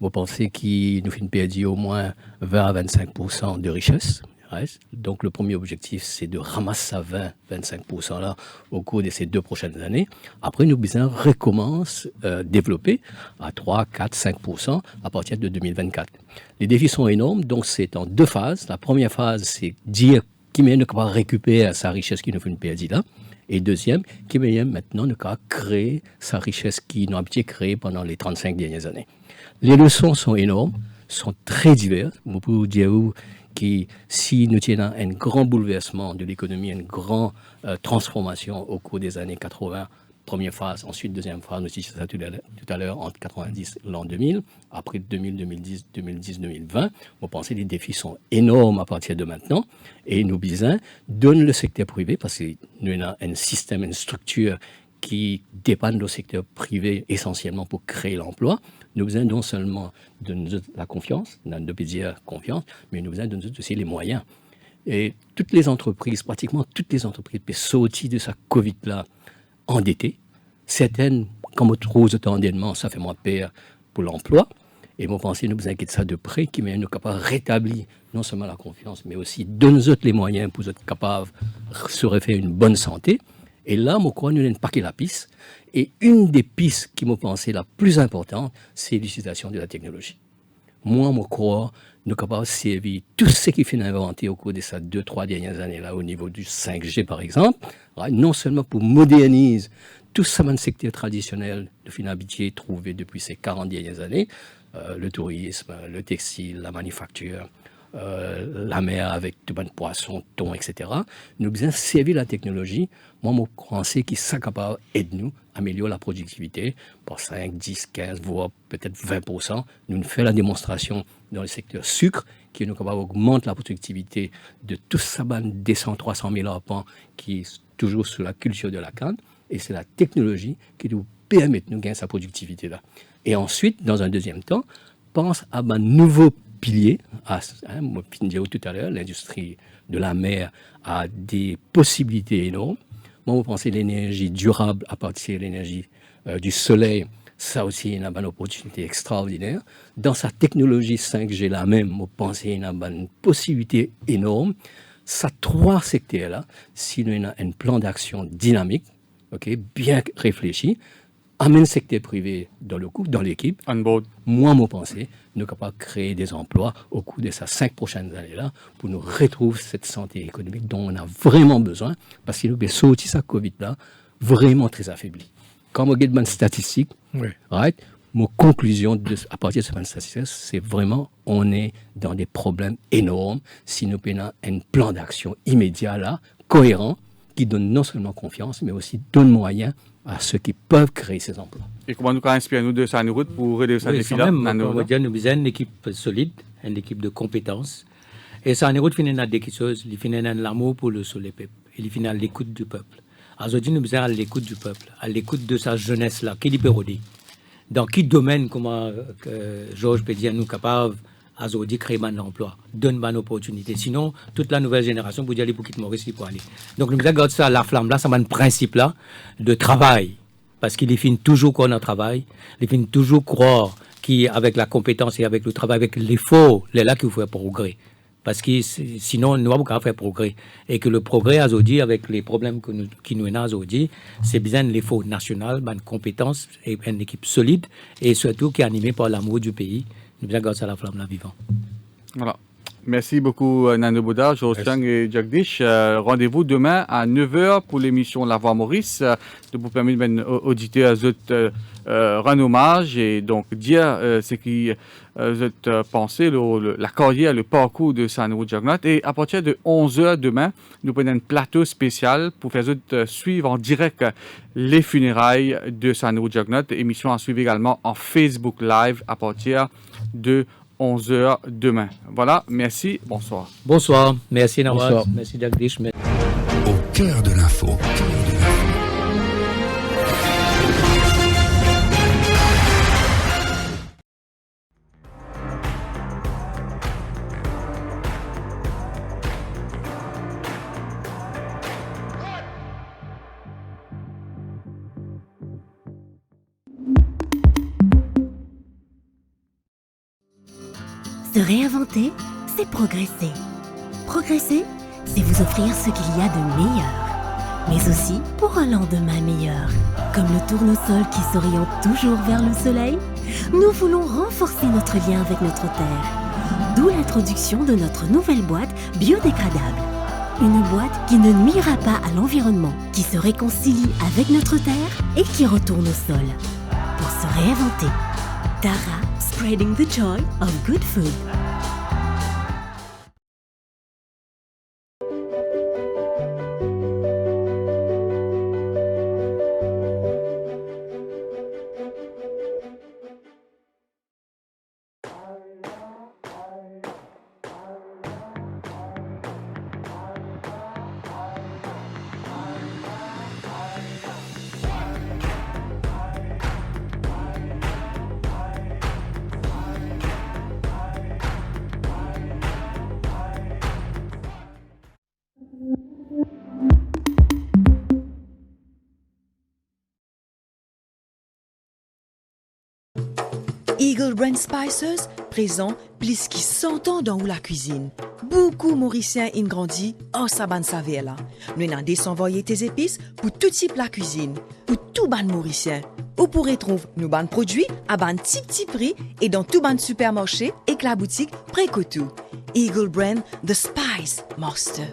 Vous pensez qu'il nous fait une perdu au moins 20 à 25% de richesse. Donc le premier objectif, c'est de ramasser à 20-25% là au cours de ces 2 prochaines années. Après, nous besoin recommence développer à 3, 4, 5% à partir de 2024. Les défis sont énormes, donc c'est en 2 phases. La première phase, c'est dire qui ne peut pas récupérer sa richesse qui nous fait une perdue là. Et deuxième, qui maintenant ne peut créer sa richesse qui nous a été créée pendant les 35 dernières années. Les leçons sont énormes, sont très diverses. Vous pouvez vous dire que si nous tenons un grand bouleversement de l'économie, une grande transformation au cours des années 80, première phase, ensuite deuxième phase, nous disons ça tout à l'heure, entre 90 et l'an 2000, après 2000, 2010, 2020, vous pensez que les défis sont énormes à partir de maintenant, et nous besoin donner le secteur privé, parce que nous avons un système, une structure qui dépend du secteur privé essentiellement pour créer l'emploi. Nous avons non seulement de la confiance, confiance, mais nous avons aussi les moyens. Et toutes les entreprises, pratiquement toutes les entreprises, peuvent sortir de sa Covid-là endettées. Certaines, comme trop d'endettement, ça fait moins peur pour l'emploi. Et moi, pensez, nous inquiète ça de près, qui nous capable de rétablir non seulement la confiance, mais aussi donner les moyens pour être capable de se refaire une bonne santé. Et là, je crois, nous avons un paquet la piste. Et une des pistes qui me pensait la plus importante, c'est l'utilisation de la technologie. Moi, je crois, nous sommes capables de servir tout ce qui fait inventé au cours de ces 2-3 dernières années-là, au niveau du 5G par exemple, non seulement pour moderniser tout ce secteur traditionnel de finalité trouvé depuis ces 40 dernières années, le tourisme, le textile, la manufacture, la mer avec tout bon poisson, thon, etc. Nous avons besoin de servir la technologie. Moi, je pense que ça capable d'aider nous à améliorer la productivité par 5, 10, 15, voire peut-être 20%. Nous faisons la démonstration dans le secteur sucre, qui nous capable d'augmenter la productivité de tout ça, 200, 300 000 arpents qui est toujours sur la culture de la canne. Et c'est la technologie qui nous permet de nous gagner sa productivité-là. Et ensuite, dans un deuxième temps, pense à un nouveau pilier. Moi, je disais tout à l'heure, l'industrie de la mer a des possibilités énormes. Moi, je pense que l'énergie durable à partir de l'énergie du soleil, ça aussi, il y a une opportunité extraordinaire. Dans sa technologie 5G là même, je pense qu'il y a une possibilité énorme. Ces trois secteurs-là, si nous avons un plan d'action dynamique, bien réfléchi, amène le secteur privé dans le coup, dans l'équipe. Moi, je pense nous sommes capables de créer des emplois au cours de ces 5 prochaines années-là pour nous retrouver cette santé économique dont on a vraiment besoin parce que nous avons sorti cette Covid-là vraiment très affaibli. Quand on regarde les statistiques, mon conclusion à partir de ces statistiques, c'est vraiment on est dans des problèmes énormes si nous avons un plan d'action immédiat là, cohérent, qui donne non seulement confiance, mais aussi donne moyens à ceux qui peuvent créer ces emplois. Et comment nous inspirons de ça pour relever ce défi-là? Nous avons besoin d'une équipe solide, une équipe de compétences. Et ça, nous finit des choses, il finit l'amour pour le soleil peuple, il finit à l'écoute du peuple. Aujourd'hui, nous sommes à l'écoute du peuple, à l'écoute de sa jeunesse-là, qui peut redire. Dans quel domaine, comment Georges peut dire, nous capables aujourd'hui créer un emploi, donne une opportunité. Sinon, toute la nouvelle génération, vous allez pour quitter Maurice, pour aller. Donc, nous avons ça, la flamme là, c'est un principe là de travail. Parce qu'il finit toujours qu'on a travail, il finit toujours croire qu'avec la compétence et avec le travail, avec l'effort, c'est là qu'il faut faire progrès. Parce que sinon, nous n'avons pas faire progrès. Et que le progrès aujourd'hui, avec les problèmes qui nous avons aujourd'hui, c'est besoin de l'effort national, une compétence et une équipe solide et surtout qui est animée par l'amour du pays. Nous avons gardé la flamme là vivant. Voilà. Merci beaucoup Nando Boda, Georges Chang et Jagdish. Rendez-vous demain à 9h pour l'émission La Voix Maurice, de vous permettre d'auditer à rendre hommage et donc dire ce qui vous pensez, la carrière, le parcours de Sanero Jagnat. Et à partir de 11h demain, nous prenons un plateau spécial pour faire suivre en direct les funérailles de Sanero Jagnat. Émission à suivre également en Facebook Live à partir de 11h demain. Voilà, merci, bonsoir. Bonsoir, merci Nawaz, merci Jagdish. Au cœur de l'info. Se réinventer, c'est progresser. Progresser, c'est vous offrir ce qu'il y a de meilleur, mais aussi pour un lendemain meilleur. Comme le tournesol qui s'oriente toujours vers le soleil, nous voulons renforcer notre lien avec notre terre. D'où l'introduction de notre nouvelle boîte biodégradable. Une boîte qui ne nuira pas à l'environnement, qui se réconcilie avec notre terre et qui retourne au sol. Pour se réinventer. Tara, spreading the joy of good food. Eagle Brand Spices présent plus qui 100 ans dans la cuisine. Beaucoup Mauriciens ont grandi en saban saveur là. Nous avons désenvoyé tes épices pour tout type la cuisine, pour tout ban Mauricien. Vous pourrez trouver nos ban produits à ban petit prix et dans tout ban supermarché et que la boutique Précotou. Eagle Brand, the Spice Master.